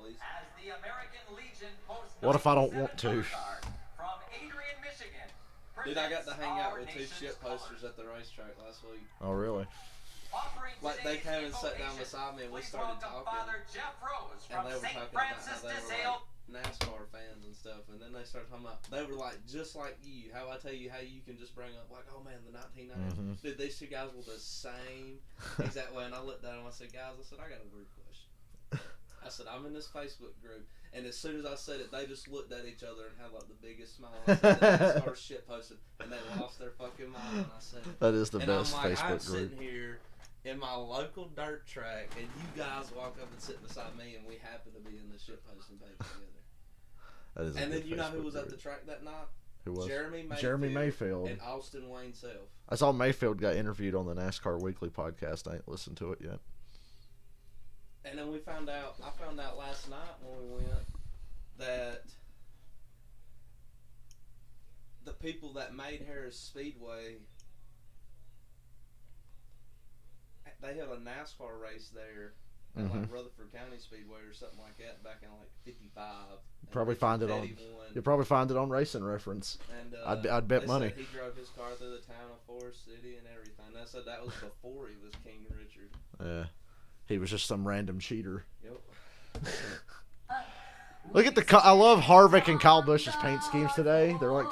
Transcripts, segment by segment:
Penalties. What if I don't want to? Dude, I got to hang out with 2 shit posters at the racetrack last week. Oh, really? Like, they came and sat down beside me and we started talking. And they were talking about how they were like NASCAR fans and stuff. And then they started talking about, they were like, just like you. How I tell you how you can just bring up, like, oh man, the 1990s. Mm-hmm. Dude, these 2 guys were the same exact way. And I looked at them and I said, guys, I said, I got a weird question. I said, I'm in this Facebook group. And as soon as I said it, they just looked at each other and had like the biggest smile. I said, the NASCAR shit posted. And they lost their fucking mind. And I said, that is the best I'm like, Facebook I'm group. sitting here in my local dirt track, and you guys walk up and sit beside me, and we happen to be in the shit posting page together. That is. And then you know Facebook who was group. at the track that night? Who was? Jeremy Mayfield and Austin Wayne Self. I saw Mayfield got interviewed on the NASCAR Weekly podcast. I ain't listened to it yet. And then I found out last night when we went that the people that made Harris Speedway, they had a NASCAR race there at like Rutherford County Speedway or something like that back in like '55. Probably find it on. You'll probably find it on Racing Reference. And I'd bet money. He drove his car through the town of Forest City and everything. They said that was before he was King Richard. Yeah, he was just some random cheater. Yep. Look at I love Harvick and Kyle Busch's paint schemes today. They're like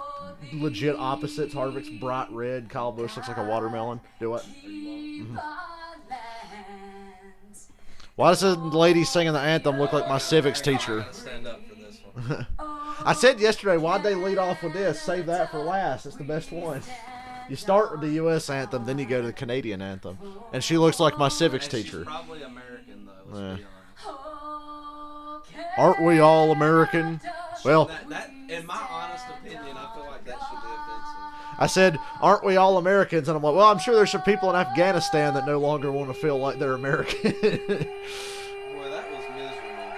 legit opposites. Harvick's bright red. Kyle Busch looks like a watermelon. Do it. Mm-hmm. Why does the lady singing the anthem look like my civics teacher? Stand up for this one. I said yesterday, why'd they lead off with this? Save that for last. It's the best one. You start with the U.S. anthem, then you go to the Canadian anthem. And she looks like my civics teacher. She's probably American, though. Let's be honest. Aren't we all American? Well, that, in my honest opinion, I feel like that should be offensive. I said, aren't we all Americans? And I'm like, well, I'm sure there's some people in Afghanistan that no longer want to feel like they're American. Boy, that was miserable.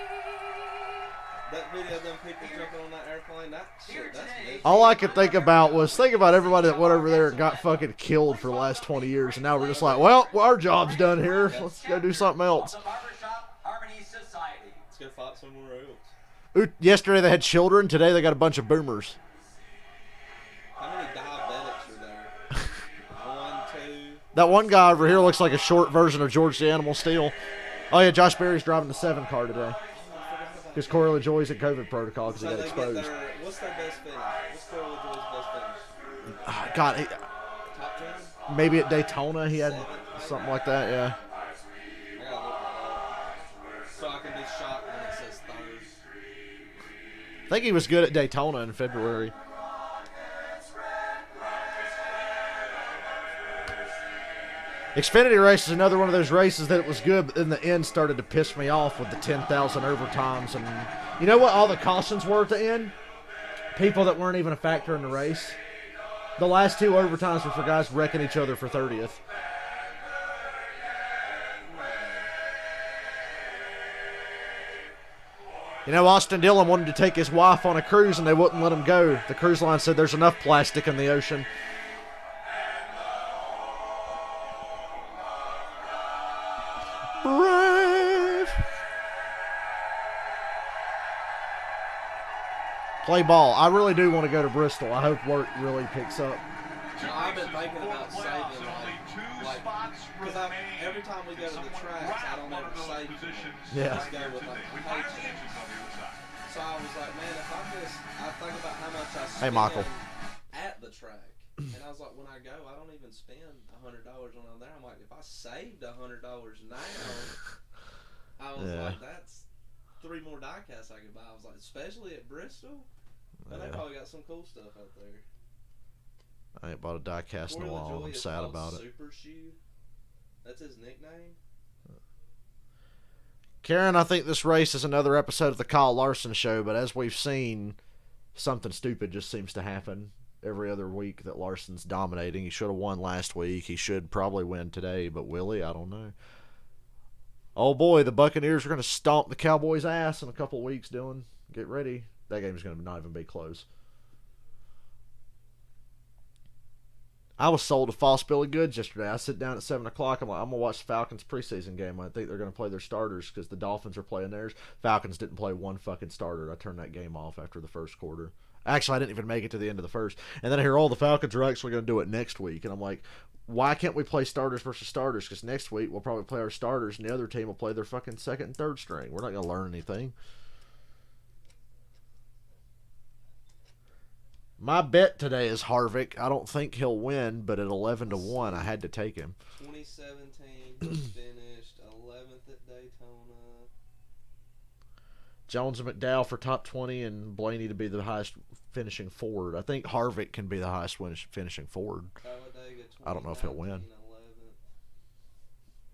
That video of them people jumping on that airplane, that's miserable. All I could think about was, everybody that went over there and got fucking killed for the last 20 years. And now we're just like, well, our job's done here. Let's go do something else. Let's go fight somewhere else. Ooh, yesterday they had children. Today they got a bunch of boomers. How many diabetics are there? 1, 2. That one guy over here looks like a short version of George the Animal Steele. Oh, yeah, Josh Berry's driving the 7 car today. Because Corey LaJoy's in COVID protocol because he got exposed. What's their best finish? What's Corey LaJoy's best finish? God, Top 10? maybe at Daytona he had something like that, yeah. I gotta look that up. So I can be shocked when it says third. I think he was good at Daytona in February. Xfinity race is another one of those races that it was good, but in the end started to piss me off with the 10,000 overtimes. And you know what all the cautions were at the end? People that weren't even a factor in the race. The last 2 overtimes were for guys wrecking each other for 30th. You know, Austin Dillon wanted to take his wife on a cruise and they wouldn't let him go. The cruise line said there's enough plastic in the ocean. Brave. Play ball. I really do want to go to Bristol. I hope work really picks up. I've been thinking about saving, like because every time we go to the tracks, I don't ever save them. Yeah. Just go with like a paycheck. So I was like, man, if I think about how much I spend Hey, Michael. at the track, and I was like, when I go, I don't even spend $100 on there. I'm like, if I saved $100 now, I was like, that's 3 more diecasts I could buy. I was like, especially at Bristol, and they probably got some cool stuff out there. I ain't bought a diecast in a while. I'm sad about it. Super Shoe. That's his nickname. Karen, I think this race is another episode of the Kyle Larson Show, but as we've seen, something stupid just seems to happen every other week that Larson's dominating. He should have won last week. He should probably win today, but will he? I don't know. Oh boy, the Buccaneers are going to stomp the Cowboys' ass in a couple of weeks, Dylan. Get ready. That game's going to not even be close. I was sold a false bill of goods yesterday. I sit down at 7 o'clock. I'm like, I'm going to watch the Falcons preseason game. I think they're going to play their starters because the Dolphins are playing theirs. Falcons didn't play one fucking starter. I turned that game off after the first quarter. Actually, I didn't even make it to the end of the first. And then I hear, the Falcons are actually going to do it next week. And I'm like, why can't we play starters versus starters? Because next week we'll probably play our starters and the other team will play their fucking second and third string. We're not going to learn anything. My bet today is Harvick. I don't think he'll win, but at 11-1, I had to take him. 2017, he finished 11th at Daytona. Jones and McDowell for top 20, and Blaney to be the highest finishing Ford. I think Harvick can be the highest finishing Ford. I don't know if he'll win. 11th.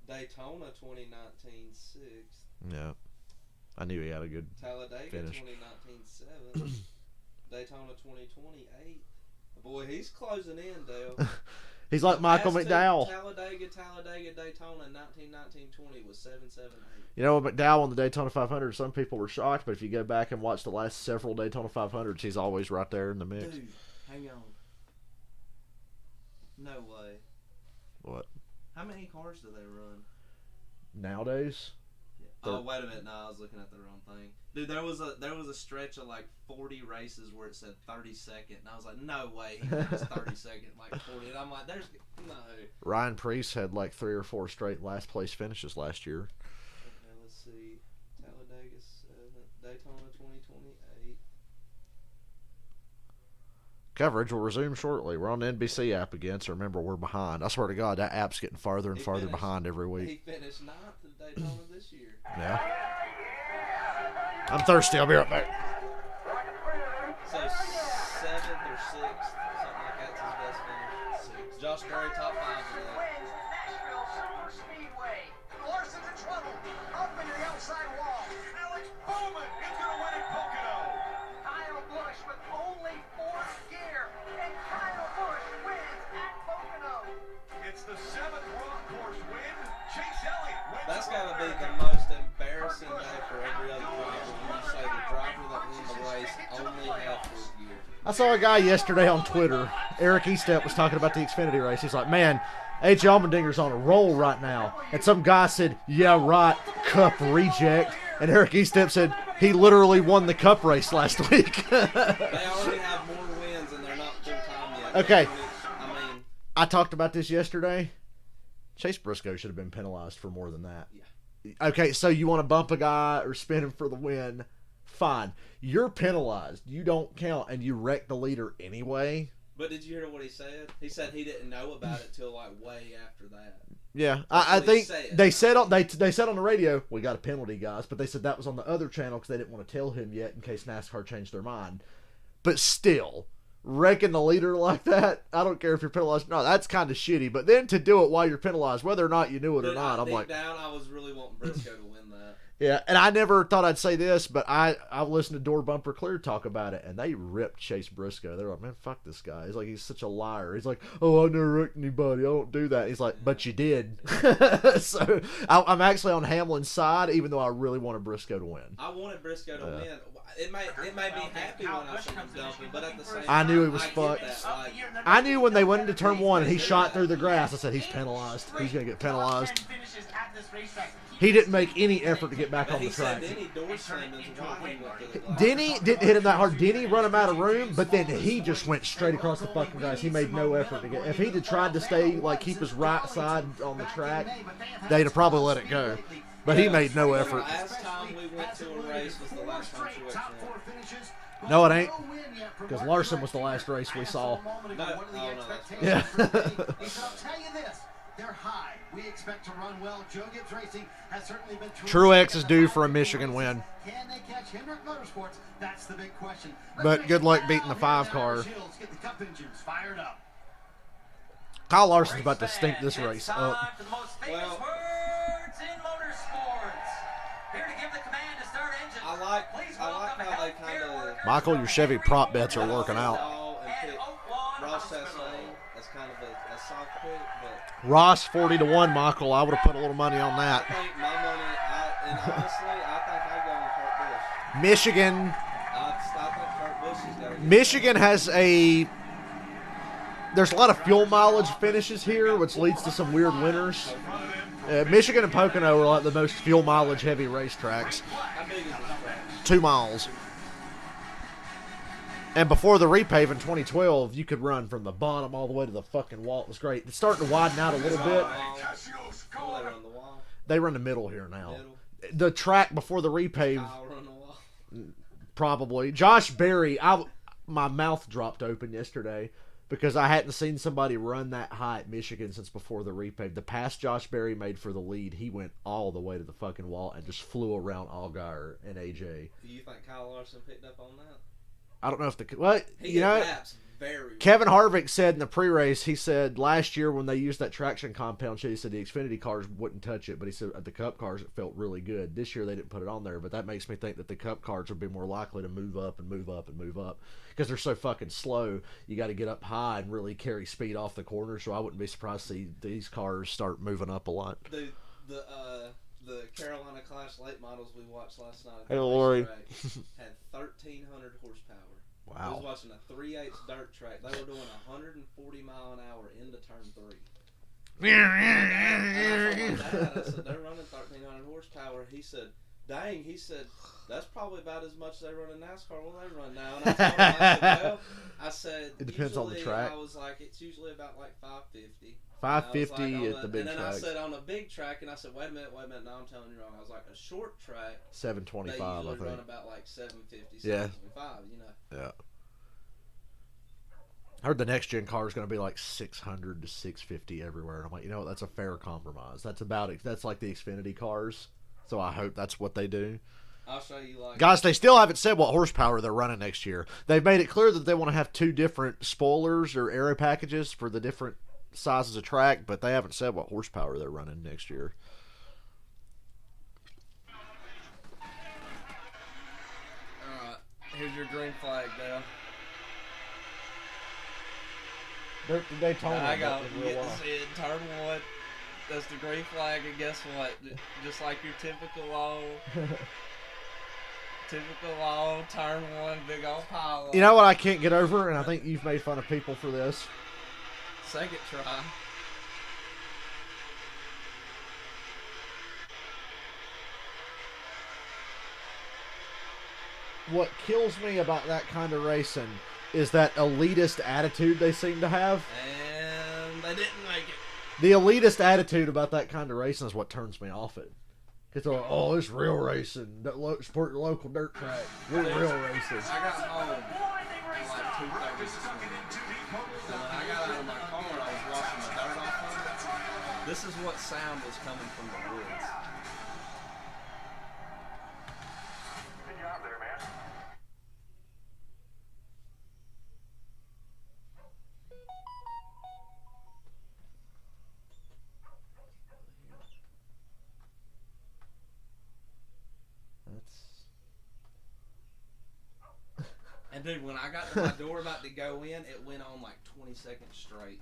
Daytona 2019, 6th. Yeah. I knew he had a good Talladega finish. 2019, 7th. Daytona 2028. Boy, he's closing in, Dale. He's like Michael McDowell. Talladega, Daytona, 19-20 was 7-7-8. You know, McDowell on the Daytona 500, some people were shocked, but if you go back and watch the last several Daytona 500s, he's always right there in the mix. Dude, hang on. No way. What? How many cars do they run? Nowadays? Yeah. Oh, wait a minute. No, I was looking at the wrong thing. Dude, there was a stretch of like 40 races where it said 32nd, and I was like, no way, he finished 32nd, like 40. And I'm like, there's no. Ryan Preece had like 3 or 4 straight last place finishes last year. Okay, let's see. Talladega 7th, Daytona 2028. Coverage will resume shortly. We're on the NBC app again, so remember, we're behind. I swear to God, that app's getting farther and farther behind every week. He finished 9th at Daytona this year. Yeah. I'm thirsty. I'll be right back. So 7th or 6th, something like that's his best finish. 6th. Josh Berry top 5 today. Wins Nashville Superspeedway. Larson's in trouble. Up in the outside wall. Alex Bowman is going to win at Pocono. Kyle Busch with only 4th gear, and Kyle Busch wins at Pocono. It's the 7th road course win. Chase Elliott wins. That's got to be the most embarrassing day for every other driver when you say the driver that won the race only had 4th gear. I saw a guy yesterday on Twitter. Eric Estep was talking about the Xfinity race. He's like, man, H. Allmendinger's on a roll right now. And some guy said, yeah, right, Cup reject. And Eric Estep said, he literally won the Cup race last week. They already have more wins and they're not full-time yet. Okay. I mean, I talked about this yesterday. Chase Briscoe should have been penalized for more than that. Yeah. Okay, so you want to bump a guy or spin him for the win, fine. You're penalized. You don't count, and you wreck the leader anyway. but did you hear what he said? He said he didn't know about it till like way after that. Yeah, I think said. they said on they said on the radio, we got a penalty, guys, but they said that was on the other channel because they didn't want to tell him yet in case NASCAR changed their mind. But still, wrecking the leader like that, I don't care if you're penalized. No, that's kind of shitty. But then to do it while you're penalized, whether or not you knew it or not, I'm like, down, I was really wanting Briscoe to win that. Yeah, and I never thought I'd say this, but I listened to Door Bumper Clear talk about it, and they ripped Chase Briscoe. They're like, man, fuck this guy. He's like, he's such a liar. He's like, oh, I never wrecked anybody. I don't do that. He's like, but you did. So I'm actually on Hamlin's side, even though I really wanted Briscoe to win. I wanted Briscoe to win. It made me happy when I seen him dumping, but at the same time, I knew he was fucked. I knew when they went into turn one and he shot through the grass, I said, he's penalized. He's going to get penalized. He didn't make any effort to get back on the track. Denny didn't hit him that hard. Denny run him out of room, but then he just went straight across the fucking grass. He made no effort to get. If he'd have tried to stay, like, keep his right side on the track, they'd have probably let it go. But he made no effort. The last time we went to a race was the last time she went to. No, it ain't. Because Larson was the last race we saw. Yeah. They're high. We expect to run well. Joe Gibbs Racing has certainly been Truex is due for a Michigan win. Can they catch Hendrick Motorsports? That's the big question. But good luck beating the 5 car. Get the Cup engines fired up. Kyle Larson's about to stink this race up. For the most famous words in motorsports. Here to give the command to start engine. I like how they kind of. Michael, your Chevy prop bets are working out. Ross Chastain as kind of a soft pick, but Ross 40-1, Michael. I would have put a little money on I that. think my money, and honestly, I think I go on Kurt Busch. Michigan. I think Kurt Busch has got to get Michigan has a there's a lot of fuel mileage finishes here, which leads to some weird winners. Michigan and Pocono are like the most fuel mileage heavy racetracks. How big is this track? 2 miles. And before the repave in 2012, you could run from the bottom all the way to the fucking wall. It was great. It's starting to widen out a little bit. Will they run the wall? They run the middle here now. Middle? The track before the repave, Kyle run the wall? probably. Josh Berry, my mouth dropped open yesterday because I hadn't seen somebody run that high at Michigan since before the repave. The pass Josh Berry made for the lead, he went all the way to the fucking wall and just flew around Allgaier and AJ. Do you think Kyle Larson picked up on that? I don't know if He adapts very well. Kevin Harvick said in the pre-race, he said last year when they used that traction compound shit, he said the Xfinity cars wouldn't touch it, but he said at the Cup cars it felt really good. This year they didn't put it on there, but that makes me think that the Cup cars would be more likely to move up and move up and move up because they're so fucking slow. You got to get up high and really carry speed off the corner, so I wouldn't be surprised to see these cars start moving up a lot. The Carolina Clash late models we watched last night Hey, Lori. had 1,300 horsepower. I was Wow. watching a 3/8 dirt track. They were doing 140 mile an hour into turn 3. And I told my dad, I said, they're running 1,300 horsepower. He said, dang, he said, that's probably about as much as they run in NASCAR. What they run now? And I told him, I said, well, I said, It depends on the usually, track. I was like, it's usually about like 550. 550 at the big And then track. I said on a big track, and I said, wait a minute, no, I'm telling you wrong. I was like, a short track, they 725, I usually think. run about like 750, Yeah. 725, you know. Yeah. I heard the next gen car is going to be like 600 to 650 everywhere. And I'm like, you know what? That's a fair compromise. That's about it. That's like the Xfinity cars. So I hope that's what they do. I'll show you like Guys, they still haven't said what horsepower they're running next year. They've made it clear that they want to have 2 different spoilers or aero packages for the different sizes of track, but they haven't said what horsepower they're running next year. Alright, here's your green flag, Dale. They're Daytona. I got you get to see it in turn 1. That's the green flag, and guess what? Just like your typical long turn 1 big old pile. You know what I can't get over, and I think you've made fun of people for this. Second try. What kills me about that kind of racing is that elitist attitude they seem to have. And they didn't make it. The elitist attitude about that kind of racing is what turns me off it. Because they're like, oh, it's real racing. Support your local dirt track. We're real racing. I got home at like 2:30 this morning. So when I got out of my car, I was washing the dirt off of it. This is what sound was coming from the woods. Good job there, man. And dude, when I got to my door about to go in, it went on like 20 seconds straight.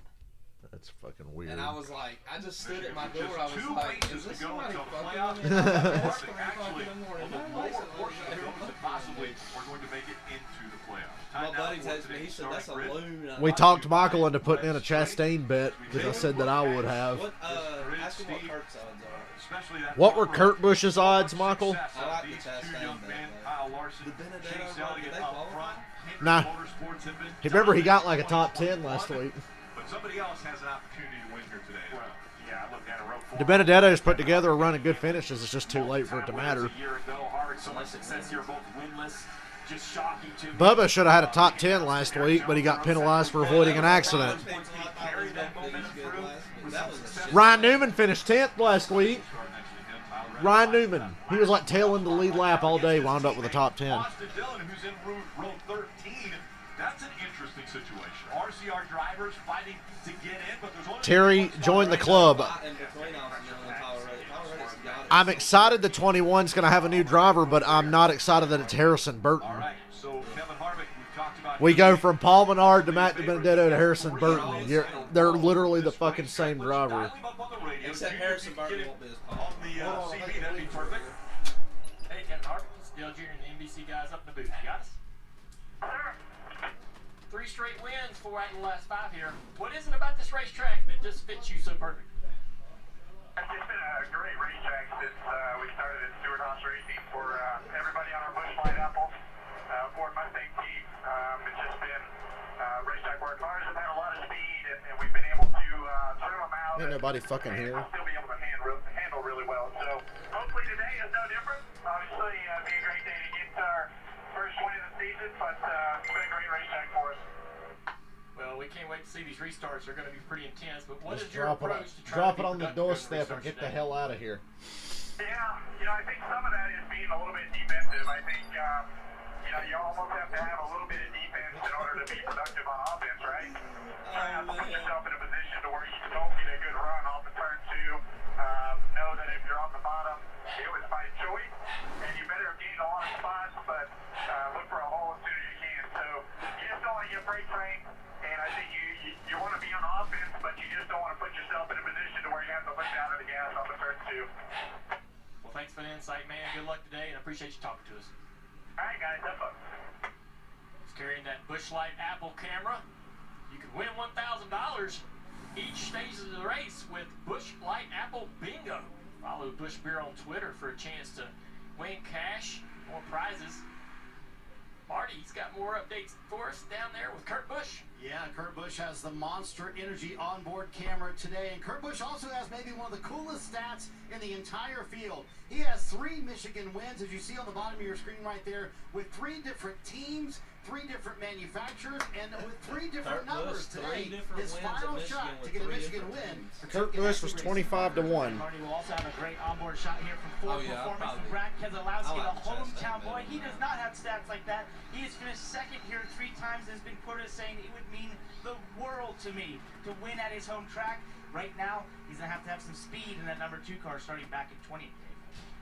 That's fucking weird. And I was like, I just stood at my door. Just I was 2 like, races is this to go somebody until fucking playoffs. with me? And I was like, Actually, "It's 3 o'clock in the morning." a little more portions that possibly are going to make it into the playoffs. My Time now buddy for texted me. He today's said, that's a starting grid. loon. And I'm We like, talked Michael into putting in a Chastain bet because I said that I would have. What, ask him what Kurt's odds are. Especially that What were rubber Kurt Busch's odds, Michael? success I like of the these Chastain two young bet, men, though. Kyle Larson, The Benedetto Chase run, Elliott did they up qualify? front. Nah. Motorsports have been Remember, he got like a dominant top 10 last week. But somebody else has an opportunity to win here today. Well, yeah, I looked at a row 4. De Benedetto's put together a run of good finishes. It's just too late for it to matter. A year ago, hard, so much success here, both winless. Just shocking to me. Bubba should have had a top 10 last week, but he got penalized for avoiding an accident. Ryan Newman finished 10th last week. Ryan Newman, he was like tailing the lead lap all day, wound up with a top 10. Austin Dillon, who's in row 13. That's an interesting situation. RCR drivers fighting to get in, but there's only Terry joined the club. I'm excited the 21's going to have a new driver, but I'm not excited that it's Harrison Burton. All right, so Kevin Harvick, we've talked about. We go from Paul Menard to Matt DiBenedetto to Harrison Burton. They're literally the fucking same driver. Except Harrison Burton won't be as On popular. the CB, that'd be perfect. Hey, Kevin Harvick, Dale Jr. and the NBC guys up in the booth. You got us? 3 straight wins, 4 out of the last 5 here. What is it about this racetrack that just fits you so perfect? It's been a great racetrack since we started at Stewart Haas Racing for everybody on our Busch Light Apples Ford Mustang team. It's just been racetrack where cars have had a lot of speed, and we've been able to trim them out. Ain't nobody fucking here. Still be able to handle really well. So hopefully today is no different. Obviously, it'd be a great day to get our first win of the season, but it's been a great racetrack for us. Well, we can't wait to see these restarts. They're going to be pretty intense. But what Just is your approach to trying drop to it on the doorstep and get the hell out of here. Yeah, I think some of that is being a little bit defensive. I think, you almost have to have a little bit of defense in order to be productive on offense, right? You have to put yourself in a position to where you don't get a good run off the turn 2. Know that if you're on the bottom, it was by choice, and you better have gained a lot of spots, but look for a hole as soon as you can. So you just don't want to get freight trained, and I think you want to be on offense, but you just don't want to put yourself in a position to where you have to lift out of the gas on the turn 2. Well, thanks for the insight, man. Good luck today, and I appreciate you talking to us. All right, guys, have fun. He's carrying that Busch Light Apple camera. You can win $1,000 each stage of the race with Busch Light Apple Bingo. Follow Busch Beer on Twitter for a chance to win cash, more prizes. Marty's got more updates for us down there with Kurt Busch. Yeah, Kurt Busch has the Monster Energy onboard camera today, and Kurt Busch also has maybe one of the coolest stats in the entire field. He has 3 Michigan wins, as you see on the bottom of your screen right there, with 3 different teams, 3 different manufacturers, and with 3 different numbers today. His final shot to get a Michigan win. Kurt Busch was 25-1. Marty will also have a great onboard shot here from Ford Performance. probably. Brad Keselowski, I like the the hometown Chestnut boy. better. He does not have stats like that. He has finished second here 3 times and has been quoted as saying it would mean the world to me to win at his home track. Right now, he's going to have some speed in that number 2 car starting back in 20th.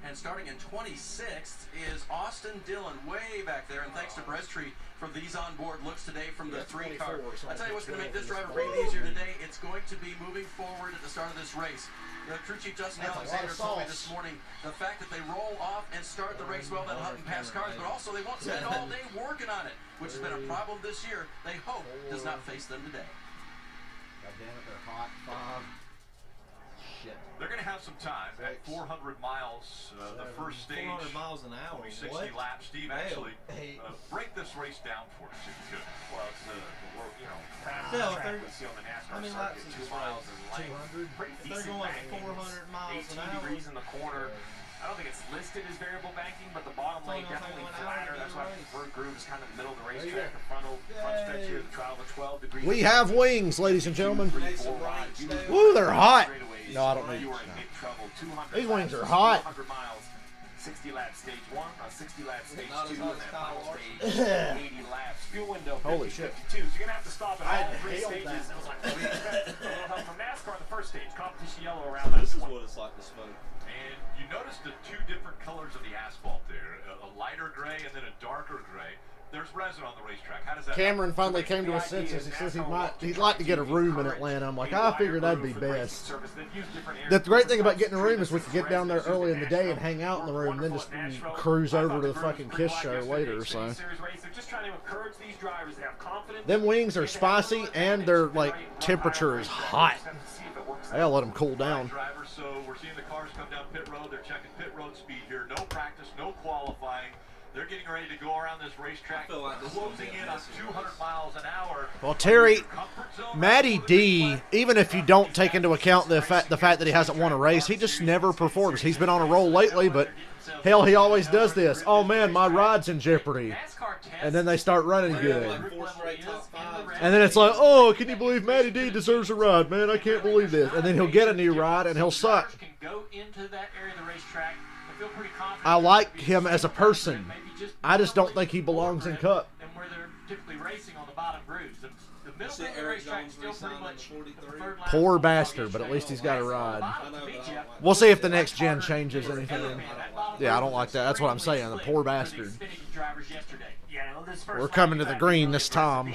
And starting in 26th is Austin Dillon, way back there. And thanks to Breasttree for these onboard looks today from the 3 car. I tell you what's going to make this driver breathe easier today. It's going to be moving forward at the start of this race. The crew chief Justin Alexander told me this morning the fact that they roll off and start the race well, that'll help them pass cars, but also they won't spend all day working on it, which has been a problem this year. They hope does not face them today. God damn it, they're hot. Shit. They're going to have some time at 400 miles, the first stage. 400 miles an hour. 60 What? laps. Steve, Damn. actually, break this race down for us if you could. Well, it's the world, Hell, if they're- we see on the NASCAR How many circuit, laps 2 is miles this? in length. Pretty If they're decent going banking. 400 miles 18 an hour. degrees in the corner. I don't think it's listed as variable banking, but the bottom lane It's only definitely gonna take 1 hour flatter. to That's do why the race. Bird Groove is kind of in the middle of the racetrack. The front stretch here, the trial of 12 degrees. We have wings, ladies and gentlemen. 3, Make 4 some rides. rights You there. Woo, they're hot. straightaways. No, I don't need- You are in big trouble. 200 These wings laps, are hot. 400 miles. 60 laps stage 1, 60 laps stage Not 2, as and hot as that Kyle final Larson. stage 80 laps. Fuel window 50, Holy shit. 52. So you're going to have to stop at I all 3 inhaled stages. that. It was like, we expect a little help from NASCAR in the first stage. Competition yellow around that This is point. what it's like to smoke. And you notice the 2 different colors of the asphalt there, a lighter gray and then a darker gray. There's resin on the racetrack. How does that Cameron happen? finally came to his senses. He says he'd like to get a room in Atlanta. I'm like, I figured that'd be best. The great thing about getting a room is we could get down there early in the day and hang out in the room, and then just cruise over to the fucking Kiss show later. So them wings are spicy and their like temperature is hot. I gotta let them cool down. Drivers, so we're seeing the cars come down pit road. They're checking pit road speed here. No practice, no qualifying. They're getting ready to go around this racetrack, I feel like this is gonna closing be a in on messy 200 miles an hour. Well, Terry, Comfort zone. Matty D, even if you don't take into account the fact that he hasn't won a race, he just never performs. He's been on a roll lately, but hell, he always does this. Oh man, my ride's in jeopardy, and then they start running good. Like 4 straight top 5s. And then it's like, oh, can you believe Matty D deserves a ride, man? I can't believe this. And then he'll get a new ride and he'll suck. Can go into that area of the racetrack and feel pretty confident. I like him as a person. I just don't think he belongs in Cup. And where they're typically racing on the bottom grooves. The middle See bit of the Eric racetrack Jones still pretty re-signed much on the 43. preferred lap. Poor bastard, but at least he's got a ride. I know, but I don't like We'll see if the next gen changes anything. Yeah, I don't like that. That's what I'm saying. The poor bastard. We're coming to the green this time.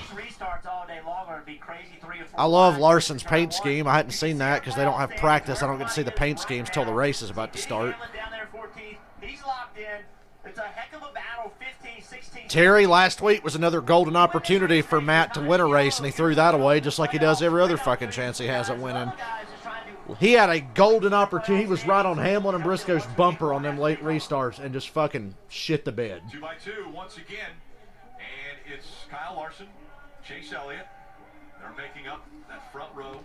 I love Larson's paint scheme. I hadn't seen that because they don't have practice. I don't get to see the paint schemes till the race is about to start. Down there 14th. He's locked in. It's a heck of a battle, 15, 16. Terry, last week was another golden opportunity for Matt to win a race, and he threw that away just like he does every other fucking chance he has at winning. He had a golden opportunity. He was right on Hamlin and Briscoe's bumper on them late restarts and just fucking shit the bed. 2 by 2 once again, and it's Kyle Larson, Chase Elliott. They're making up that front row.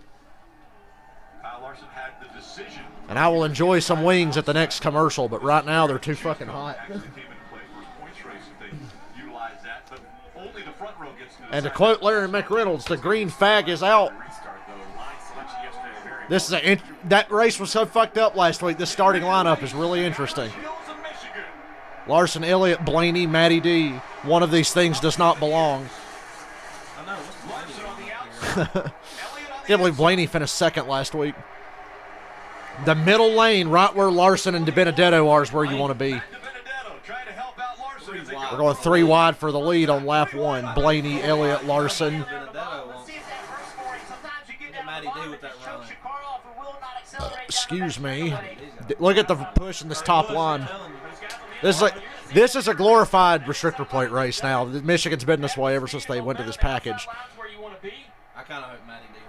Kyle Larson had the decision. And I will enjoy some wings at the next commercial, but right now they're too fucking hot. Actually came into play for his points race if they utilize that, but only the front row gets to And to quote Larry McReynolds, the green fag is out. This is that race was so fucked up last week. This starting lineup is really interesting. Larson, Elliott, Blaney, Matty D. One of these things does not belong. Can't believe Blaney finished second last week. The middle lane, right where Larson and DiBenedetto are, is where you want to be. We're going 3 wide for the lead on lap 1. Blaney, Elliott, Larson. Excuse me. Look at the push in this top line. This is a glorified restrictor plate race now. Michigan's been this way ever since they went to this package. I kind of hope Matty D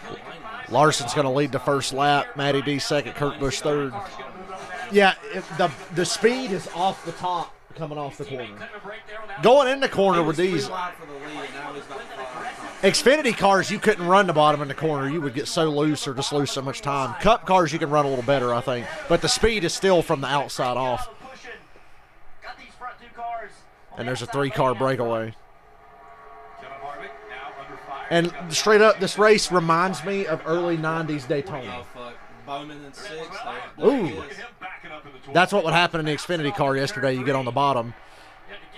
wins. Larson's going to lead the first lap. Matty D second. Kurt Busch third. Yeah, the speed is off the top coming off the corner. Going in the corner with these Xfinity cars, you couldn't run the bottom in the corner. You would get so loose or just lose so much time. Cup cars, you can run a little better, I think. But the speed is still from the outside off. And there's a 3-car breakaway. And straight up, this race reminds me of early 90s Daytona. Bowman in 6th. Ooh. That's what would happen in the Xfinity car yesterday. You get on the bottom.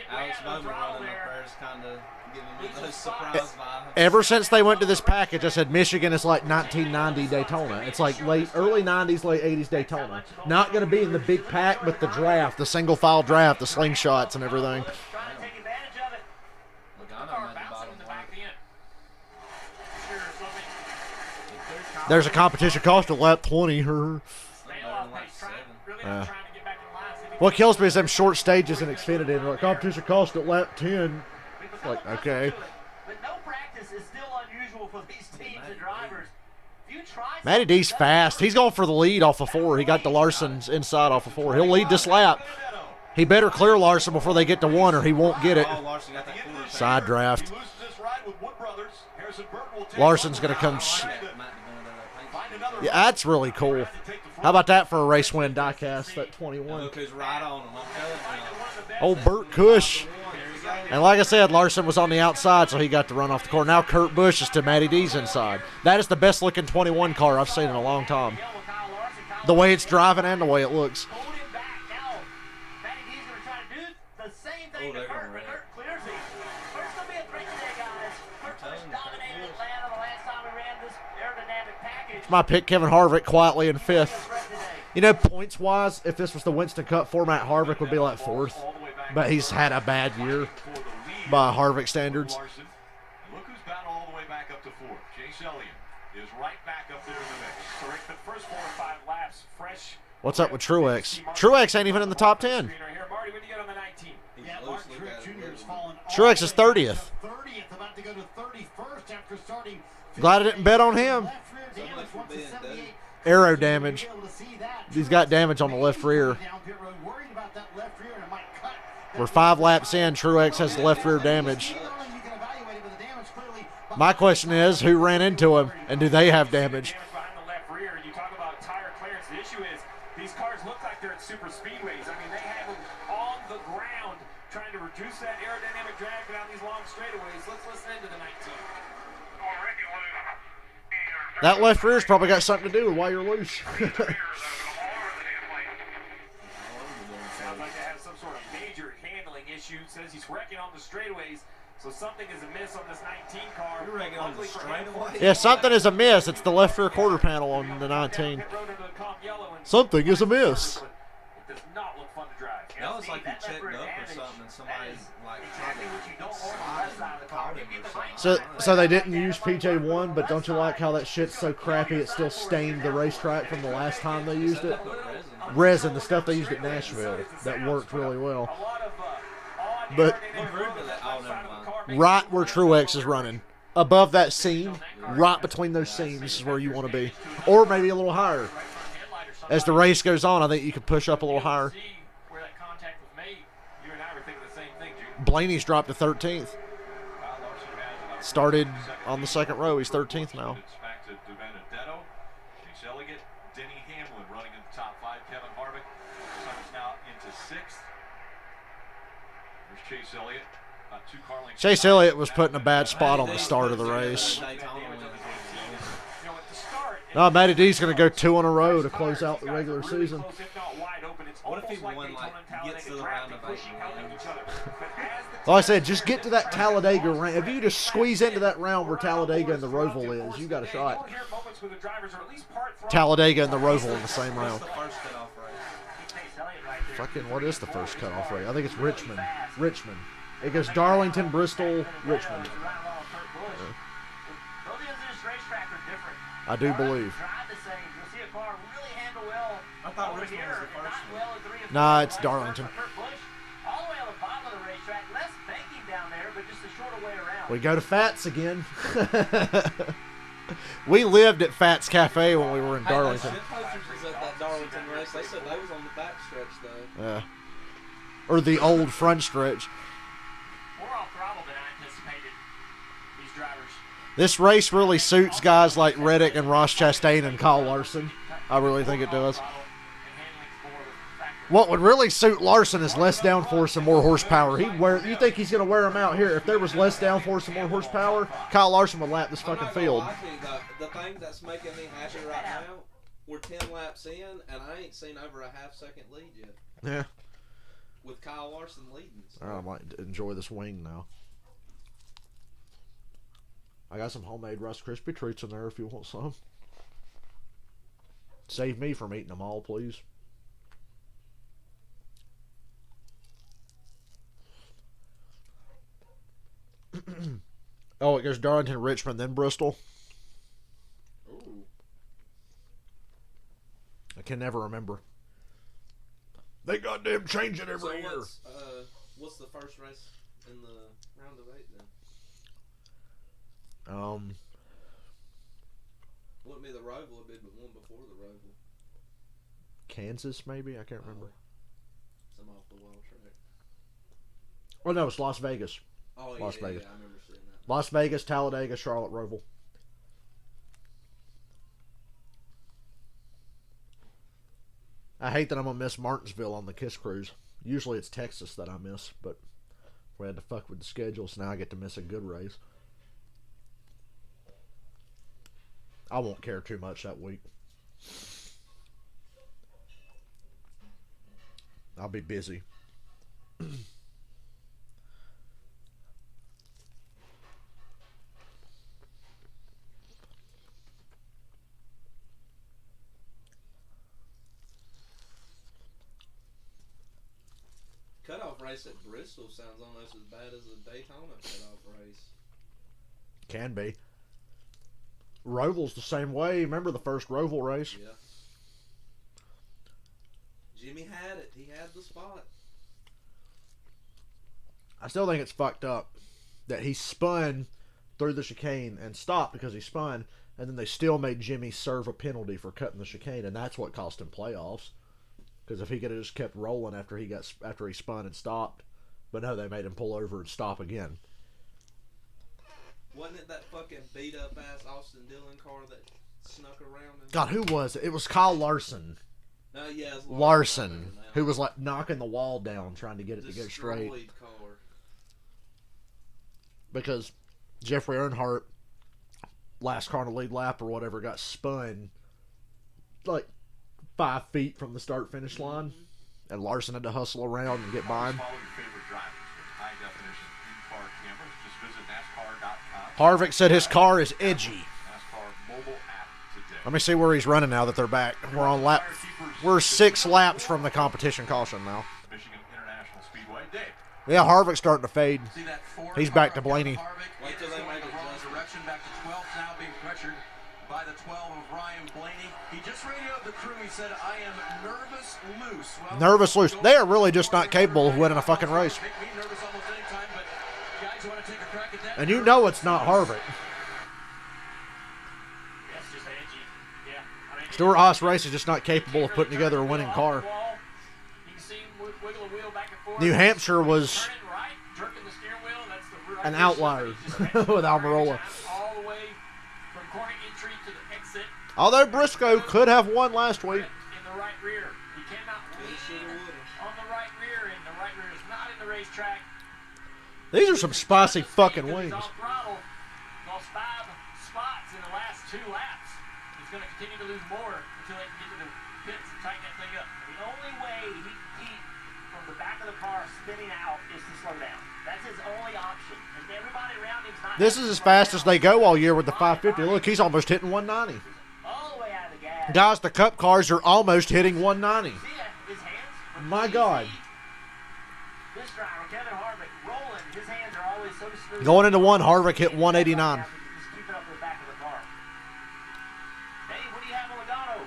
Alex Bowman running up there is kind of giving me those surprise vibes. Ever since they went to this package, I said Michigan is like 1990 Daytona. It's like early 90s, late 80s Daytona. Not going to be in the big pack, but the draft, the single file draft, the slingshots and everything. There's a competition cost of lap 20. What kills me is them short stages in Xfinity. And like, competition cost at lap 10. Like, okay. But no practice is still unusual for these teams and drivers. Matty D's fast. He's going for the lead off of 4. He got the Larson's inside off of 4. He'll lead this lap. He better clear Larson before they get to 1 or he won't get it. Side draft. Larson's going to come. Yeah, that's really cool. How about that for a race win diecast, that 21? Old Burt Cush. And like I said, Larson was on the outside, so he got to run off the corner. Now Kurt Busch is to Matty D's inside. That is the best-looking 21 car I've seen in a long time. The way it's driving and the way it looks. It's my pick, Kevin Harvick, quietly in 5th. You know, points-wise, if this was the Winston Cup format, Harvick would be like 4th. But he's had a bad year by Harvick standards. Look who's battled all the way back up to 4th. Chase Elliott is right back up there in the mix. So Rick, the first 4 or 5 laps, fresh. What's up with Truex? Truex ain't even in the top 10. Here, Marty, what do you get on the 19? Yeah, Mark Truex Jr. is falling. Truex is 30th. 30th, about to go to 31st after starting. Glad I didn't bet on him. Aero damage. He's got damage on the left rear. We're 5 laps in. Truex has the left rear damage. My question is, who ran into him, and do they have damage? Behind the left rear, you talk about tire clearance. The issue is these cars look like they're at super speedways. I mean, they have them on the ground trying to reduce that aerodynamic drag down these long straightaways. Let's listen into the 19. That left rear's probably got something to do with why you're loose. Sounds like they have some sort of major handling issue. Says he's wrecking on the straightaways, so something is amiss on this 19 car. You're wrecking on the straightaways? Yeah, something is amiss. It's the left rear quarter panel on the 19. Something is amiss. It does not look fun to drive. That looks like you checked up or something and somebody's like trying to slide caught him or something. So they didn't use PJ1, but don't you like how that shit's so crappy it still stained the racetrack from the last time they used it? resin, the stuff they used at Nashville, that worked really well. But right where Truex is running, above that seam, right between those seams is where you want to be. Or maybe a little higher. As the race goes on, I think you could push up a little higher. Blaney's dropped to 13th. Started on the second row. He's 13th now. Back to DiBenedetto. Chase Elliott, Denny Hamlin running in the top 5. Kevin Harvick is now into 6th. There's Chase Elliott. About 2 car lengths. Chase Elliott was put in a bad spot on the start of the race. No, Matty D's going to go 2 in a row to close out the regular season. What if he won, like, gets to the round of 8? Like I said, just get to that Talladega round. If you just squeeze into that round where Talladega and the Roval is, you got a shot. Talladega and the Roval in the same round. Fucking, what is the first cutoff rate? I think it's Richmond. Richmond. It goes Darlington, Bristol, Richmond. I do believe. I thought Richmond was the first one. Nah, it's Darlington. We go to Fats again. We lived at Fats Cafe when we were in Darlington. Shit posters was at that Darlington race. They said they was on the back stretch though. Yeah. Or the old front stretch. More off throttle than I anticipated. These drivers. This race really suits guys like Reddick and Ross Chastain and Kyle Larson. I really think it does. What would really suit Larson is less downforce and more horsepower. You think he's going to wear him out here? If there was less downforce and more horsepower, Kyle Larson would lap this fucking field. The thing that's making me happy right now, we're 10 laps in, and I ain't seen over a half-second lead yet. Yeah. With Kyle Larson leading. So. I might enjoy this wing now. I got some homemade Rice Krispie treats in there if you want some. Save me from eating them all, please. Oh, it goes Darlington, Richmond, then Bristol. Ooh. I can never remember. They goddamn change it every year. What's the first race in the round of 8 then? Wouldn't be the Roval, it'd be the one before the Roval. Kansas, maybe? I can't remember. Some off the wall track. Oh, no, it's Las Vegas. Oh, Las yeah, Vegas. I remember seeing that. Las Vegas, Talladega, Charlotte, Roval. I hate that I'm going to miss Martinsville on the KISS cruise. Usually it's Texas that I miss, but we had to fuck with the schedule, so now I get to miss a good race. I won't care too much that week. I'll be busy. Cutoff race at Bristol sounds almost as bad as a Daytona cutoff race. Can be. Roval's the same way. Remember the first Roval race? Yeah. Jimmy had it. He had the spot. I still think it's fucked up that he spun through the chicane and stopped because he spun, and then they still made Jimmy serve a penalty for cutting the chicane, and that's what cost him playoffs. Because if he could have just kept rolling after he spun and stopped, but no, they made him pull over and stop again. Wasn't it that fucking beat up ass Austin Dillon car that snuck around? God, who was it? It was Kyle Larson. No, yeah, it was Larson, who was like knocking the wall down trying to get it to go straight. Car. Because Jeffrey Earnhardt, last car in the lead lap or whatever, got spun like 5 feet from the start finish line, and Larson had to hustle around and get by him. Follow your favorite drivers with high definition in-car cameras. Just visit NASCAR.com. Harvick said his car is edgy. NASCAR mobile app today. Let me see where he's running now that they're back. We're 6 laps from the competition caution now. Michigan International Speedway. Dave. Yeah, Harvick's starting to fade. See that Ford He's car back to of Blaney. Harvick Wait till is they going make the wrong adjustments. direction, back to 12th, now being pressured by the 12 of Ryan Blaney. He just radioed the crew. He said, I am nervous loose. Well, Nervous loose. They are really just not capable of winning a fucking race. Make me nervous almost any time, but guys want to take a crack at that. And you know it's not Harvick. That's just edgy. Yeah. I mean, Stuart Haas Race is just not capable of putting together a winning car. You can see him wiggle a wheel back and forth. New Hampshire was Turning right, jerking the steering wheel, and that's the right an wheel outlier slip. with Almirola. All the way from corner entry to the exit. Although Briscoe could have won last week. In the right rear. He cannot lean on the right rear, and the right rear is not in the racetrack. These are some spicy fucking wings. He's on throttle. Lost 5 spots in the last 2 laps. He's going to continue to lose more until they can get to the pits and tighten that thing up. The only way he can keep from the back of the car spinning out is to slow down. That's his only option. And everybody around him's not. This is as fast as they go all year with the 550. Look, he's almost hitting 190. All the way out of the gas. Guys, the Cup cars are almost hitting 190. See his hands? My God. This driver, Kevin Harvick, rolling. His hands are always so smooth. Going into one, Harvick hit 189. Just keep it up with the back of the car. Hey, what do you have on Logano?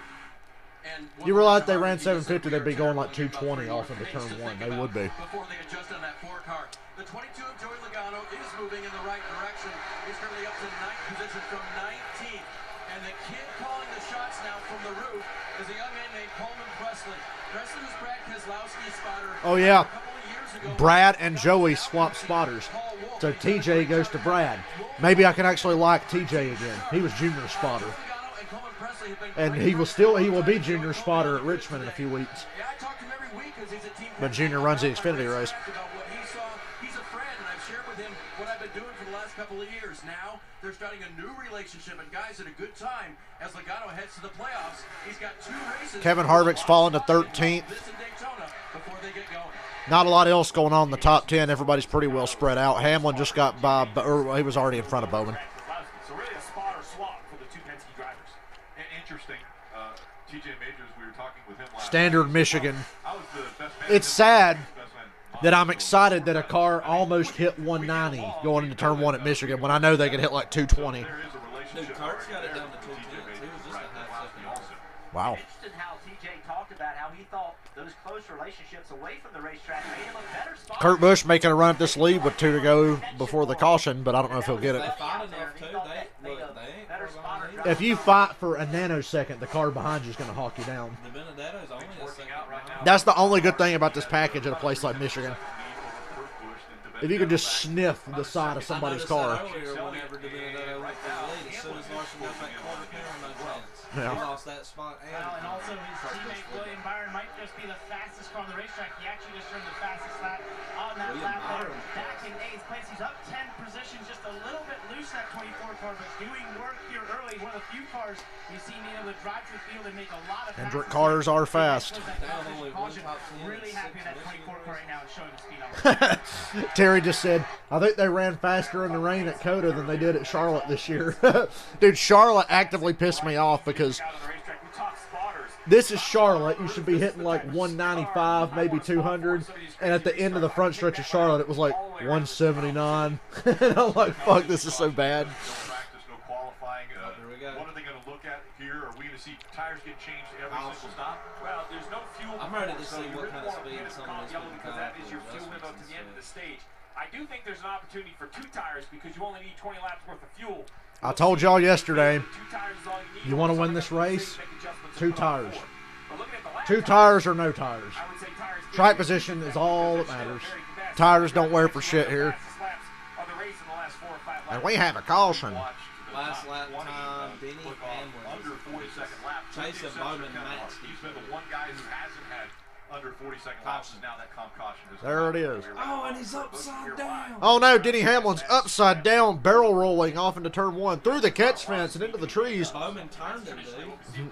You realize they ran 750, they'd be going like 220 off into turn 1. They would be. Before they adjust on that 4 car. The 22 of Joey Logano is moving in the right direction. He's currently up to 9th position from 19th. And the kid calling the shots now from the roof is a young man named Coleman Presley. Presley was Brad Keselowski's spotter. Oh, yeah. A couple of years ago. Brad and Joey swap spotters. So TJ goes to Brad. Maybe I can actually like TJ again. He was junior spotter. And he will be junior spotter at Richmond in a few weeks. Yeah, I talk to him every week because he's a team. But Junior runs the Xfinity race. About what he saw. He's a friend, and I've shared with him what I've been doing for the last couple of years. Now they're starting a new relationship, and guys, at a good time as Logano heads to the playoffs. He's got 2 races. Kevin Harvick's fallen to 13th. This in Daytona before they get going. Not a lot else going on in the top 10. Everybody's pretty well spread out. Hamlin just got by, or he was already in front of Bowman. So really a spotter swap for the 2 Penske drivers. Interesting. TJ Majors, we were talking with him last Standard night. Michigan. I was the best man. It's sad Best man. that I'm excited that a car almost hit 190 going into turn 1 at Michigan when I know they could hit like 220. There is a relationship. Dude, Kurt's got it already down to there 2 with tenths. TJ He was just Majors. a half second Also. Wow. Interesting how TJ talked about how he thought those close relationships away from the racetrack made him a better spotter. Kurt Busch making a run at this lead with 2 to go before the caution, but I don't know if he'll get it. They fight enough too. They ain't better spotter. If you fight for a nanosecond, the car behind you is going to hawk you down. The Benedetto's only a second behind. That's the only good thing about this package at a place like Michigan. If you could just sniff the side of somebody's car. Whenever the Benedetto went for the lead, as soon as Larson got that corner camera, no chance. Yeah. He lost that spot. Well, and also his teammate William Byron might just be the fastest car on the racetrack. He actually just turned the fastest lap on that William lap there. Byron. Back in 8th place. He's up 10 positions, just a little bit loose, that 24 car, but doing work here early. One of the few cars you've seen being able to drive to the field and make a lot of Hendrick passes. cars are fast. Really happy that 24 car right now is showing the speed on. Terry just said, I think they ran faster in the rain at Coda than they did at Charlotte this year. Dude, Charlotte actively pissed me off because this is Charlotte. You should be hitting like 195, maybe 200. And at the end of the front stretch of Charlotte, it was like 179. And I'm like, fuck, this is so bad. No practice, no qualifying. What are they going to look at here? Are we going to see tires get changed every single stop? Well, there's no fuel. I'm ready to so see you what really kind of wanna speed pit at some the of these yellow people because that is your got fuel for limit to the end of the adjustments stage. I do think there's an opportunity for 2 tires because you only need 20 laps worth of fuel. I told y'all yesterday, 2 tires is all you need. you want to win this race? 2 tires. 2 2 tires or no tires. I would say tires. Track position is all that matters. Tires don't wear for shit here. And we have a caution. Last lap time, Denny Hamlin. Under 40-second lap. Chase of Bowman matched. He's been the one guy who hasn't had under 40-second laps. Now that comp caution has There it is. Oh, and he's upside down. Oh no, Denny Hamlin's upside down, barrel rolling off into turn 1, through the catch fence and into the trees. Bowman turned him, dude.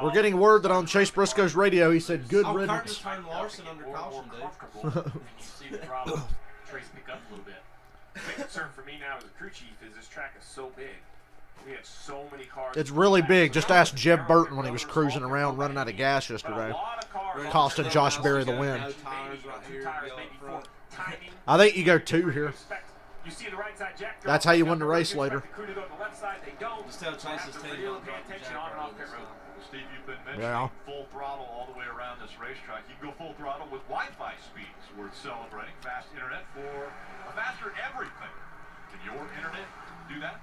We're getting word that on Chase Briscoe's radio, he said, good Oh, Kurt riddance. just turned Larson under caution, dude. See the throttle trace pick up a little bit. The big concern for me now as a crew chief is this track is so big. We have so many cars. It's really big. Just ask Jeb Burton when he was cruising around running out of gas yesterday. Costing Josh Berry the win. No tires right here, yellow front. I think you go 2 here. You see the right side jack. That's how you win the race later. The crew to go to the left side. They don't. Just tell Chase's team Really don't pay drop the attention jack on and off early pit this road. time. Steve, you've been mentioning full throttle all the way around this racetrack. You can go full throttle with Wi-Fi speeds. We're celebrating fast internet for a faster everything. Can your internet do that?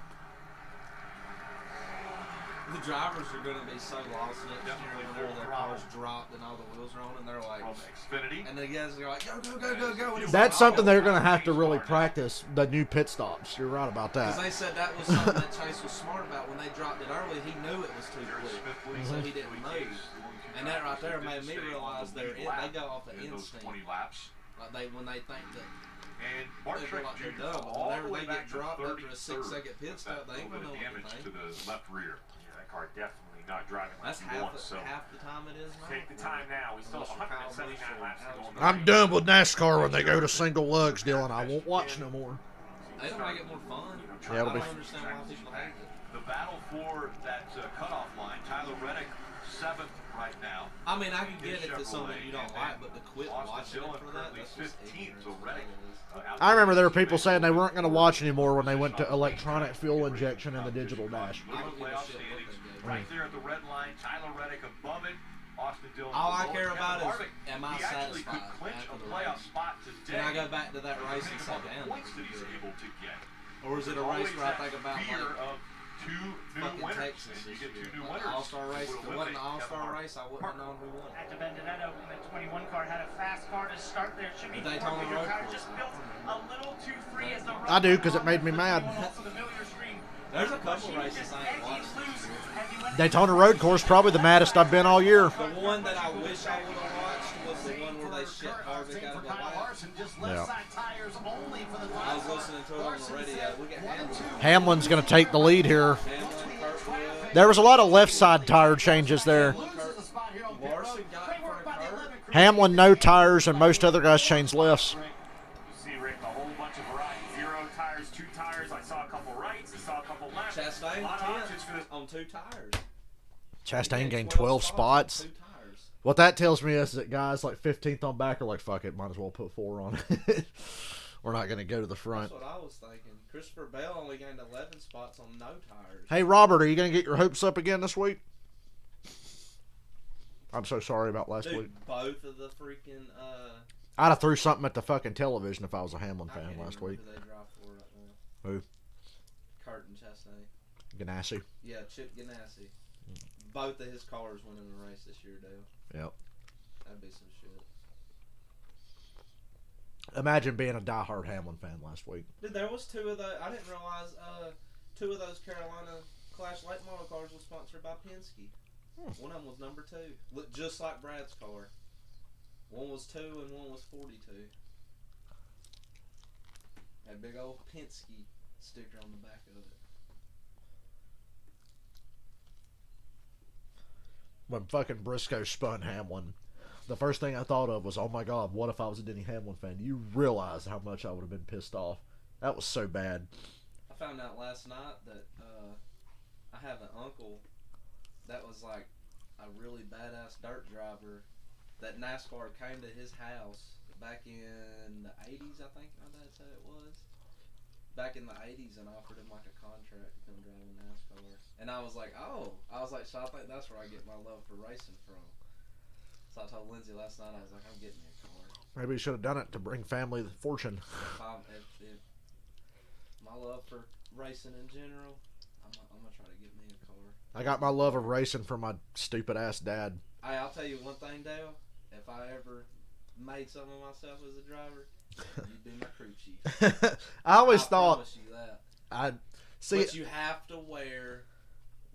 The drivers are going to be so lost next year Definitely whenever their full throttle. cars dropped and all the wheels are on, and they're like, From Xfinity. and the guys are like, go, go, go, go, go. And it's That's like, something they're going to have to really practice, the new pit stops. You're right about Because that. they said that was something that Chase was smart about. When they dropped it early, he knew it was too quick, so he didn't move. And that right there made me realize they go off of in those instinct. 20 laps. Like when they think that And they Mark feel Trek like they're Jr. done, fell but all whenever the way they back get to dropped after a 33rd 6-second pit with stop, that they ain't little gonna bit know of what damage to to think. the left rear. Yeah, that car definitely not driving like That's he half wants. So half the time it is now. take the time now. We still have Unless you're 179 laps to go. I'm done with NASCAR when they go to single lugs, Dylan. I won't watch no more. They don't make it more fun. Yeah, it'll I be. don't understand why people hate it. The battle for that cutoff line, Tyler Reddick, 7th right now. I mean, I can get His if it's something Chevrolet, you don't and like, then but to quit Austin watching Dillon it for that, currently that's just 15th, so ignorance. Reddick, out I remember there were there people saying they weren't going to watch anymore when they went to Position on the electronic fuel injection and the digital dash. Look at I don't the give a playoff shit what they standings. do. Right there at the red line, Tyler Reddick above it. Austin Dillon. All I below it. care Kevin about is, Harvick, am I he actually could satisfied clinch after a the playoff race? spot today. Can I go back to that race and Think say, about the damn, points that he's able to get. or is it a There's race always where I that think about fear like of two new fucking winners, Texas and you this get year? two new Like winners. All-Star race, Would if it wasn't eliminate an All-Star Kevin race, I wouldn't have known who won. At the Benedetto, the 21 car had a fast car to start there. It should be The Daytona four-wheeler Road car, Course. just built a little too free as the I do, 'cause it made me mad. There's a couple races I ain't watched this year. Daytona Road Course, probably the maddest I've been all year. The one that I wish I would have watched was the one where they shit Harvick out of the lap. I was listening to it on the radio. We got Hamlin. Hamlin's going to take the lead here. Hamlin, Kurt Wood. There was a lot of left side tire changes there. Larson got in front of Kurt. Hamlin no tires, and most other guys changed lefts. You see, Rick, a whole bunch of variety. 0 tires, 2 tires. I saw a couple rights. I saw a couple lefts. Chastain A lot of options for this. 10th on 2 tires. Chastain gained 12 spots. on 2 tires. What that tells me is that guys like 15th on back are like, fuck it, might as well put 4 on it. We're not going to go to the front. That's what I was thinking. Christopher Bell only gained 11 spots on no tires. Hey, Robert, are you going to get your hopes up again this week? I'm so sorry about last Dude, week. both of the freaking I'd have threw something at the fucking television if I was a Hamlin I fan can't last even week. remember who they drive for right now. Who? Kurt and Chastain. Ganassi. Yeah, Chip Ganassi. Both of his cars went in the race this year, Dale. Yep. That'd be some shit. Imagine being a diehard Hamlin fan last week. Dude, there was 2 of those. I didn't realize 2 of those Carolina Clash late model cars was sponsored by Penske. One of them was number 2. Looked just like Brad's car. One was 2 and one was 42. That big old Penske sticker on the back of it. When fucking Briscoe spun Hamlin, the first thing I thought of was, oh my God, what if I was a Denny Hamlin fan? You realize how much I would have been pissed off. That was so bad. I found out last night that I have an uncle that was like a really badass dirt driver that NASCAR came to his house back in the 80s, I think my dad said it was. Back in the 80s and offered him like a contract to come drive in NASCAR. And I was like, oh. I was like, so I think that's where I get my love for racing from. So I told Lindsay last night, I was like, I'm getting me a car. Maybe you should have done it to bring family the fortune. If my love for racing in general, I'm gonna try to get me a car. I got my love of racing from my stupid ass dad. Hey, I'll tell you one thing, Dale. If I ever made something of myself as a driver, you'd be my crew chief. I always I thought promise you that. I'd see. But you have to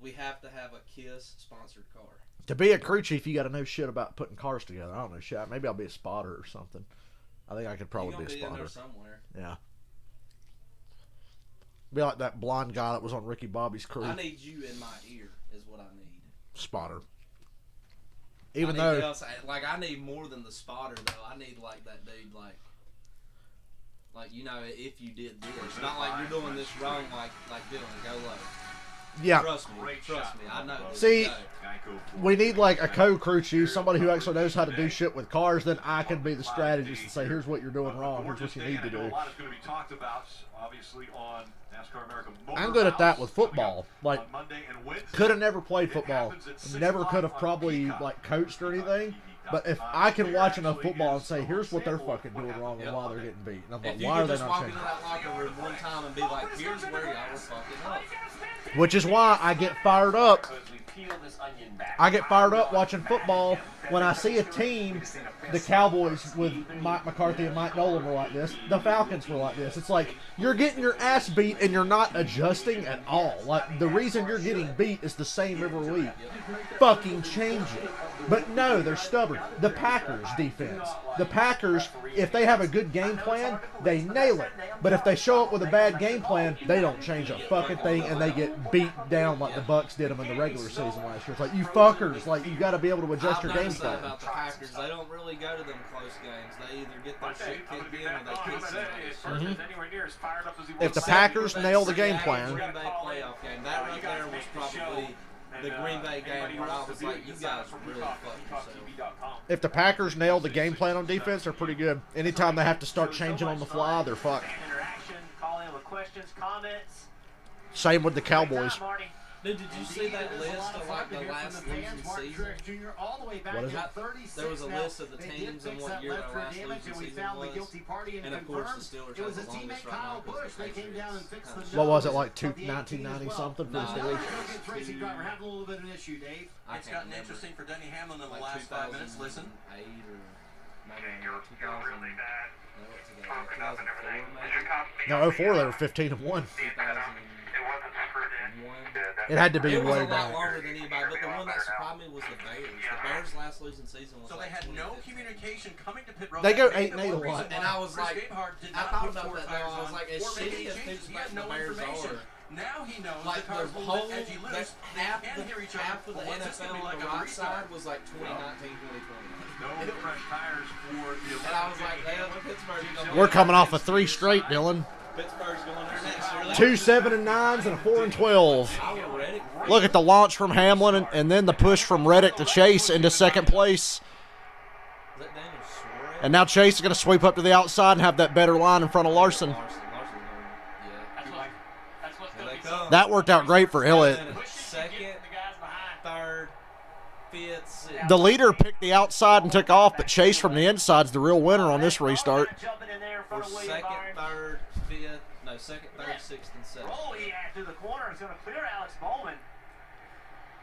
we have to have a KISS sponsored car. To be a crew chief, you got to know shit about putting cars together. I don't know shit. Maybe I'll be a spotter or something. I think I could probably be a in spotter. there somewhere. Yeah. Be like that blonde guy that was on Ricky Bobby's crew. I need you in my ear is what I need. Spotter. Even I need though, else, like I need more than the spotter though. I need like that dude like you know, if you did this, not like you're doing this wrong, like Dylan, go low. yeah. Trust me, I know. See, we need like a co-crew chief, somebody who actually knows how to do shit with cars. Then I can be the strategist and say, here's what you're doing wrong. Here's what you need to do. A lot is going to be talked about, obviously, on NASCAR America. I'm good at that with football. Like, on Monday and Wednesday. could have never played football. Never could have probably like coached or anything. But if I can watch enough football and say, here's what they're fucking doing wrong and why they're getting beat. And I'm like, why are they not changing? If you could just walk into that locker room one time and be like, here's where y'all was fucking up. Which is why I get fired up. I get fired up watching football when I see a team, the Cowboys with Mike McCarthy and Mike Nolan were like this. The Falcons were like this. It's like, you're getting your ass beat and you're not adjusting at all. Like, the reason you're getting beat is the same every week. Fucking change it. But no, they're stubborn. The Packers defense. The Packers, if they have a good game plan, they nail it. But if they show up with a bad game plan, they don't change a fucking thing and they get beat down like the Bucs did them in the regular season last year. It's like, you fuckers, like, you got to be able to adjust your game plan. About the Packers, they don't really go to them close games. They either get their shit kicked in or they kick somebody. If the Packers nail the game plan, Green Bay playoff game, that right there was probably the Green Bay game where I was like, you guys really fucked yourself. if the Packers nail the game plan on defense, they're pretty good. Anytime they have to start changing on the fly, they're fucked. Same with the Cowboys. Dude, did you see that list of like the last losing season? What is it? There was a list of the teams and what year their last losing season was. And of course the Steelers have the longest right now because the Patriots. What was it, like 1990 something for the Steelers? It's gotten interesting for Denny Hamlin in the last 5 minutes. Listen. 8 or You're really bad. Pumping up and everything. No, 04 they were 15-1. It wasn't screwed in. It had to be It was way a lot back. longer than anybody, but the one that surprised me was the Bears. The Bears' last losing season was So like they had 2015. no communication coming to pit road. They go That may 8 and be 8 a one lot. reason And why I was Chris like, Gabehart did I not thought put about four that tires though. I was on like, as or make shitty any as changes. He people had think no the Bears information. are, Now he knows like the cars the will whole, let edgy loose. half They can hear each of other. the What's this gonna be NFL on like the on right restart? side was like 2019, 2020. No fresh tires for the And I was like, damn, Pittsburgh's We're coming off of 3 straight, Dylan. Pittsburgh's going there next year. 2 7-9s and a 4-12. I was ready. Look at the launch from Hamlin and then the push from Reddick to Chase into second place. Is that Daniel Suarez? And now Chase is going to sweep up to the outside and have that better line in front of Larson. Larson's going, yeah. That's what's Here going they to be come. That worked out great for Elliott. Second, third, fifth, sixth. The leader picked the outside and took off, but Chase from the inside's the real winner on this restart. Or second, third, fifth, no, second, third, sixth, and seventh. Roll he had through the corner. He's going to clear Alex Bowman.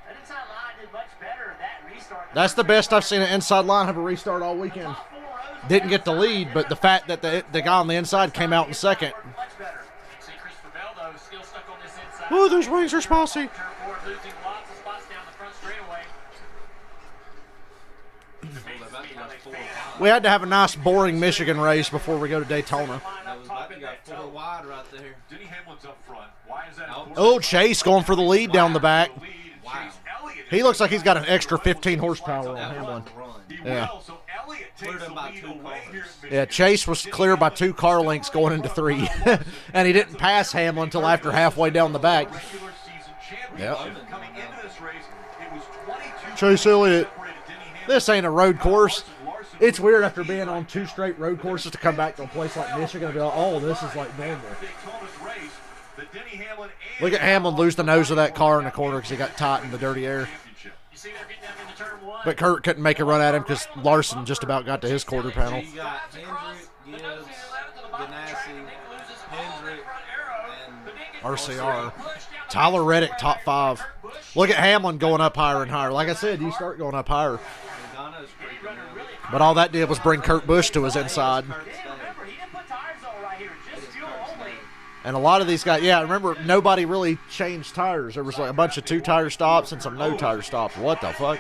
That inside line did much better in that restart. That's the best I've seen an inside line have a restart all weekend. Didn't get the lead, but the fact that the guy on the inside came out in second. Much better. See Christopher Bell, though, still stuck on this inside. Oh, those wings are spicy. Turn forward, losing lots of spots down the front straightaway. We had to have a nice, boring Michigan race before we go to Daytona. That was about to go 4 wide right there. Denny Hamlin's up front. Why is that? Oh, Chase going for the lead down the back. Wow. He looks like he's got an extra 15 horsepower on That was Hamlin. a run. Yeah. So Elliott Cleared takes him the by lead 2 away here cars. at Yeah, Chase was clear by 2 car lengths going into 3. And he didn't pass Hamlin until after halfway down the back. Regular season championship. Yep. Coming into this race, it was 22 Chase Elliott. separated Denny Hamlin. This ain't a road course. It's weird after being on 2 straight road courses to come back to a place like Michigan and be like, oh, this is like normal. Daytona's race, that Denny Hamlin and Look at Hamlin lose the nose of that car in the corner because he got caught in the dirty air. championship. You see they're getting down into turn 1. But Kurt couldn't make a run at him because Larson just about got to his quarter panel. You got Hendrick, Gibbs, Ganassi, Hendrick, and RCR. Tyler Reddick, top 5. Look at Hamlin going up higher and higher. Like I said, you start going up higher. Logano's pretty good. But all that did was bring Kurt Busch to his inside. Kurt Stay. Remember, he didn't put tires on right here. Just fuel only. And a lot of these guys, yeah, remember, nobody really changed tires. There was like a bunch of 2-tire stops and some no-tire stops. What the fuck?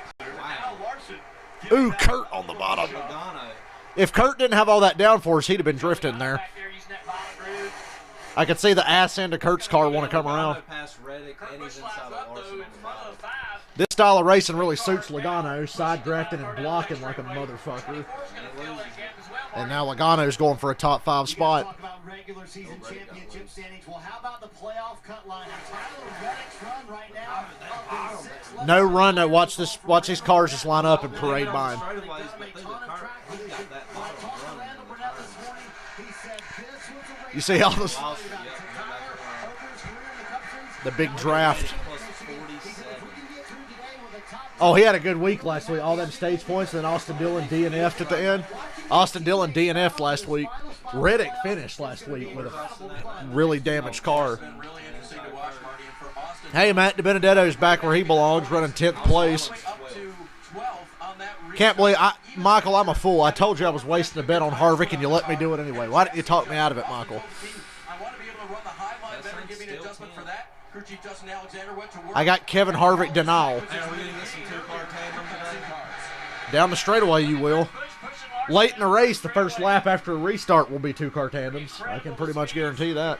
Ooh, Kurt on the bottom. Logano. If Kurt didn't have all that downforce, he'd have been drifting there. Back there using that bottom groove. I could see the ass end of Kurt's car want to come around. Logano passed Reddick and he's inside of Up, Larson though, on in the front bottom. of 5. This style of racing really suits Logano, side directing and blocking like a motherfucker. And now Logano's going for a top 5 spot. Talk about regular season championship standings. Well, how about the playoff cut line? And Tyler Reddick's run right now up in 6th No run. No, watch this. Watch these cars just line up and parade by him. You see all this? The big draft. Oh, he had a good week last week. All them stage points, and then Austin Dillon DNF'd at the end. Austin Dillon DNF'd last week. Reddick finished last week with a really damaged car. Hey, Matt DiBenedetto's back where he belongs, running 10th place. Can't believe Michael, I'm a fool. I told you I was wasting a bet on Harvick, and you let me do it anyway. Why didn't you talk me out of it, Michael? I got Kevin Harvick denial. Down the straightaway, you will. Late in the race, the first lap after a restart will be 2-car tandems. I can pretty much guarantee that.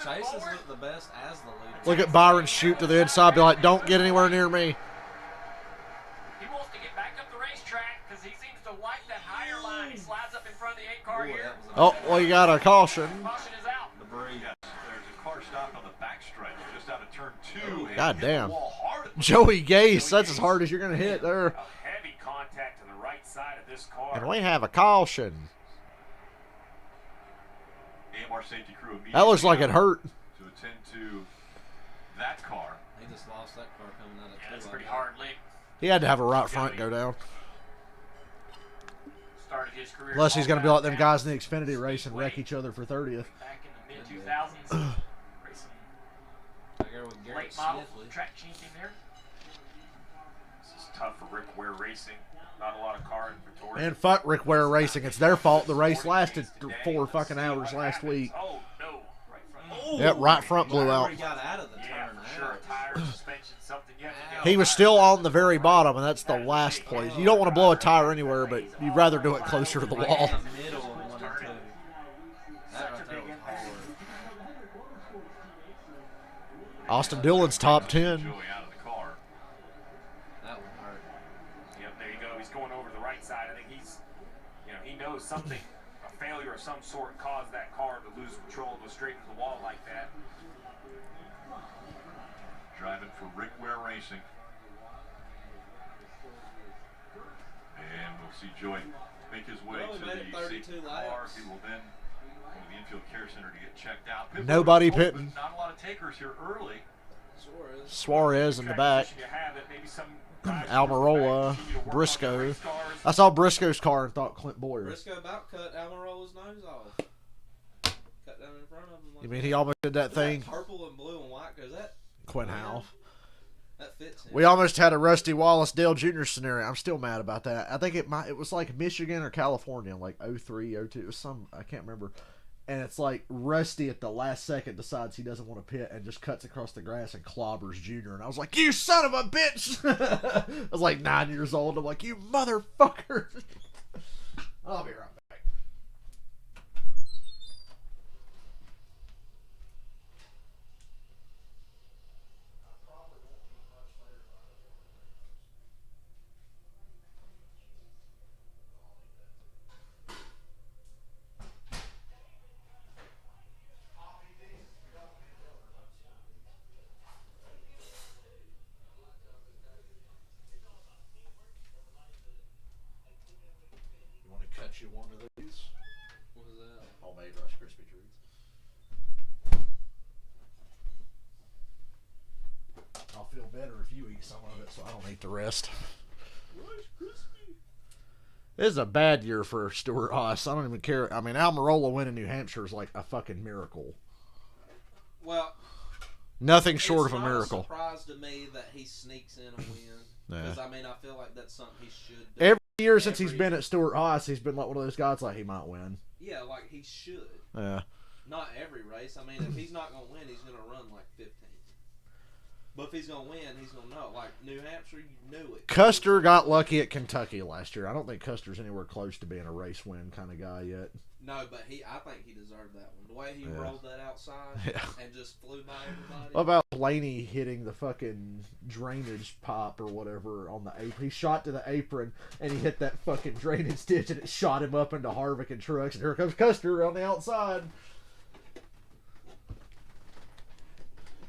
Chase has looked the best as the leader. Look at Byron shoot to the inside, be like, don't get anywhere near me. He wants to get back up the racetrack because he seems to like that higher line. He slides up in front of the 8-car here. Oh, well, you got a caution. Caution is out. Yes, there's a car stop on the back stretch just out of turn 2. God damn. Joey Gase, that's as hard as you're going to hit there. A heavy contact to the right side of this car. And we have a caution. AMR safety crew That looks like it hurt. to attend to that car. He just lost that car coming out of That's pretty hard lick. He had to have a right front go down. Started his career. Unless he's going to be like them guys in the Xfinity race and wreck each other for 30th. Back in the mid-2000s. Racing late model track champion there. This is tough for Rick Ware Racing. Not a lot of car inventory. And fuck Rick Ware Racing. It's their fault. The race lasted 4 fucking hours last week. Oh, no. Right front. Yep, right front blew out. He got out of the turn. For sure. Tire, suspension, something. He was still on the very bottom, and that's the last place. You don't want to blow a tire anywhere, but you'd rather do it closer to the wall. In the middle of 1 and 2. That right there was hard. Austin Dillon's top 10. Joey out of the car. That one hurt. Yep, there you go. He's going over the right side. I think he's, he knows something, a failure of some sort caused that car to lose control and go straight into the wall like that. Driving for Rick Ware Racing. And we'll see Joey make his way Well, he to made it the 32 safety car. laps. He will then go to the infield care center to get checked out. Pit Nobody road is open. pitting. Not a lot of takers here early. Suarez in the back. You have it, maybe some guys Almirola, continue to work on Briscoe. the race cars. I saw Briscoe's car and thought Clint Boyer. Briscoe about cut Almirola's nose off. Cut down in front of him. Like You mean he almost did that thing? Purple and blue and white goes that. Quinn Howell. That fits him. We almost had a Rusty Wallace Dale Jr. scenario. I'm still mad about that. I think it was like Michigan or California, like 03, 02. It was I can't remember. And it's like Rusty at the last second decides he doesn't want to pit and just cuts across the grass and clobbers Junior. And I was like, you son of a bitch! I was like 9 years old. I'm like, you motherfucker! I'll be right back. You one of these? What was that? Homemade Rice Krispie treats. I'll feel better if you eat some of it, so I don't eat the rest. Rice Krispie. This is a bad year for Stuart Haas. I don't even care. I mean, Almirola winning New Hampshire is like a fucking miracle. Well, nothing short of a It's not miracle. a surprise to me that he sneaks in a win. Because, I mean, I feel like that's something he should do. Every year since he's been at Stuart Haas, he's been like one of those guys like he might win. Yeah, like he should. Yeah. Not every race. I mean, if he's not going to win, he's going to run like 15th. But if he's going to win, he's going to know it. Like New Hampshire, you knew it. Custer got lucky at Kentucky last year. I don't think Custer's anywhere close to being a race win kind of guy yet. No, but I think he deserved that one. The way he rolled that outside and just flew by everybody. What about Blaney hitting the fucking drainage pop or whatever on the apron? He shot to the apron and he hit that fucking drainage ditch and it shot him up into Harvick and Truex. And here comes Custer on the outside.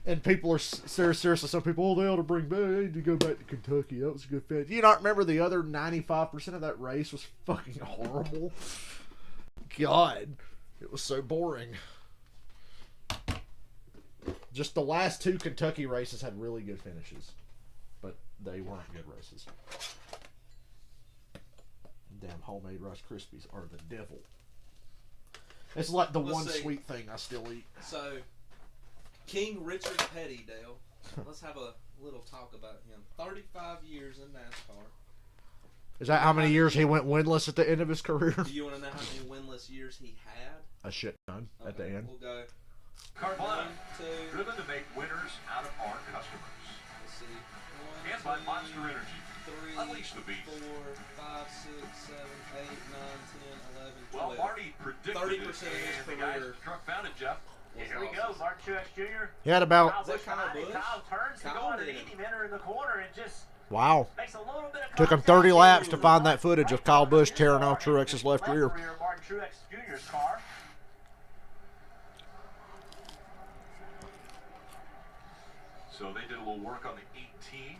And people are seriously, some people, oh, they ought to bring back, they need to go back to Kentucky. That was a good finish. You not remember the other 95% of that race was fucking horrible? God, it was so boring. Just the last two Kentucky races had really good finishes, but they weren't good races. Damn homemade Rice Krispies are the devil. It's like the one sweet thing I still eat. So, King Richard Petty, Dale. Let's have a little talk about him. 35 years in NASCAR. Is that how many years he went winless at the end of his career? Do you want to know how many winless years he had? A shit ton at the end. We'll go. Card 1, 2. driven to make winners out of our customers. Let's see. And by Monster Energy. 3, Unleash the beast. 4, 5, 6, 7, 8, 9, 10, 11, 12. Well, Marty predicted 30% it, of his and the guy career. truck found it, Jeff. Here we go, Martin Truex Jr. He had about... Is that Kyle Busch? Kyle turns to go Kyle underneath did. him, enter in the corner, and just Wow. makes a little bit of Took him contact. 30 laps to find that footage of Kyle Busch tearing off Truex's left rear. Martin Truex Jr.'s car. So they did a little work on the 18.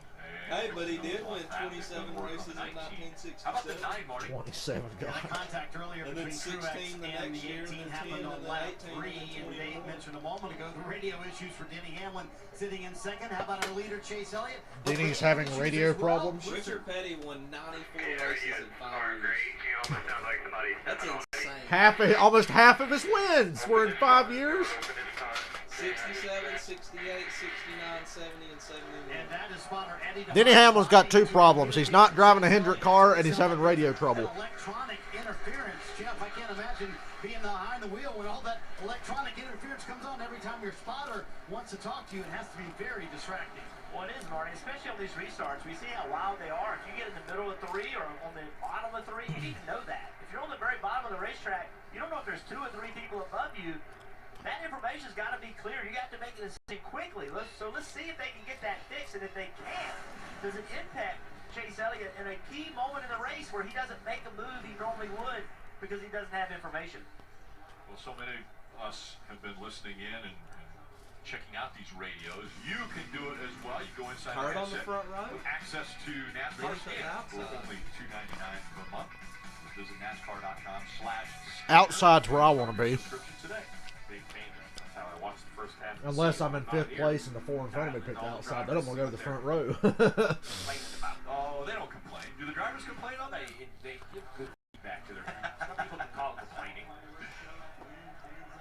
Hey, but he did win 27 races in 1967. How about the 9, Marty? 27, Got God. contact earlier And then between 16 Truex the and next the year, 18 and then happened 10, on and then lap 18, 3, and then and Dave 21. mentioned a moment ago the radio issues for Denny Hamlin sitting in second. How about our leader Chase Elliott? Denny's having radio problems. Richard Petty won 94 races in 5 years. That's insane. Almost half of his wins were in 5 years. 67, 68, 69, 70, and 71. And that is spotter Eddie Denny Hamlin's got two problems. He's not driving a Hendrick car, and he's having radio trouble. Electronic interference, Jeff. I can't imagine being behind the wheel when all that electronic interference comes on every time your spotter wants to talk to you. It has to be very distracting. Well, it is, Marty, especially on these restarts. We see how loud they are. If you get in the middle of 3 or on the bottom of 3, you need to know that. If you're on the very bottom of the racetrack, you don't know if there's 2 or 3 people above you. That information's got to be clear. You got to make a decision quickly. So let's see if they can get that fixed, and if they can, does it impact Chase Elliott in a key moment in the race where he doesn't make a move he normally would because he doesn't have information? Well, so many of us have been listening in and checking out these radios. You can do it as well. You go inside Card the on the headset, front row. access to NASCAR There's the Stand for outside. only $2.99 per month. Visit NASCAR.com/. Outside's where I want to be. Subscription today. Big change. That's how I watched the first half. of the Unless season. I'm in Not 5th here. place and the 4 in front of me picked the outside. They don't want to go to the front row. Complaining about. Oh, they don't complain. Do the drivers complain on that? They give good feedback to their Some people can call it complaining.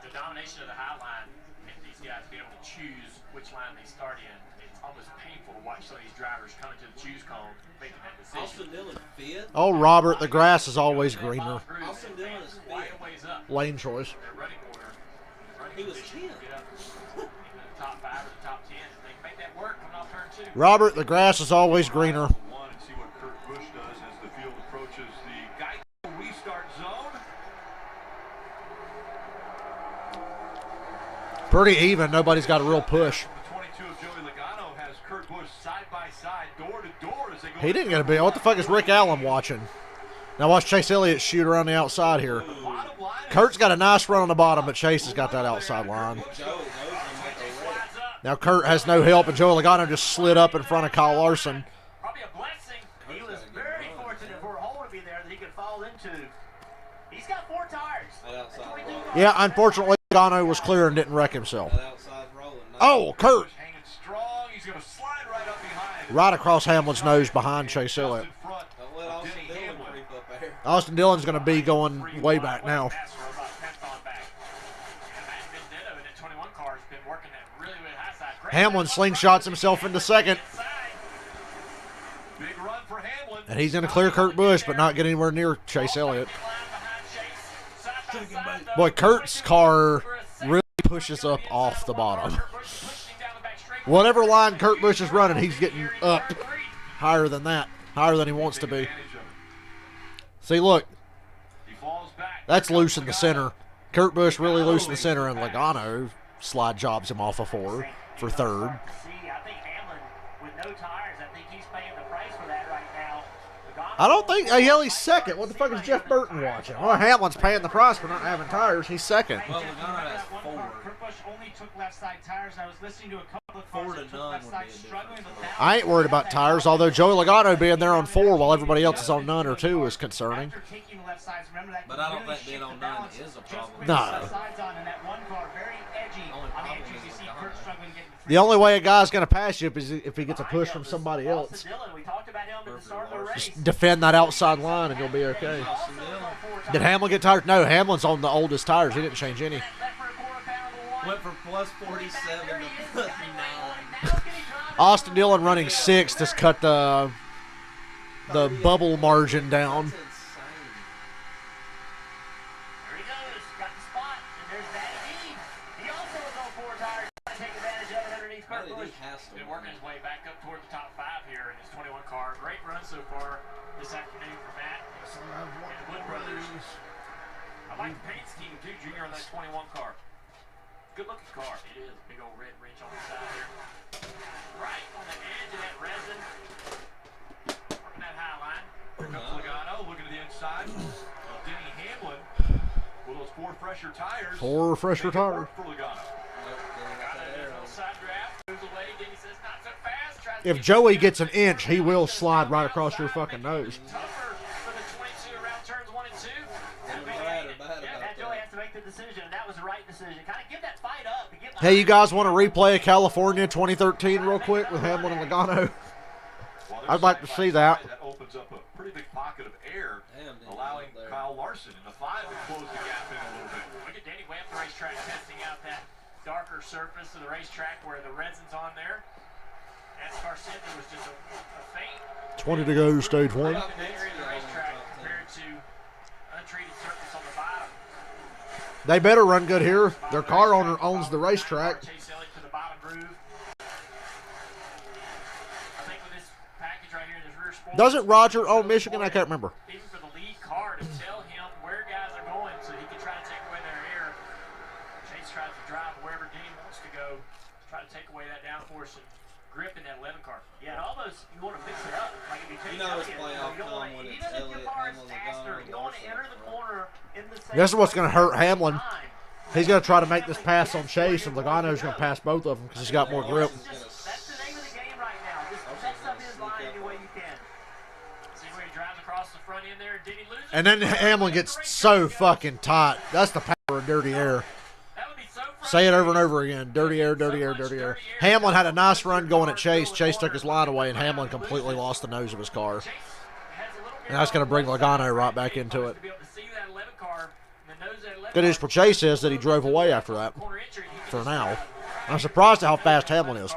The domination of the high line and these guys being able to choose which line they start in, it's almost painful to watch some of these drivers coming to the choose cone making that decision. Austin Dillon 5th. Oh, Robert, the grass is always greener. Austin Dillon is 5th. Lane choice. Their running order. He was 10th. Get up into the top 5 or the top 10. They can make that work coming off turn 2. Robert, the grass is always greener. One and see what Kurt Busch does as the field approaches the Geico restart zone. Pretty even. Nobody's got a real push. The 22 of Joey Logano has Kurt Busch side by side, door to door as they go. He didn't get a big. What the fuck is Rick Allen watching? Now watch Chase Elliott shoot around the outside here. Bottom line is Kurt's got a nice run on the bottom, but Chase has got that outside line. Joe knows him like a rat. Now Kurt has no help, and Joey Logano just slid up in front of Kyle Larson. Probably a blessing. He was very fortunate for a hole to be there that he could fall into. He's got 4 tires. That outside That's what we do. rolling. Yeah, unfortunately, Logano was clear and didn't wreck himself. That outside rolling. Oh, Kurt! Busch hanging strong. He's going to slide right up behind. Right across Hamlin's nose behind Chase Elliott. Just in front Don't let of Austin Denny Dillon Hamlin. creep up there. Austin Dillon's going to be going way back now. Hamlin slingshots himself into second. Big run for Hamlin. And he's going to clear Kurt Busch, but not get anywhere near Chase Elliott. Boy, Kurt's car really pushes up off the bottom. Whatever line Kurt Busch is running, he's getting up higher than that, higher than he wants to be. See, look, that's loose in the center. Kurt Busch really loose in the center, and Logano slide jobs him off of 4 for 3rd. I think Hamlin, with no tires, I think he's paying the price for that right now. I don't think, hell, he's second. What the fuck is Jeff Burton watching? Well, Hamlin's paying the price for not having tires. He's second. Well, Logano has 4. Kurt Busch only took left side tires. I was listening to a couple of cars 4 to that took none left would side be a struggling, difference. but now I ain't worried about tires, although Joey Logano being there on 4 while everybody else is on none or 2 is concerning. after taking the left sides, remember that But can I don't really think being shift on the 9 balance. is a Just problem. put No. the left sides on, and that one car very edgy Only on the problem edges. You is see Logano. Kurt struggling getting The only way a guy's going to pass you is if he gets a push from somebody else. Austin Dillon, we talked about him at the start of the race. Just defend that outside line and you'll be okay. Austin Dillon Did Hamlin get tired? No, Hamlin's on the oldest tires. He didn't change any. went from plus 47 to plus 9. Austin Dillon running 6th has cut the bubble margin down. That's insane. There he goes, got the spot, and there's Matty D. He also was on 4 tires, trying to take advantage of it underneath Kurt Matty D Busch. has to Been win. working his way back up toward the top 5 here in his 21 car. Great run so far this afternoon for Matt and Wood Brothers. I like the paint scheme too, Junior, on that 21 car. Good looking car. It is. Big old red wrench on the side there. Right on the edge of that resin. Working that high line. Here comes Logano looking to the inside. Denny Hamlin with those 4 fresher tires. 4 fresher Make it tires. work for Logano. Logano does a little side draft. Moves away. Denny says not so fast. Tries to If get Joey the gets an inch, he will slide right across your fucking nose. tougher for the 22 around turns 1 and 2. I'm glad about Yeah, about Matt Joey that. has to make the decision, and that was the right decision. Kind of give that fight up. And give Hey, you guys want to replay California 2013 real quick with Hamlin and Logano? While they're I'd like to side by see that. side, that opens up a pretty big pocket of air, Damn, Denny's allowing up there. Kyle Larson in the 5 to close the gap in a little bit. Look at Denny way up the racetrack, testing out that darker surface of the racetrack where the resin's on there. As Car said, there was just a faint 20 to go, stage 1. area of the racetrack compared to untreated surface on the bottom. They better run good here. Their car owner owns the racetrack. Chase Elliott to the bottom groove. I think with this package right here in this rear spoiler, Doesn't Roger own Michigan? I can't remember. even for the lead car to tell him where guys are going so he can try to take away their air. Chase tries to drive wherever Dean wants to go, try to take away that downforce and grip in that 11 car. Yeah, and almost you want to mix it up. Like if you take You know it's Elliott, playoff you don't time want when to, it's even if your Elliott, car is Hamlin, faster, Logano, you don't want to Larson enter up the front. corner in the same This is what's place going to hurt at the same Hamlin. time. He's going to try to make this pass on Chase, and Logano's going to pass both of them because he's got more grip. That's the name of the game right now. Just mix up his line any way you can. See where he drives across the front end there, and did he lose it? And then Hamlin gets so fucking tight. That's the power of dirty air. That would be so Say it over and over again. Dirty air, dirty air, dirty air. Hamlin had a nice run going at Chase. Chase took his line away, and Hamlin completely lost the nose of his car. And that's going to bring Logano right back into it. Good news for Chase is that he drove away after that. For now. I'm surprised at how fast Hamlin is.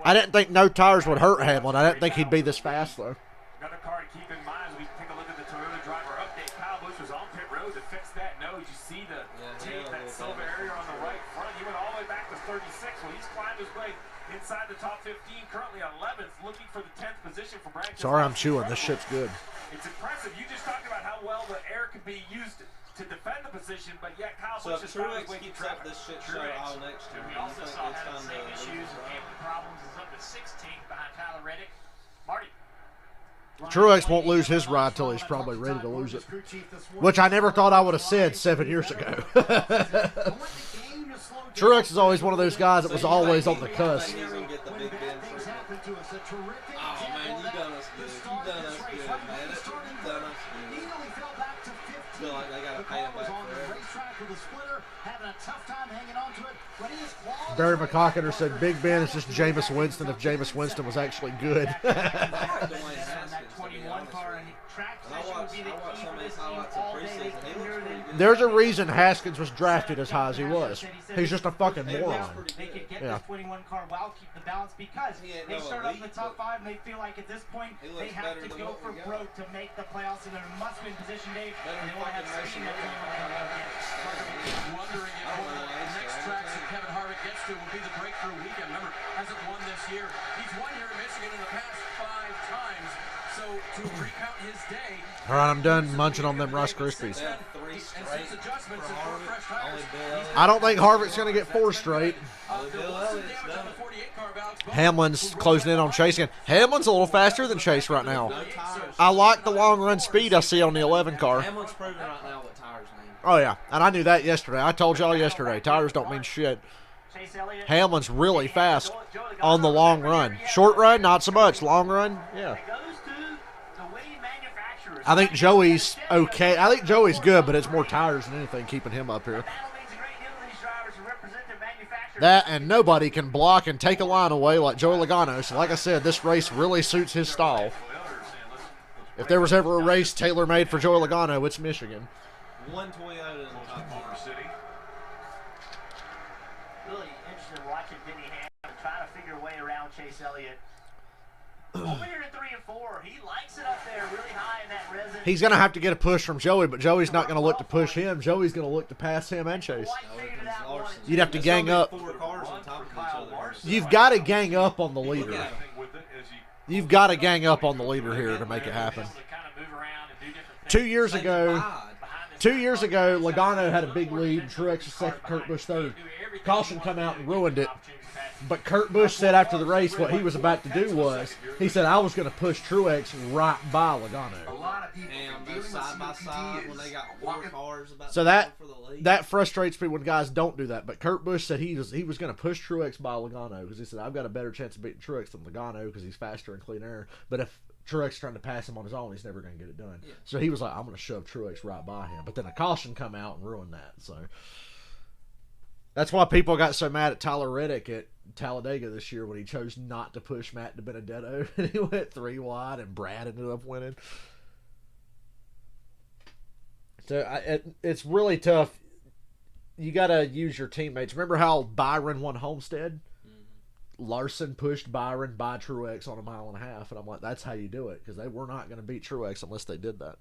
I didn't think no tires would hurt Hamlin. I didn't think he'd be this fast, though. Another car to keep in mind as we take a look at the Toyota driver update. Kyle Busch was on pit road to fix that nose. You see the tape, that silver area on the right front. He went all the way back to 36. Well, he's climbed his way inside the top 15, currently 11th, looking for the 10th position for Brad. Sorry I'm chewing. This shit's good. It's impressive. You just talked about how well the air can be used to defend the position, but yet Kyle So Busch if is found his Truex way to keeps up this shit show all next year, We do you also think saw it's having time the same to issues lose and the gambling problems is up to 16th behind Tyler Reddick. Marty. Truex won't lose his ride till he's probably ready to lose it. Which I never thought I would have said 7 years ago. Truex is always one of those guys that was always on the cusp. He's gonna get the big Ben treatment. Oh man, you done us good. You done us good, man. You done us good. Feel like they gotta pay him back forever. Barry McCockiner said Big Ben is just Jameis Winston if Jameis Winston was actually good. Dwayne Haskins, to be 21 honest car with and you. track And I session would watched be the key some for of this his team highlights all in day. They preseason. He clear looks it pretty good. There's a reason Haskins was drafted as high as he was. He's just a fucking He looks moron. pretty They good. could get Yeah. this 21 car while keep the balance because He ain't they no start up in the elite, top but 5 and they feel like at this point he they looks have better to than go what for we got. broke to make the playoffs and they're in a must-win position, Dave. Better And they than want to have fucking speed Mason at Rudolph. Wondering if I don't know why the he's next there. tracks that Kevin Harvick gets to will be the break breakthrough weekend. Remember, hasn't won this year. He's won here at Michigan in the past 5 times. So to recount his day. All right, I'm done munching on them Rice Krispies. I don't think Harvick's going to get 4 straight. Hamlin's closing in on Chase again. Hamlin's a little faster than Chase right now. I like the long run speed I see on the 11 car. Hamlin's proving right now what tires mean. Oh, yeah, and I knew that yesterday. I told y'all yesterday, tires don't mean shit. Hamlin's really fast on the long run. Short run, not so much. Long run, yeah. I think Joey's okay. I think Joey's good, but it's more tires than anything keeping him up here. That and nobody can block and take a line away like Joey Logano. So like I said, this race really suits his style. If there was ever a race tailor-made for Joey Logano, it's Michigan. One Toyota in the top 4 city. Really interesting watching Denny Hamlin try to figure a way around Chase Elliott. Over here at 3 and 4, he likes it up there really high in that resin. He's going to have to get a push from Joey, but Joey's not going to look to push him. Joey's going to look to pass him and Chase. You'd have to gang up. 4 cars on top of each other. You've got to gang up on the leader. You've got to gang up on the leader here to make it happen. 2 years ago, Logano had a big lead. Truex was second, Kurt Busch third. Caution come out and ruined it. But Kurt Busch said after the race what he was about to do was, he said, I was going to push Truex right by Logano. A lot of people go side by side when they got 4 cars about So to go for the lead. that frustrates me when guys don't do that. But Kurt Busch said he was going to push Truex by Logano because he said, I've got a better chance of beating Truex than Logano because he's faster and clean air. But if Truex trying to pass him on his own, he's never going to get it done. Yeah. So he was like, I'm going to shove Truex right by him. But then a caution come out and ruined that. So that's why people got so mad at Tyler Reddick at Talladega this year when he chose not to push Matt DiBenedetto and he went 3 wide and Brad ended up winning. So it's really tough. You got to use your teammates. Remember how Byron won Homestead? Mm-hmm. Larson pushed Byron by Truex on 1.5 miles, and I'm like, that's how you do it because they were not going to beat Truex unless they did that.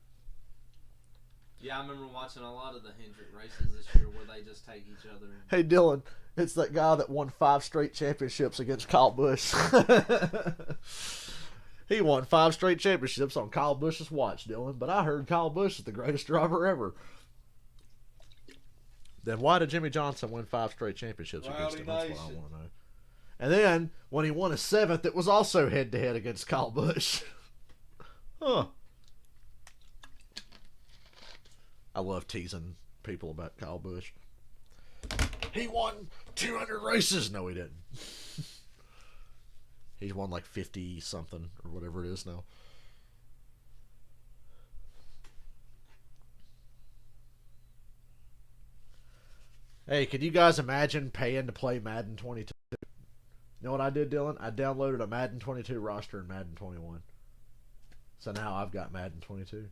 Yeah, I remember watching a lot of the Hendrick races this year where they just take each other. Hey, Dylan, it's that guy that won 5 straight championships against Kyle Busch. He won 5 straight championships on Kyle Busch's watch, Dylan. But I heard Kyle Busch is the greatest driver ever. Then why did Jimmy Johnson win 5 straight championships against him? That's what I want to know. And then, when he won a 7th, it was also head-to-head against Kyle Busch. Huh. I love teasing people about Kyle Busch. He won 200 races. No, he didn't. He's won like 50-something or whatever it is now. Hey, could you guys imagine paying to play Madden 22? You know what I did, Dylan? I downloaded a Madden 22 roster in Madden 21. So now I've got Madden 22.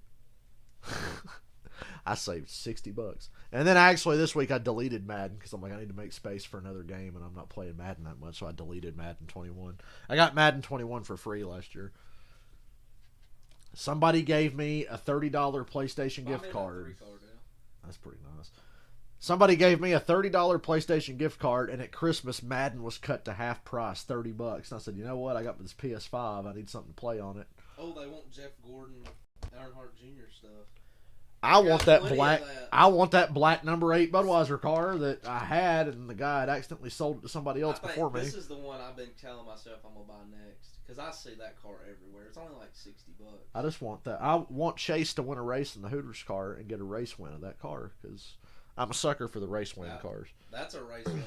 I saved $60. And then actually this week I deleted Madden because I'm like, I need to make space for another game and I'm not playing Madden that much, so I deleted Madden 21. I got Madden 21 for free last year. Somebody gave me a $30 PlayStation gift card. That's pretty nice. Somebody gave me a $30 PlayStation gift card, and at Christmas Madden was cut to half price, $30. And I said, you know what? I got this PS5. I need something to play on it. Oh, they want Jeff Gordon, Earnhardt Jr. stuff. I want that black. I want that black number 8 Budweiser car that I had, and the guy had accidentally sold it to somebody else before me. This is the one I've been telling myself I'm gonna buy next because I see that car everywhere. It's only like $60. I just want that. I want Chase to win a race in the Hooters car and get a race win of that car because I'm a sucker for the race win cars. That's a race win.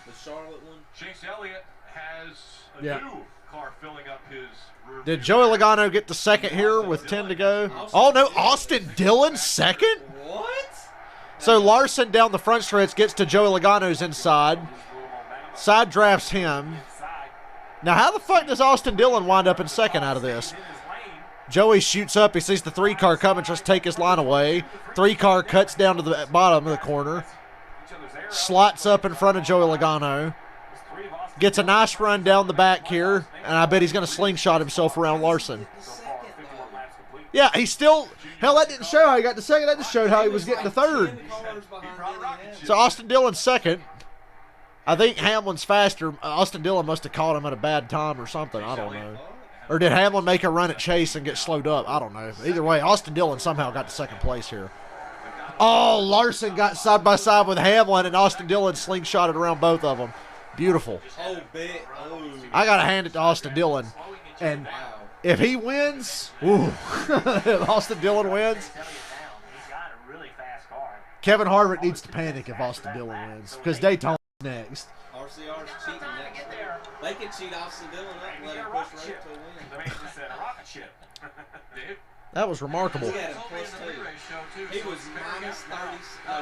The Charlotte one. Chase Elliott has a new car filling up his rear. Did Joey Logano get the second here with 10 to go? Oh, no. Austin Dillon second? What? So Larson down the front stretch gets to Joey Logano's inside. Side drafts him. Now, how the fuck does Austin Dillon wind up in second out of this? Joey shoots up. He sees the 3-car coming, tries to take his line away. 3-car cuts down to the bottom of the corner. Slots up in front of Joey Logano. Gets a nice run down the back here, and I bet he's going to slingshot himself around Larson. Yeah, he still. Hell, that didn't show how he got to second. That just showed how he was getting to third. 10 cars behind Denny Hamlin. So Austin Dillon's second. I think Hamlin's faster. Austin Dillon must have caught him at a bad time or something. I don't know. Or did Hamlin make a run at Chase and get slowed up? I don't know. Either way, Austin Dillon somehow got to second place here. Oh, Larson got side by side with Hamlin, and Austin Dillon slingshotted around both of them. Beautiful. Oh, big. Oh. I got to hand it to Austin Dillon. And if he wins, ooh, if Austin Dillon wins, Kevin Harvick needs to panic if Austin Dillon wins because Daytona's next. RCR's cheating next year. They can cheat Austin Dillon up and let him push right to a win. That was remarkable. He had him plus 2. He was minus 30.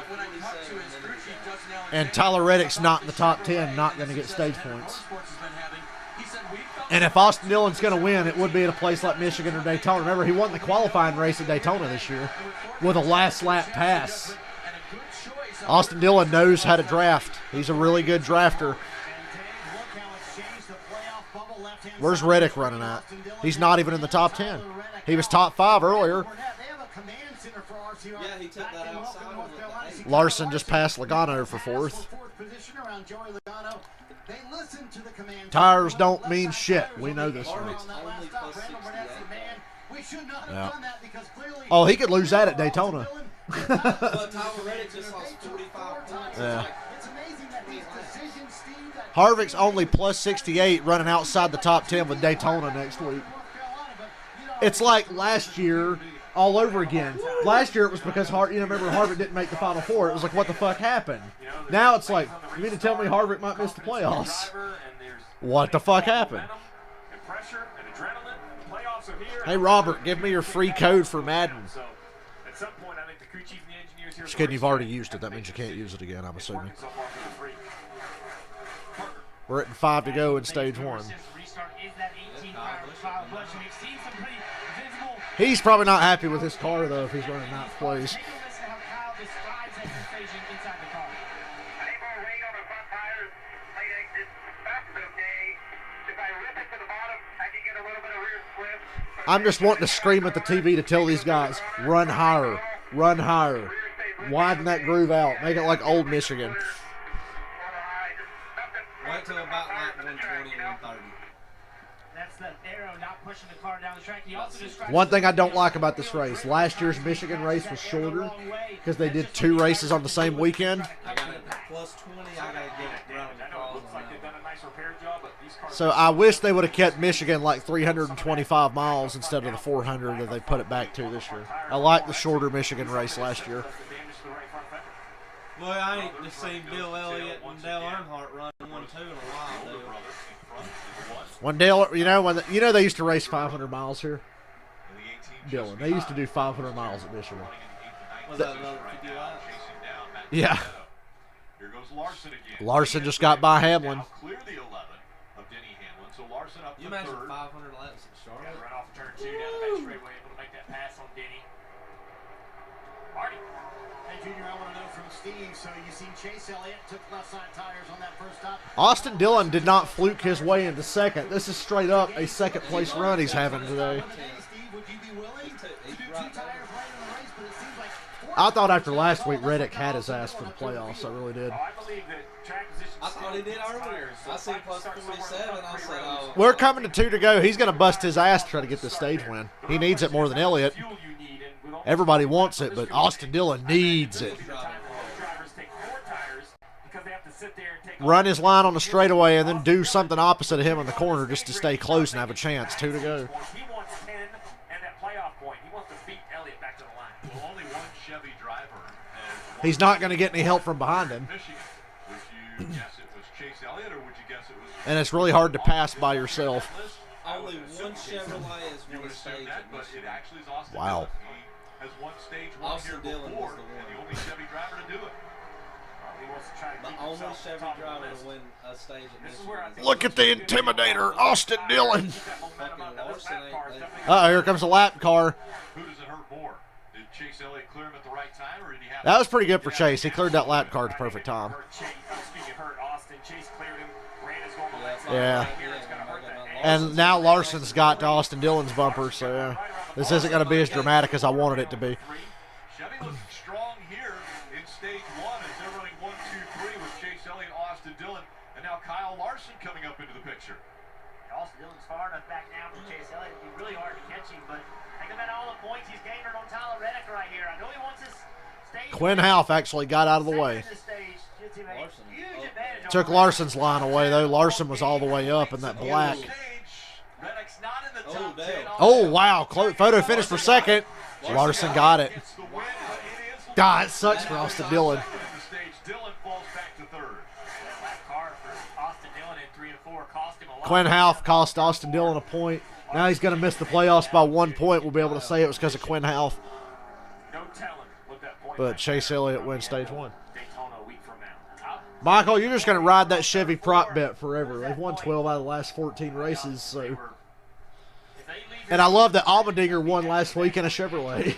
When I talked to his crew chief, Justin Alexander, And Tyler Reddick's not in the top 10, not going to get stage points. And if Austin Dillon's going to win, it would be at a place like Michigan or Daytona. Remember, he won the qualifying race at Daytona this year with a last lap pass. Austin Dillon knows how to draft. He's a really good drafter. Where's Reddick running at? He's not even in the top 10. He was top 5 earlier. Yeah, he took that outside one with the 8. Larson just passed Logano for 4th. Tires don't mean shit. We know this one. Harvick's only plus 68. Yeah. Oh, he could lose that at Daytona. But Tyler Reddick just lost 45 points. Yeah. Harvick's only plus 68 running outside the top 10 with Daytona next week. It's like last year all over again. Last year it was because remember Harvick didn't make the Final Four. It was like, what the fuck happened? Now it's like, you mean to tell me Harvick might miss the playoffs? What the fuck happened? Hey, Robert, give me your free code for Madden. Just kidding, you've already used it. That means you can't use it again, I'm assuming. We're at 5 to go in stage 1. He's probably not happy with his car, though, if he's running 9th place. I'm just wanting to scream at the TV to tell these guys, run higher, run higher. Widen that groove out. Make it like old Michigan. Wait till about like 120, 130. That's the arrow not pushing the car down the track. He also describes One thing I don't like about this race, last year's Michigan race was shorter because they did 2 races on the same weekend. I got it plus 20. I got to get it around the crawls on that. So I wish they would have kept Michigan like 325 miles instead of the 400 that they put it back to this year. I like the shorter Michigan race last year. Boy, I ain't just seen Bill Elliott and Dale Earnhardt run 1-2 in a while, dude. When Dale, when they used to race 500 miles here. Dylan, they used to do 500 miles at Michigan. Was that another 50 laps? Yeah. Here goes Larson again. Larson just got by Hamlin. Now clear the 11 of Denny Hamlin. So Larson up You to imagine 3rd. 500 laps at Charlotte? Run off turn 2 down the back straightaway, able to make that pass on Denny. Marty. Hey, Junior, I want to know from Steve. So you seen Chase Elliott took left side tires on that first stop. Austin Dillon did not fluke his way into second. This is straight up a second place run he's having today. Steve, would you be willing to do 2 tires right in the race? But it seems like I thought after last week Reddick had his ass for the playoffs. I really did. I believe that track position. I thought he did earlier. I seen plus 47. I said, oh. We're coming to 2 to go. He's going to bust his ass to try to get this stage win. He needs it more than Elliott. Everybody wants it, but Austin Dillon needs it. Run his line on the straightaway and then do something opposite of him in the corner just to stay close and have a chance. 2 to go. He wants 10 and that playoff point. He wants to beat Elliott back to the line. Well, only one Chevy driver. He's not going to get any help from behind him. Michigan. Would you guess it was Chase Elliott or would you guess it was? And it's really hard to pass by yourself. Only one Chevrolet has You won would a assume stage that, at but it Michigan. actually is Austin Wow. Dillon. He has won stage 1 Austin here Dillon before, was the and the one. only Chevy driver to do it. He wants to try to The keep only himself Chevy top of the driver list. to win a stage at This is Michigan. where I think Look at the intimidator, Austin Dillon. Fucking Larson ain't Uh-oh, here comes a lap car. Who does it hurt more? Did Chase Elliott clear him at the right time, or did he have? That was pretty good for Chase. He cleared that lap car at the perfect time. Hurt Austin. Chase cleared him. Ran his goal Yeah. Here it's gonna hurt that. And now Larson's got to Austin Dillon's bumper, so yeah. Right around This isn't going to be as dramatic as I wanted it to be. Chevy looking strong here in stage 1 as they're running 1, 2, 3 with Chase Elliott, Austin Dillon, and now Kyle Larson coming up into the picture. Austin Dillon's far enough back now from Chase Elliott. It'd be really hard to catch him, but think about all the points he's gained on Tyler Reddick right here. I know he wants his stage. Quinn Half actually got out of the way. Took Larson's line away, though. Larson was all the way up in that black. Oh, wow. Photo finish for second. Larson got it. God, it sucks for Austin Dillon. Quinn Half cost Austin Dillon a point. Now he's going to miss the playoffs by 1 point. We'll be able to say it was because of Quinn Half. But Chase Elliott wins stage 1. Michael, you're just going to ride that Chevy prop bet forever. They've won 12 out of the last 14 races. So. And I love that Allmendinger won last week in a Chevrolet.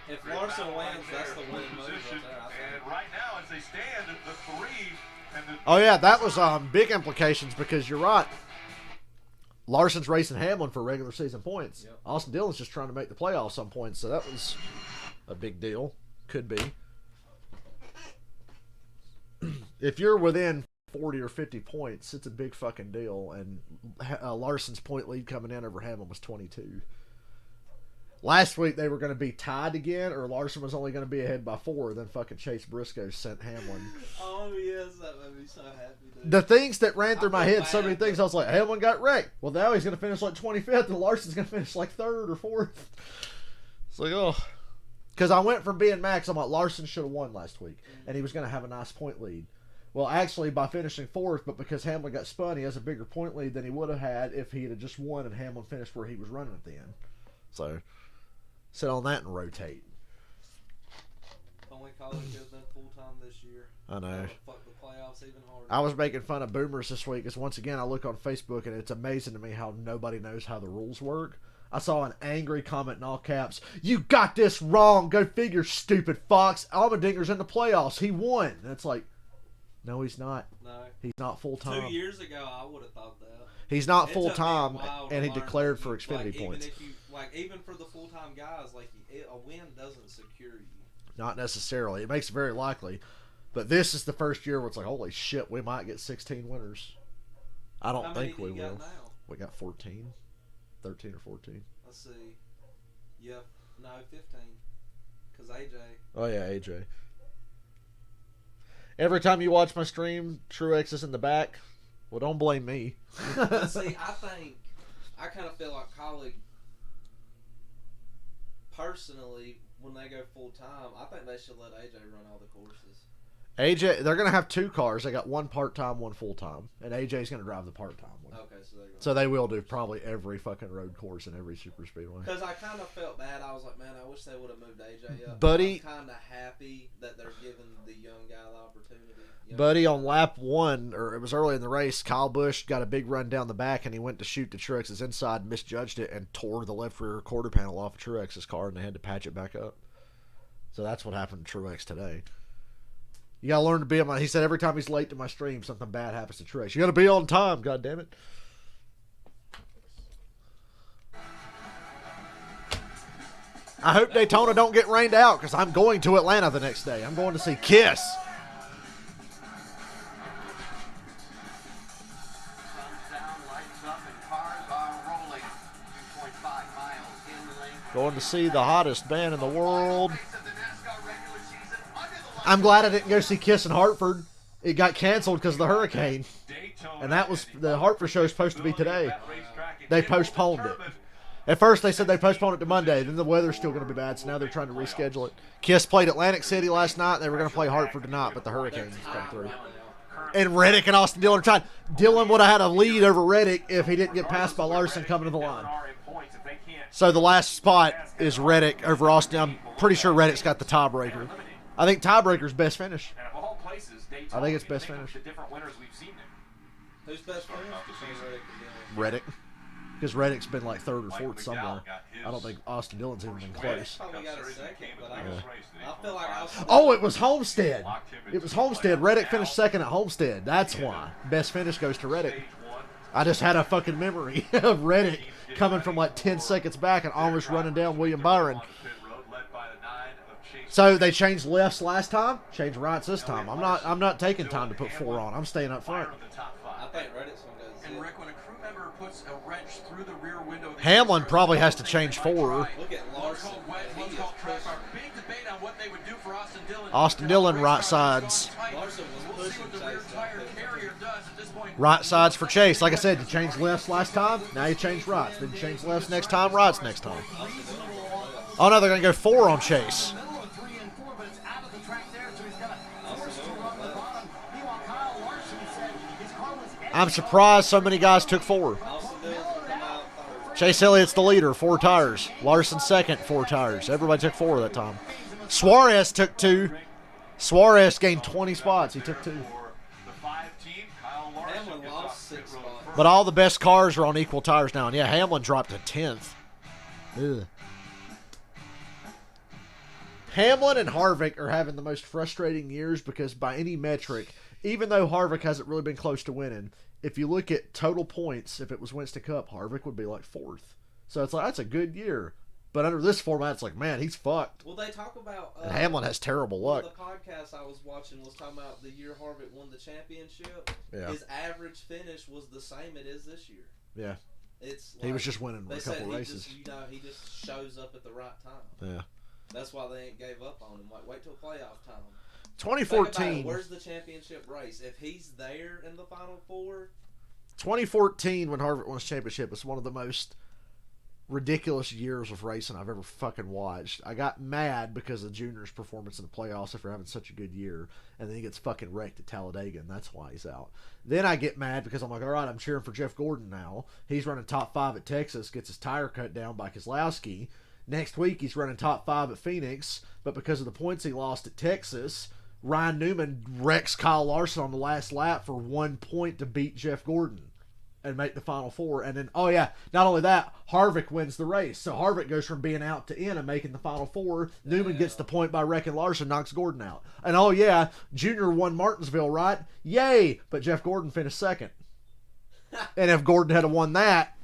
If Larson wins, that's the winning move. And right now, as they stand at the 3 and the... Oh, yeah, that was big implications because you're right. Larson's racing Hamlin for regular season points. Yep. Austin Dillon's just trying to make the playoffs some points, so that was a big deal. Could be. If you're within 40 or 50 points, it's a big fucking deal. And Larson's point lead coming in over Hamlin was 22. Last week they were going to be tied again, or Larson was only going to be ahead by 4. Then fucking Chase Briscoe sent Hamlin. Oh yes, that made me so happy. Dude. The things that ran through my head, so many things. I was like, Hamlin got wrecked. Well, now he's going to finish like 25th, and Larson's going to finish like 3rd or 4th. It's like, oh. Because I went from being Max, I'm like, Larson should have won last week, and he was going to have a nice point lead. Well, actually, by finishing 4th, but because Hamlin got spun, he has a bigger point lead than he would have had if he had just won and Hamlin finished where he was running at the end. So, sit on that and rotate. Only college has been full-time this year. I know. Fuck the playoffs even harder. I was making fun of boomers this week because, once again, I look on Facebook, and it's amazing to me how nobody knows how the rules work. I saw an angry comment in all caps. You got this wrong. Go figure, stupid fox. Allmendinger's in the playoffs. He won. And it's like, no, he's not. No. He's not full-time. 2 years ago, I would have thought that. He's not full-time, and he declared for Xfinity points. Even for the full-time guys, a win doesn't secure you. Not necessarily. It makes it very likely. But this is the first year where it's like, holy shit, we might get 16 winners. I don't think we will. Now? We got 14. 13 or 14. Let's see. Yep. No, 15. Because AJ. Oh, yeah, AJ. Every time you watch my stream, Truex is in the back. Well, don't blame me. See, I kind of feel like Colleague, personally, when they go full-time, I think they should let AJ run all the courses. AJ, they're going to have 2 cars. They got one part-time, one full-time. And AJ's going to drive the part-time one. Okay, so they will do probably every fucking road course in every super speedway. Because I kind of felt bad. I was like, man, I wish they would have moved AJ up. Buddy, I'm kind of happy that they're giving the young guy the opportunity. Buddy, on lap 1, or it was early in the race, Kyle Busch got a big run down the back, and he went to shoot the Truex's inside and misjudged it and tore the left rear quarter panel off of Truex's car, and they had to patch it back up. So that's what happened to Truex today. You got to learn to be on my... He said every time he's late to my stream, something bad happens to Truex. You got to be on time, goddammit. I hope Daytona don't get rained out, because I'm going to Atlanta the next day. I'm going to see Kiss. Going to see the hottest band in the world. I'm glad I didn't go see Kiss in Hartford. It got canceled because of the hurricane. And that was, the Hartford show is supposed to be today. They postponed it. At first they said they postponed it to Monday. Then the weather's still going to be bad, so now they're trying to reschedule it. Kiss played Atlantic City last night. They were going to play Hartford tonight, but the hurricane has come through. And Reddick and Austin Dillon are trying. Dylan would have had a lead over Reddick if he didn't get passed by Larson coming to the line. So the last spot is Reddick over Austin. I'm pretty sure Reddick's got the tiebreaker. I think tiebreaker's best finish. I think it's best finish. Who's best finish? Reddick. Because Reddick's been like 3rd or 4th somewhere. I don't think Austin Dillon's even been close. Oh, it was Homestead. It was Homestead. Reddick finished 2nd at Homestead. That's why. Best finish goes to Reddick. I just had a fucking memory of Reddick coming from like 10 seconds back and almost running down William Byron. So they changed lefts last time, changed rights this time. I'm not taking time to put 4 on. I'm staying up front. I think Reddit's one goes. And Rick, when a crew member puts a wrench through the rear window, Hamlin probably has to change 4. Look at Larson. Big debate on what they would do for Austin Dillon. Austin Dillon, right sides. Larson was pushing Chase. Right sides for Chase. Like I said, you changed lefts last time. Now you change rights. Then you change lefts next time, rights next time. Oh, no, they're going to go 4 on Chase. I'm surprised so many guys took 4. Chase Elliott's the leader, 4 tires. Larson second, 4 tires. Everybody took 4 that time. Suarez took 2. Suarez gained 20 spots. He took 2. Hamlin lost 6 spots. But all the best cars are on equal tires now. And yeah, Hamlin dropped to 10th. Ugh. Hamlin and Harvick are having the most frustrating years because by any metric, even though Harvick hasn't really been close to winning, if you look at total points, if it was Winston Cup, Harvick would be like 4th. So it's like, that's a good year. But under this format, it's like, man, he's fucked. Well, they talk about... and Hamlin has terrible luck. The podcast I was watching was talking about the year Harvick won the championship. Yeah. His average finish was the same it is this year. Yeah. It's he was just winning a couple races. He just shows up at the right time. Yeah. That's why they ain't gave up on him. Like, wait till playoff time. 2014. Where's the championship race? If he's there in the Final 4... 2014, when Harvick won his championship, was one of the most ridiculous years of racing I've ever fucking watched. I got mad because of Junior's performance in the playoffs after having such a good year, and then he gets fucking wrecked at Talladega, and that's why he's out. Then I get mad because I'm like, all right, I'm cheering for Jeff Gordon now. He's running top 5 at Texas, gets his tire cut down by Keselowski. Next week, he's running top 5 at Phoenix, but because of the points he lost at Texas, Ryan Newman wrecks Kyle Larson on the last lap for 1 point to beat Jeff Gordon and make the Final 4. And then, oh yeah, not only that, Harvick wins the race. So Harvick goes from being out to in and making the Final 4. Newman gets the point by wrecking Larson, knocks Gordon out. And oh yeah, Junior won Martinsville, right? Yay! But Jeff Gordon finished second. And if Gordon had won that,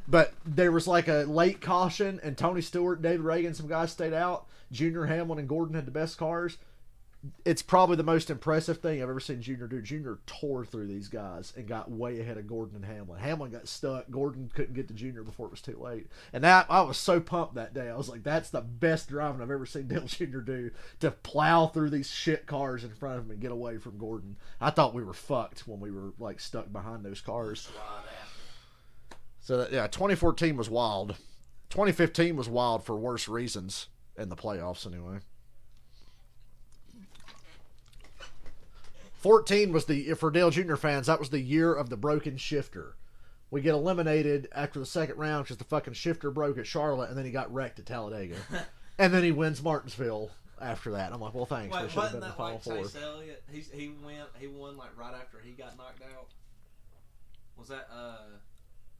but there was like a late caution, and Tony Stewart, David Reagan, some guys stayed out. Junior, Hamlin, and Gordon had the best cars. It's probably the most impressive thing I've ever seen Junior do. Junior tore through these guys and got way ahead of Gordon and Hamlin. Hamlin got stuck. Gordon couldn't get to Junior before it was too late. And that, I was so pumped that day. I was like, that's the best driving I've ever seen Dale Jr. do, to plow through these shit cars in front of him and get away from Gordon. I thought we were fucked when we were like stuck behind those cars. So that, yeah, 2014 was wild. 2015 was wild for worse reasons in the playoffs anyway. 14 was for Dale Jr. fans, that was the year of the broken shifter. We get eliminated after the second round because the fucking shifter broke at Charlotte, and then he got wrecked at Talladega. And then he wins Martinsville after that. I'm like, well, thanks. Wait, they should have been in the that Final like Four. Chase Elliott? He won like right after he got knocked out. Was that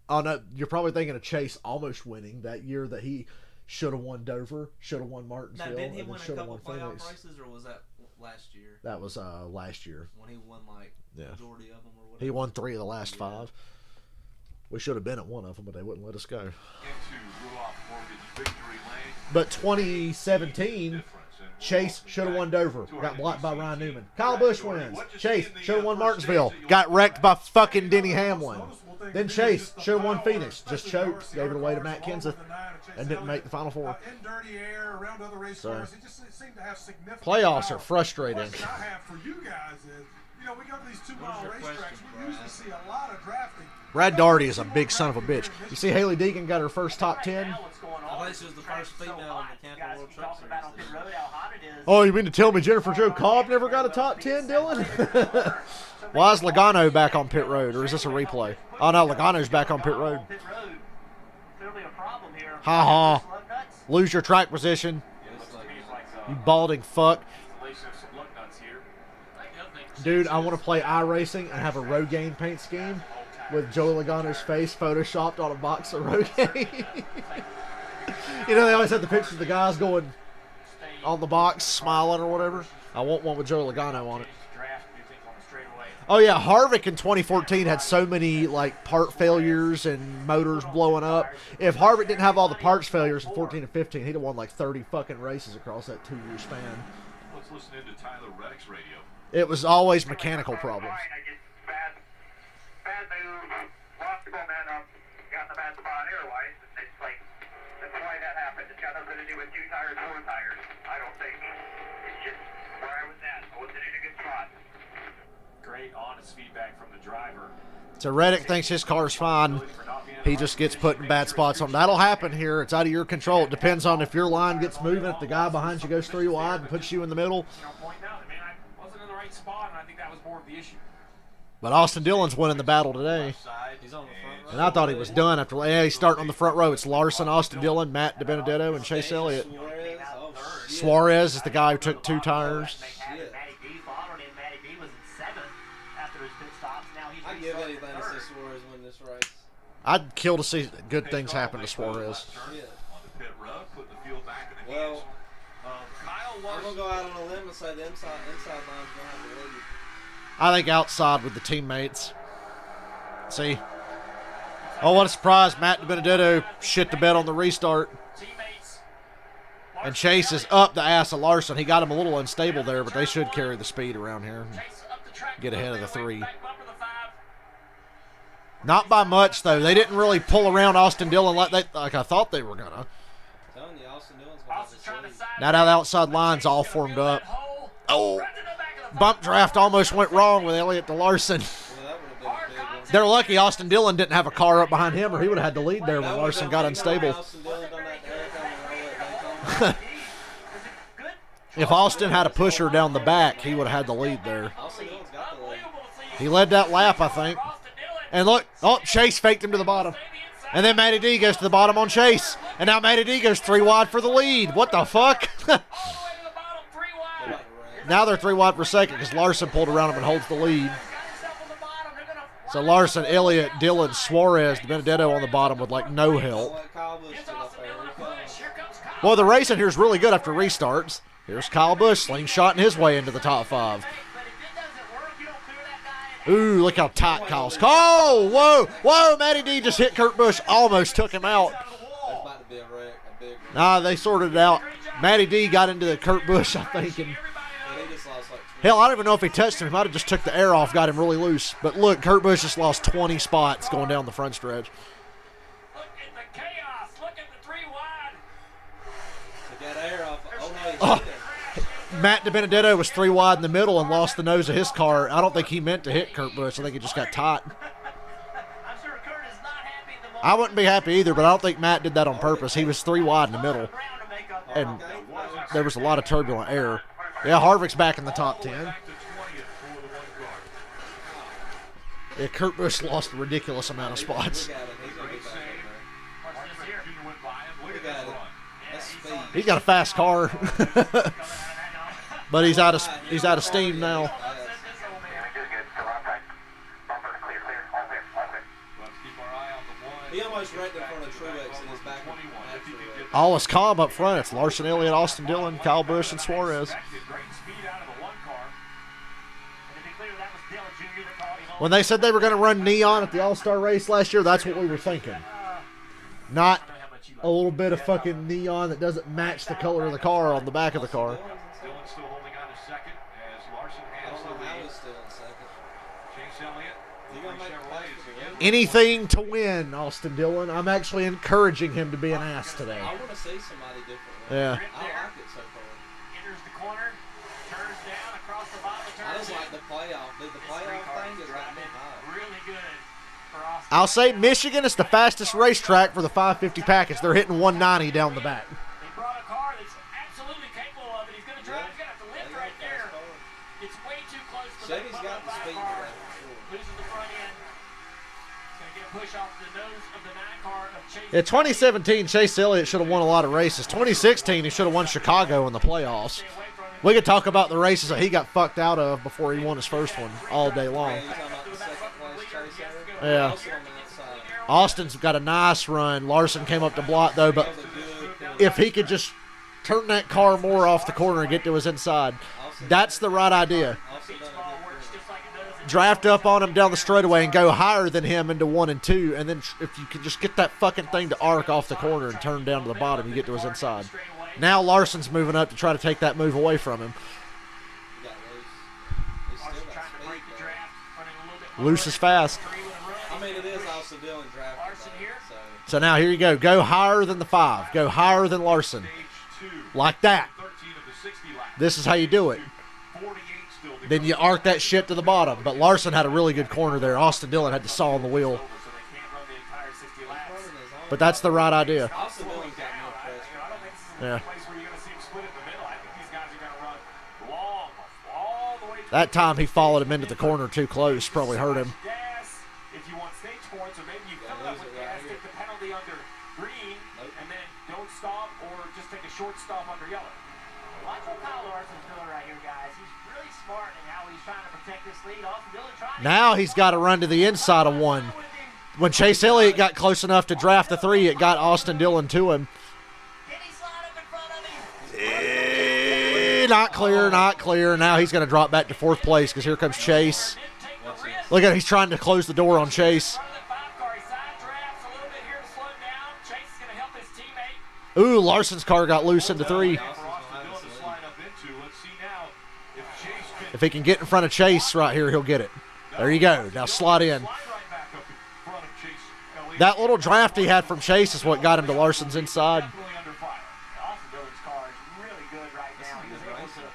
Oh no, you're probably thinking of Chase almost winning that year that he should have won Dover, should have won Martinsville, didn't he and then win a should have couple won playoff Phoenix. races, or was that last year? That was last year. When he won like majority of them, or whatever. He won 3 of the last 5. We should have been at one of them, but they wouldn't let us go. But 2017, Chase should have won Dover. Got blocked by Ryan Newman. Kyle Busch wins. Chase should have won Martinsville. Got wrecked by fucking Denny Hamlin. Then Chase should have won Phoenix. Just choked. Gave it away to Matt Kenseth. And didn't make the Final Four. So, playoffs are frustrating. We go to these 2-mile racetracks. We usually see a lot of drafting. Brad Daugherty is a big son of a bitch. You see Haley Deegan got her first top 10? I think she was the first female in the Campbell World Truck Series. Oh, you mean to tell me Jennifer Jo Cobb never got a top 10, Dylan? Why is Logano back on pit road, or is this a replay? Oh no, Logano's back on pit road. Ha ha. Lose your track position. You balding fuck. Dude, I want to play iRacing and have a Rogaine paint scheme with Joey Logano's face photoshopped on a box of Rogaine. You know, they always have the pictures of the guys going on the box, smiling or whatever. I want one with Joey Logano on it. Oh yeah, Harvick in 2014 had so many like part failures and motors blowing up. If Harvick didn't have all the parts failures in 14 and 15, he'd have won like 30 fucking races across that 2-year span. Let's listen into Tyler Reddick's radio. It was always mechanical problems. Bad move, lost the momentum, got the bad spot air-wise. It's like, that's why that happened. It's got nothing to do with 2 tires, 4 tires. I don't think. It's just where I was at. I wasn't in a good spot. Great, honest feedback from the driver. So Reddick thinks his car's fine. He just gets put in bad spots on. That'll happen here. It's out of your control. It depends on if your line gets moving, if the guy behind you goes 3 wide and puts you in the middle. Point out, I mean, I wasn't in the right spot, and I think that was more of the issue. But Austin Dillon's winning the battle today. He's on the front row. And I thought he was done after. Yeah, he's starting on the front row. It's Larson, Austin Dillon, Matt DiBenedetto, and Chase Elliott. Suarez is the guy who took 2 tires. I'd give anything to see Suarez win this race. I'd kill to see good things happen to Suarez. Well, I'm going to go out on a limb and say the inside line's going to have the lead. I think outside with the teammates. See? Oh, what a surprise. Matt DiBenedetto shit the bed on the restart. And Chase is up the ass of Larson. He got him a little unstable there, but they should carry the speed around here. Get ahead of the 3. Not by much, though. They didn't really pull around Austin Dillon like I thought they were going to. Now that outside line's all formed up. Oh, bump draft almost went wrong with Elliott to Larson. They're lucky Austin Dillon didn't have a car up behind him, or he would have had the lead there when Larson got unstable. If Austin had a pusher down the back, he would have had the lead there. He led that lap, I think. And look, oh, Chase faked him to the bottom. And then Matty D goes to the bottom on Chase. And now Matty D goes 3 wide for the lead. What the fuck? Now they're 3 wide for second because Larson pulled around him and holds the lead. So Larson, Elliott, Dillon, Suarez, DiBenedetto on the bottom with like no help. Well, the racing here is really good after restarts. Here's Kyle Busch slingshotting his way into the top 5. Ooh, look how tight Kyle's. Oh, whoa, whoa, Matty D just hit Kurt Busch, almost took him out. Nah, they sorted it out. Matty D got into the Kurt Busch, I think, and hell, I don't even know if he touched him. He might have just took the air off, got him really loose. But look, Kurt Busch just lost 20 spots going down the front stretch. Look at the chaos. Look at the 3 wide. He got air off. Oh, no, he Oh. Matt DiBenedetto was 3 wide in the middle and lost the nose of his car. I don't think he meant to hit Kurt Busch. I think he just got tight. I'm sure Kurt is not happy at the moment. I wouldn't be happy either, but I don't think Matt did that on purpose. He was 3 wide in the middle, and there was a lot of turbulent air. Yeah, Harvick's back in the top 10. Yeah, Kurt Busch lost a ridiculous amount of spots. He's got a fast car, but he's out of steam now. He almost wrecked in front of Truex and he's back. All is calm up front. It's Larson, Elliott, Austin Dillon, Kyle Busch, and Suarez. When they said they were going to run neon at the All-Star race last year, that's what we were thinking. Not a little bit of fucking neon that doesn't match the color of the car on the back of the car. Dillon still holding on to second as Larson has the lead. Chase Elliott. Anything to win, Austin Dillon. I'm actually encouraging him to be an ass today. I want to see somebody different. Yeah. I like it so far. Enters the corner, turns down across the bottom of the turn. I just like the playoff. Dude, the playoff thing is like really good for Austin. I'll say Michigan is the fastest racetrack for the 550 package. They're hitting 190 down the back. They brought a car that's absolutely capable of it. He's going to drive. He's going to have to lift right there. It's way too close for the Chevy's got the speed car. for that, for sure. Loses the front end. It's going to get a push off the nose of the 9 car of Chase. In 2017, Chase Elliott should have won a lot of races. 2016, he should have won Chicago in the playoffs. We could talk about the races that he got fucked out of before he won his first one all day long. Yeah. Austin's got a nice run. Larson came up to block, though, but if he could just turn that car more off the corner and get to his inside, that's the right idea. draft up on him down the straightaway and go higher than him into 1 and 2, and then if you can just get that fucking thing to arc off the corner and turn down to the bottom, you get to his inside. Now Larson's moving up to try to take that move away from him. Loose is fast. I mean, it is also Dylan drafted. So now here you go. Go higher than the 5. Go higher than Larson. Like that. This is how you do it. Then you arc that shit to the bottom. But Larson had a really good corner there. Austin Dillon had to saw on the wheel. But that's the right idea. Yeah. That time he followed him into the corner too close. Probably hurt him. If you want stage points, or maybe you fill it up with gas, take the penalty under green, and then don't stop, or just take a short stop under yellow. Watch what Kyle Larson's doing right here, guys. He's really smart in how he's trying to protect this lead. Austin Dillon trying to... Now he's got to run to the inside of 1. When Chase Elliott got close enough to draft the 3, it got Austin Dillon to him. Can he slide up in front of him? Not clear, not clear. Now he's going to drop back to 4th place because here comes Chase. Look at it, he's trying to close the door on Chase. Ooh, Larson's car got loose into 3. If he can get in front of Chase right here, he'll get it. There you go. Now slide in. That little draft he had from Chase is what got him to Larson's inside.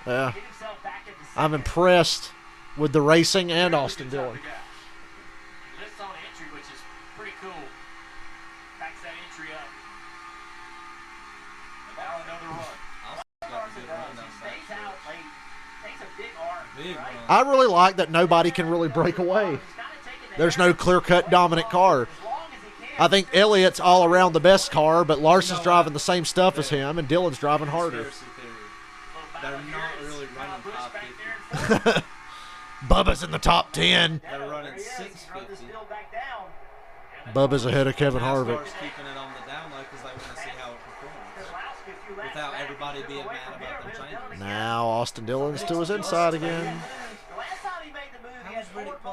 Yeah. I'm impressed with the racing and Austin Dillon. Lists on entry, which is pretty cool. Backs that entry up. Now another run. He stays out late. Takes a big arc. Right? I really like that nobody can really break away. There's no clear-cut dominant car. I think Elliott's all around the best car, but Larson's driving the same stuff as him, and Dillon's driving harder. They're not really running 550. Bubba's in the top 10. They're running 650. Bubba's ahead of Kevin Harvick. Keeping it on the down low because they want to see how it performs. Without everybody being mad about them changes. Now Austin Dillon's to his inside again.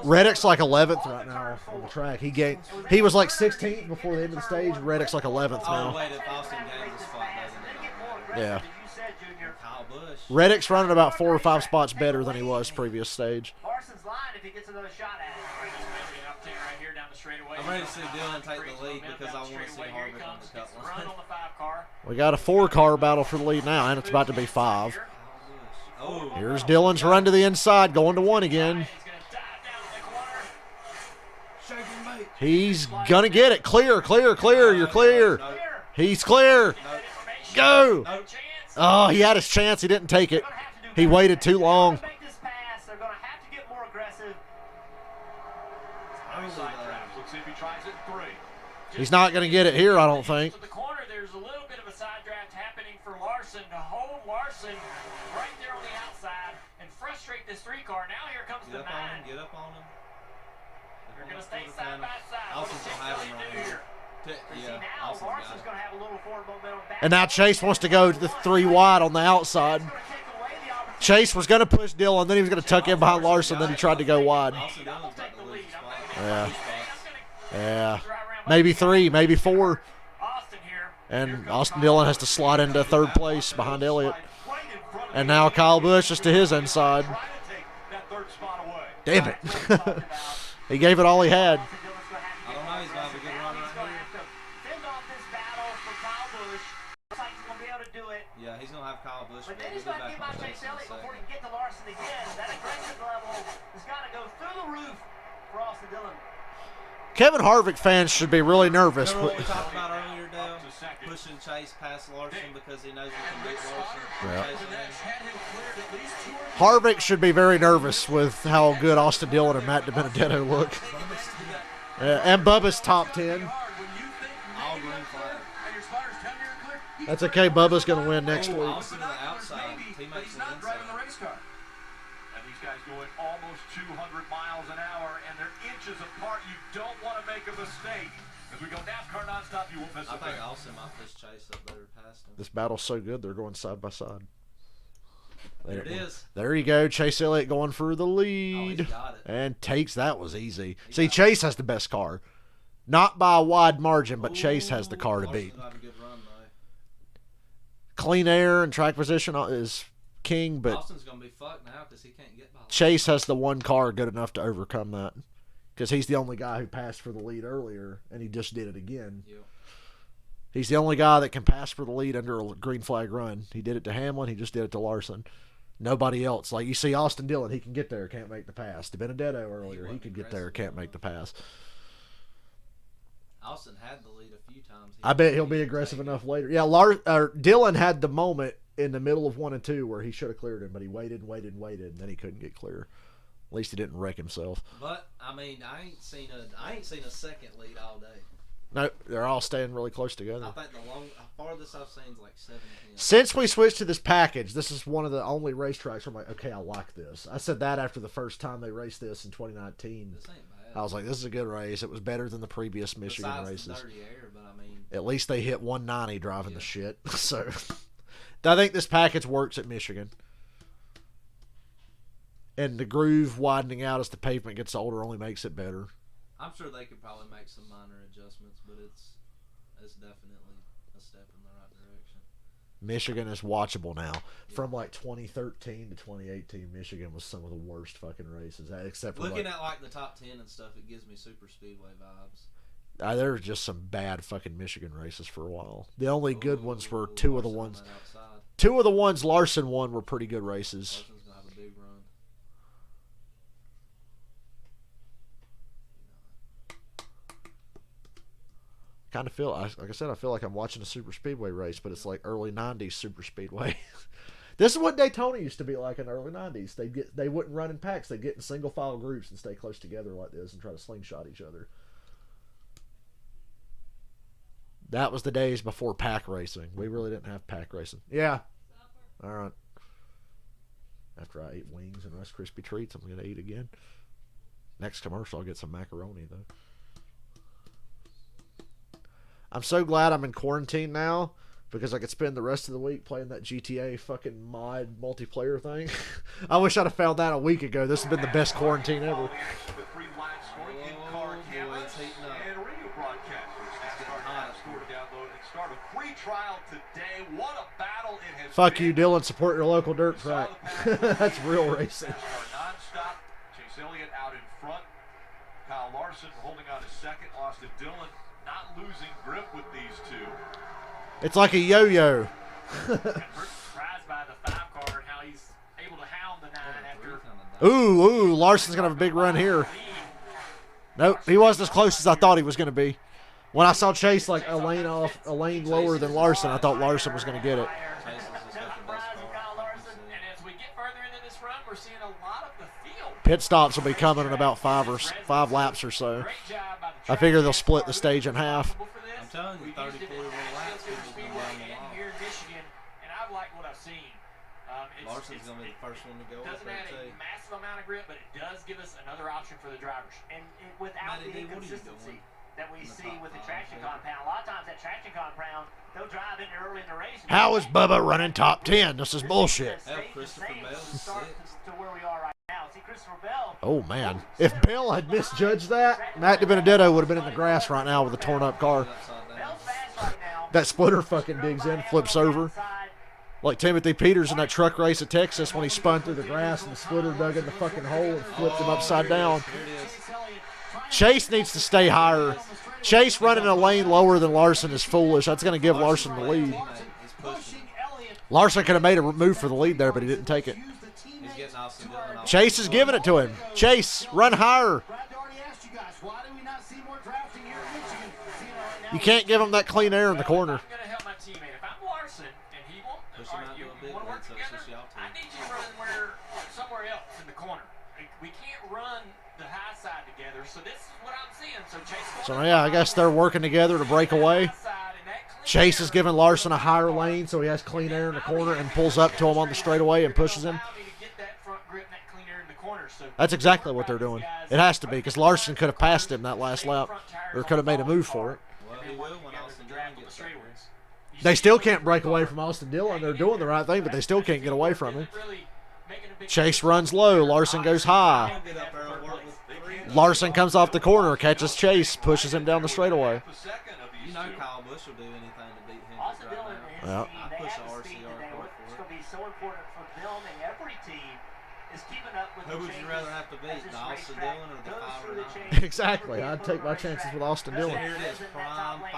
Reddick's like 11th right now on the track. He was like 16th before the end of the stage. Reddick's like 11th now. Oh, wait, if Austin gains his spot, doesn't it? Yeah. Kyle Busch. Reddick's running about 4 or 5 spots better than he was previous stage. Larson's line if he gets another shot at it. I'm ready to see Dillon take the lead because I want to see Harvick on the cut line. We got a 4-car battle for the lead now, and it's about to be 5. Oh. Here's Dillon's run to the inside, going to 1 again. He's going to get it. Clear, clear, clear. You're clear. He's clear. Go. Oh, he had his chance. He didn't take it. He waited too long. He's not going to get it here, I don't think. The corner, there's a little bit of a side draft happening for Larson to hold Larson right there on the outside and frustrate this 3-car. Now here comes the 9. Get up on him. They're going to stay side by side. What does Chase Elliott do here? Larson's going to have a little forward momentum back. And now Chase wants to go to the 3 wide on the outside. Chase was going to push Dillon, then he was going to tuck in behind Larson, then he tried to go wide. Yeah. Yeah. Maybe 3, maybe 4. And Austin Dillon has to slide into 3rd place behind Elliott. And now Kyle Busch is to his inside. Damn it. He gave it all he had. I don't know. He's going to have a good run right here. Yeah, he's going to have Kyle Busch. But then he's going to get by Chase Elliott before he can get to Larson again. That aggressive level has got to go through the roof for Austin Dillon. Kevin Harvick fans should be really nervous. Remember what we talked about earlier, Dale? Pushing Chase past Larson because he knows he can beat Larson. Yeah. Harvick should be very nervous with how good Austin Dillon and Matt DiBenedetto look. And Bubba's top 10. That's okay. Bubba's going to win next week. Austin to the outside. He's not driving the race car. And these guys going almost 200 miles an hour, and they're inches apart. You don't want to make a mistake. As we go NASCAR nonstop, you won't miss a thing. I think Austin might push Chase up there past him. This battle's so good, they're going side by side. There it is. There you go. Chase Elliott going for the lead. He's got it. And takes that was easy. See, Chase has the best car. Not by a wide margin, but Chase has the car to beat. Larson's got a good run, though. Clean air and track position is king, but Austin's going to be fucked now because he can't get by. Chase has the one car good enough to overcome that. Because he's the only guy who passed for the lead earlier, and he just did it again. Yep. He's the only guy that can pass for the lead under a green flag run. He did it to Hamlin. He just did it to Larson. Nobody else. Like you see Austin Dillon, he can get there, can't make the pass. To Benedetto earlier, he could get there, can't make the pass. Austin had the lead a few times. I bet he'll be aggressive enough later. Yeah, Dillon had the moment in the middle of 1 and 2 where he should have cleared him, but he waited, and then he couldn't get clear. At least he didn't wreck himself. But I mean, I ain't seen a second lead all day. No, they're all staying really close together. I think the farthest I've seen is like 7 10. Since we switched to this package, this is one of the only racetracks where I'm like, okay, I like this. I said that after the first time they raced this in 2019. This ain't bad. I was like, this is a good race. It was better than the previous Michigan Besides races. The dirty air, but I mean, at least they hit 190 driving the shit. So I think this package works at Michigan. And the groove widening out as the pavement gets older only makes it better. I'm sure they could probably make some minor adjustments, but it's definitely a step in the right direction. Michigan is watchable now. Yeah. From like 2013 to 2018, Michigan was some of the worst fucking races. Except for looking at like the top 10 and stuff, it gives me super speedway vibes. There were just some bad fucking Michigan races for a while. The only good ones were two of the ones Larson won were pretty good races. Larson's gonna have a big run. Kind of feel, like I said, I feel like I'm watching a super speedway race, but it's like early 90s super speedway. This is what Daytona used to be like in the early 90s. They wouldn't run in packs. They'd get in single file groups and stay close together like this and try to slingshot each other. That was the days before pack racing. We really didn't have pack racing. Yeah. All right. After I ate wings and Rice Krispie treats, I'm going to eat again. Next commercial, I'll get some macaroni, though. I'm so glad I'm in quarantine now because I could spend the rest of the week playing that GTA fucking mod multiplayer thing. I wish I'd have found that a week ago. This has been the best quarantine ever. Fuck you, Dylan. Support your local dirt track. That's real racing. Chase Elliott out in front. Kyle Larson holding on to second. Austin Dillon not losing grip with these two. It's like a yo-yo. Surprised by the 5 car and how he's able to hound the 9 after. Ooh, Larson's gonna have a big run here. Nope, he wasn't as close as I thought he was gonna be. When I saw Chase like a lane lower than Larson, I thought Larson was gonna get it. Pit stops will be coming in about 5 laps or so. I figure they'll split the stage in half. I'm telling you, 30, 40 laps. Here in Michigan, and I like what I've seen. Larson's going to be the first one to go. It doesn't add a massive amount of grip, but it does give us another option for the drivers. And without the inconsistency that we see with the traction compound, a lot of times that traction compound, they'll drive in early in the race. How is Bubba running top 10? This is bullshit. Christopher Bell's to where we are right now. See, Christopher Bell. Oh, man. If Bill had misjudged that, Matt DiBenedetto would have been in the grass right now with a torn up car. That splitter fucking digs in, flips over. Like Timothy Peters in that truck race at Texas when he spun through the grass and the splitter dug in the fucking hole and flipped him upside down. Chase needs to stay higher. Chase running a lane lower than Larson is foolish. That's going to give Larson the lead. Larson could have made a move for the lead there, but he didn't take it. Chase is giving it to him. Chase, run higher. You can't give him that clean air in the corner. I'm going to help my teammate. If I'm Larson and he won't, you want to work together, I need you to run somewhere else in the corner. We can't run the high side together, so this is what I'm seeing. So Chase. So yeah, I guess they're working together to break away. Chase is giving Larson a higher lane so he has clean air in the corner and pulls up to him on the straightaway and pushes him. That's exactly what they're doing. It has to be because Larson could have passed him that last lap or could have made a move for it. They still can't break away from Austin Dillon. They're doing the right thing, but they still can't get away from him. Really making a big Chase runs low. Larson goes high. Get up there and work with three. Larson comes off the corner, catches Chase, pushes him down the straightaway. You know Kyle Busch will do anything to beat Hendrick Austin Dillon right and his Yeah. team, I they push have a the speed RCR today. car What's for going to be so important for them and every team is keeping up with Who the would changes you rather have to as beat, this the Austin racetrack Dillon or the goes 5 through or the 9? changes. Exactly. I'd take my chances with Austin So Dillon. here it is, prime 5.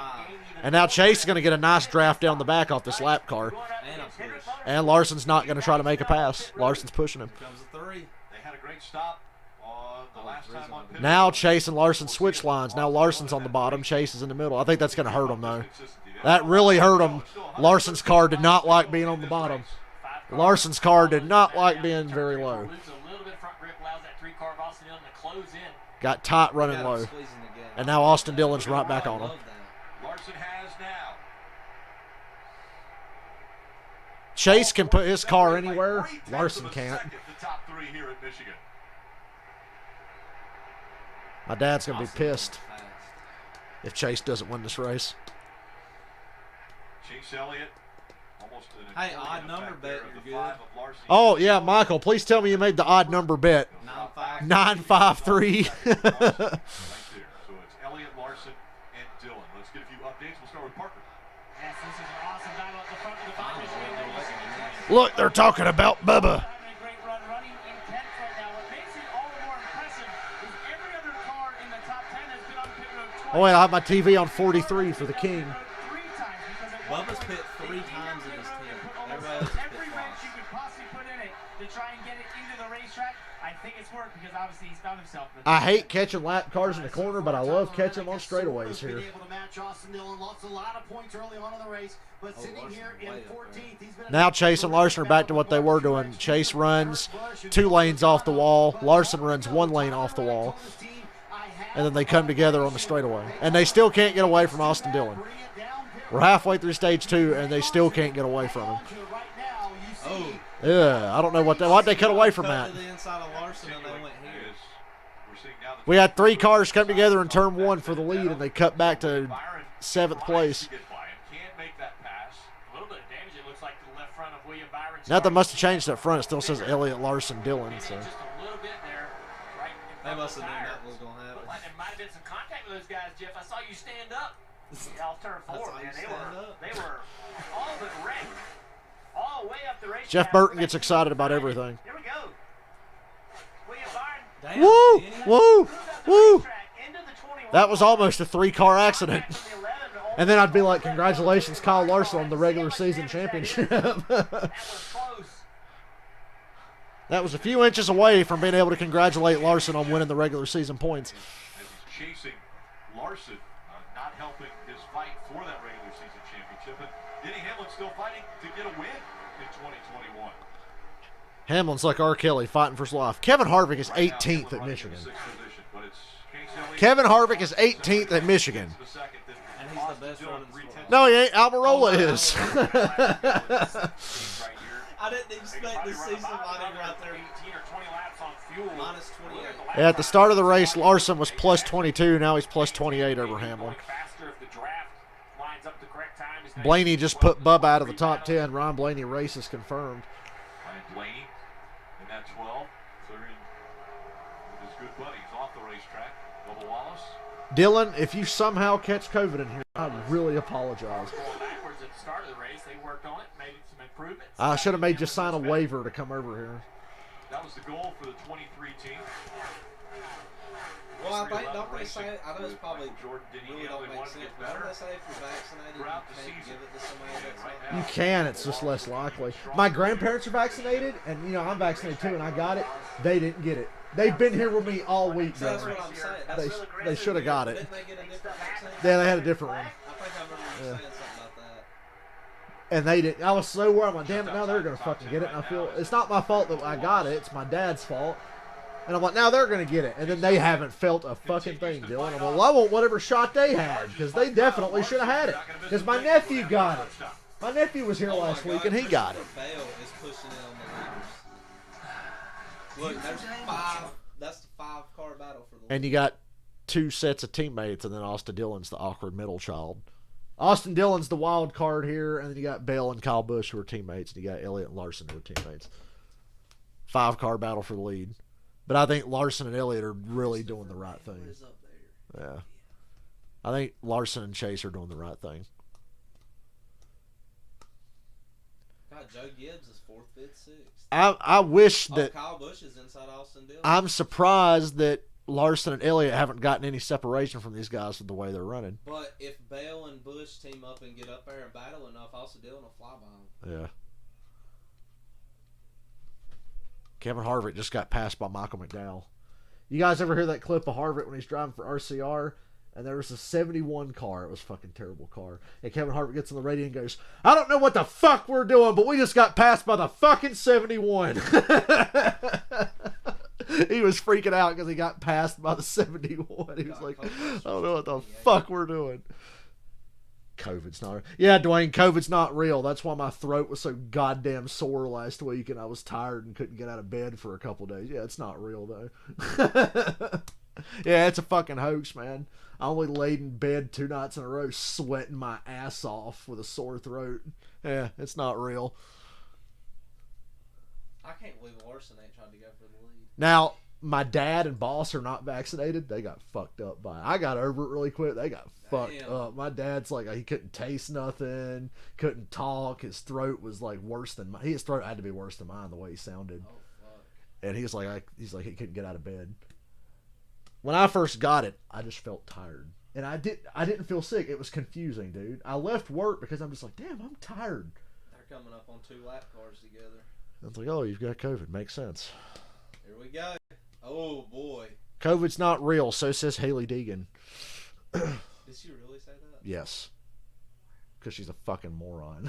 And now Chase is going to get a nice draft down the back off this lap car. And a push. And Larson's not going to try to make a pass. Larson's pushing him. Here comes a 3. They had a great stop on the last time on pit. Now Chase and Larson switch lines. Now Larson's on the bottom. Chase is in the middle. I think that's going to hurt him, though. That really hurt him. Larson's car did not like being on the bottom. Larson's car did not like being very low. Got tight running low. And now Austin Dillon's right back on him. Larson has now. Chase can put his car anywhere. Larson can't. The top 3 here in Michigan. My dad's going to be pissed if Chase doesn't win this race. Chase Elliott. Almost an Hey, important odd number effect there bet, of the you're 5 good. of Larson. Oh, yeah, Michael, please tell me you made the odd number bet. 9-5. 953. Right there. So it's Elliott, Larson, and Dillon. Let's get a few updates. We'll start with Parker. Yes, this is an awesome battle at the front of the five. Michigan, there you see the team. Look, they're talking about Bubba. Having a great run, running in 10th right now. What makes it all the more impressive is every other car in the top 10 has been on pit road twice. Oh, wait, I have my TV on 43 for the King. Bubba's pit 3 times in his team. Everybody else is pit Every wrench twice. you could possibly put in it to try and get it into the racetrack. I think it's worked because obviously he's found himself. I hate catching lap cars in the corner, but I love catching them on straightaways here. Been able to match Austin Dillon. Lost a lot of points early on in the race, but sitting here in 14th, he's been Now Chase and Larson are back to what they were doing. Chase runs 2 lanes off the wall. Larson runs 1 lane off the wall. And then they come together on the straightaway. And they still can't get away from Austin Dillon. We're halfway through stage 2, and they still can't get away from him. Oh. Yeah, I don't know why'd they cut away from Cut that. to the inside of Larson and they went here. We had 3 cars come together in turn 1 for the lead, and they cut back to 7th place. Nothing must have changed up front. It still says Elliott, Larson, Dillon. So. They must have known that was going to happen. There might have been some contact with those guys, Jeff. I saw you stand up. Yeah, off turn 4, man. They were all but wrecked. All the way up the racetrack. Jeff Burton gets excited about everything. Here we go. William Byron. Damn, Woo! Danny. Woo! Woo! Into the 21. That was almost a 3-car accident. And then I'd be like, congratulations, Kyle Larson on the regular season championship. That was close. That was a few inches away from being able to congratulate Larson on winning the regular season points. As he's chasing Larson, not helping his fight for that regular season championship. But Denny Hamlin's still fighting to get a win in 2021. Hamlin's like R. Kelly fighting for his life. Kevin Harvick is 18th at Michigan. Kevin Harvick is 18th at Michigan. And he's the best running sport. No, he ain't. Almirola is. I didn't expect to see somebody right there. 18 or 20 laps on fuel. Minus 28. Yeah, at the start of the race, Larson was plus 22. Now he's plus 28 over Hamlin. Faster if the draft lines up the correct time. Blaney just put Bubba out of the top 10. Ron Blaney race is confirmed. Ryan Blaney in that 12, clearing with his good buddies off the racetrack. Bubba Wallace. Dylan, if you somehow catch COVID in here, I really apologize. Going backwards at the start of the race, they worked on it, made some improvements. I should have made you sign a waiver to come over here. That was the goal for the 23 team. Well, I think, don't they say, I know it's probably Jordan didn't really don't make sense, but don't they say if you're vaccinated, you can't give it to somebody that's not? You can, it's just less likely. My grandparents are vaccinated, and you know I'm vaccinated too, and I got it. They didn't get it. They've been here with me all week. So that's what I'm saying. They should have got it. Didn't they get a different vaccine? Yeah, they had a different one. I think I remember you saying something about that. And they didn't. I was so worried. I'm like, damn it, now they're going to fucking get it. And I feel, it's not my fault that I got it. It's my dad's fault. And I'm like, now they're going to get it. And then they haven't felt a fucking thing, Dylan. I'm like, well, I want whatever shot they had. Because they definitely should have had it. Because my nephew got it. My nephew was here last week and he got it. Bale is pushing it on the leaders. Look, there's 5. That's the 5-car battle for the lead. And you got 2 sets of teammates, and then Austin Dillon's the awkward middle child. Austin Dillon's the wild card here, and then you got Bale and Kyle Busch who are teammates, and you got Elliott and Larson who are teammates. 5-car battle for the lead. But I think Larson and Elliott are really doing the right thing. Yeah. I think Larson and Chase are doing the right thing. God, Joe Gibbs is 4th, 5th, 6th. I wish that Kyle Busch is inside Austin Dillon. I'm surprised that Larson and Elliott haven't gotten any separation from these guys with the way they're running. But if Bell and Busch team up and get up there and battle enough, Austin Dillon will fly by them. Yeah. Kevin Harvick just got passed by Michael McDowell. You guys ever hear that clip of Harvick when he's driving for RCR? And there was a 71 car. It was a fucking terrible car. And Kevin Harvick gets on the radio and goes, I don't know what the fuck we're doing, but we just got passed by the fucking 71. He was freaking out because he got passed by the 71. He was like, I don't know what the fuck we're doing. COVID's not real. Yeah, Dwayne, COVID's not real. That's why my throat was so goddamn sore last week and I was tired and couldn't get out of bed for a couple days. Yeah, it's not real, though. Yeah, it's a fucking hoax, man. I only laid in bed 2 nights in a row sweating my ass off with a sore throat. Yeah, it's not real. I can't believe Larson ain't trying to go for the lead. Now, my dad and boss are not vaccinated. They got fucked up by it. I got over it really quick. They got fucked up. My dad's like, he couldn't taste nothing, couldn't talk. His throat was like worse than mine. His throat had to be worse than mine the way he sounded. Oh, fuck. And he was like, he couldn't get out of bed. When I first got it, I just felt tired. And I didn't feel sick. It was confusing, dude. I left work because I'm just like, damn, I'm tired. They're coming up on 2 lap cars together. It's like, oh, you've got COVID. Makes sense. Here we go. Oh, boy. COVID's not real, so says Haley Deegan. Did she really say that? Yes. Because she's a fucking moron.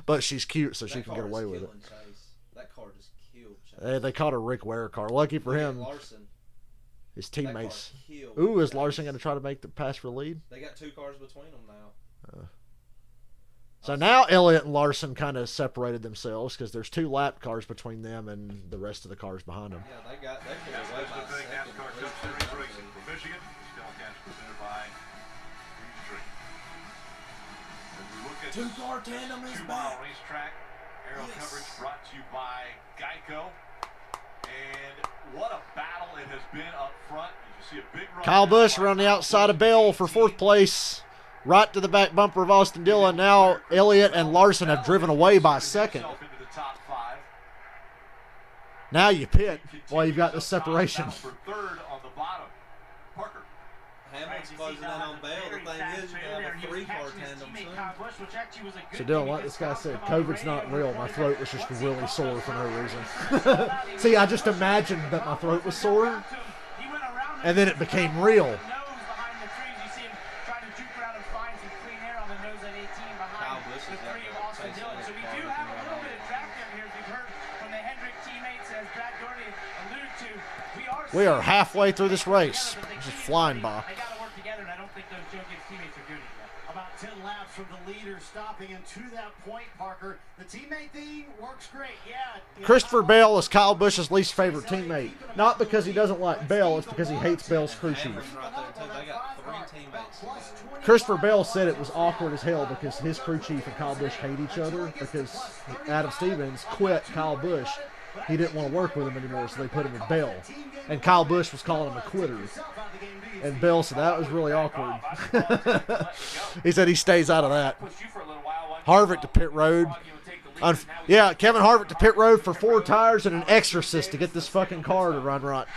But she's cute, so she can get away with it. Chase. That car just killed Chase. They caught a Rick Ware car. Lucky for him. Larson. His teammates. Ooh, is Larson going to try to make the pass for the lead? They got 2 cars between them now. So now Elliott and Larson kind of separated themselves because there's 2 lap cars between them and the rest of the cars behind them. Yeah, they pulled away by a second. NASCAR Cup Series racing from Michigan. Telecast presented by Green Street. As we look at 2-car tandem is 2-mile back. racetrack. Aerial coverage brought to you by Geico. And what a battle it has been up front. You see a big run. Kyle Busch around the outside of Bell for 4th place. Right to the back bumper of Austin Dillon. Now Elliott and Larson have driven away by a second. Now you pit while you've got the separation. Hamilton's closing in on Bell. The thing is, you have a 3-car tandem. So Dylan, like this guy said, COVID's not real. My throat was just really sore for no reason. See, I just imagined that my throat was sore, and then it became real. We are halfway through this race. Just flying by. They got to work together, and I don't think those Joe Gibbs teammates are doing it yet. About 10 laps from the leader stopping, and to that point, Parker, the teammate thing works great. Yeah. Christopher Bell is Kyle Busch's least favorite teammate. Not because he doesn't like Bell, it's because he hates Bell's crew chief. Christopher Bell said it was awkward as hell because his crew chief and Kyle Busch hate each other because Adam Stevens quit Kyle Busch. He didn't want to work with him anymore, so they put him with Bell. And Kyle Busch was calling him a quitter. And Bell said that was really awkward. He said he stays out of that. Harvick to pit road. Yeah, Kevin Harvick to pit road for 4 tires and an exorcist to get this fucking car to run right.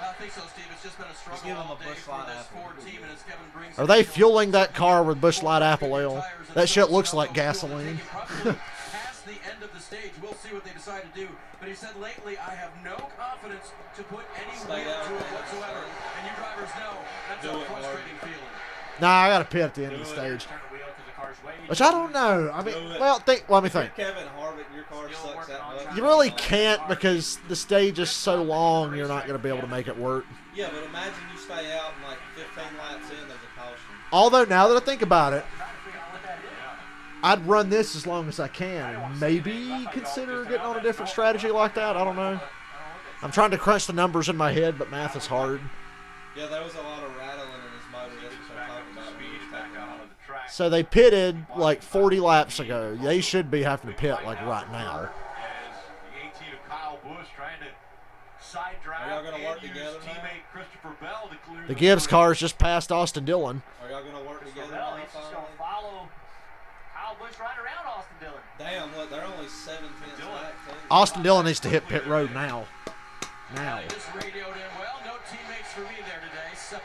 I think so, Steve. It's just been a struggle all day for this Ford team, and as Kevin brings Are they fueling that car with Busch Light Apple Ale? That shit looks like gasoline. Past the end of the stage, we'll see what they decide to do. But he said lately, I have no confidence to put any weight into it whatsoever. And you drivers know that's a frustrating feeling. Nah, I got to pit at the end of the stage. Which I don't know. I mean, well, let me think. Kevin Harvick, your car sucks that much. You really can't because the stage is so long, you're not going to be able to make it work. Yeah, but imagine you stay out and like 15 laps in, there's a caution. Although, now that I think about it, I'd run this as long as I can and maybe consider getting on a different strategy like that. I don't know. I'm trying to crunch the numbers in my head, but math is hard. Yeah, there was a lot of rattling in his motor. That's what I'm talking about. So they pitted like 40 laps ago. They should be having to pit like right now. Kyle Busch trying to side drive Are y'all gonna work and together use now? teammate Christopher Bell to clear The Gibbs cars just passed Austin Dillon. Are y'all gonna work together? Well, now, he's just finally? gonna follow Kyle Busch right around Austin Dillon. Damn, look, they're only 7 tenths back. Too. Austin Dillon needs to hit pit road now. Now. He just radioed in. Well, no teammates for me there today, so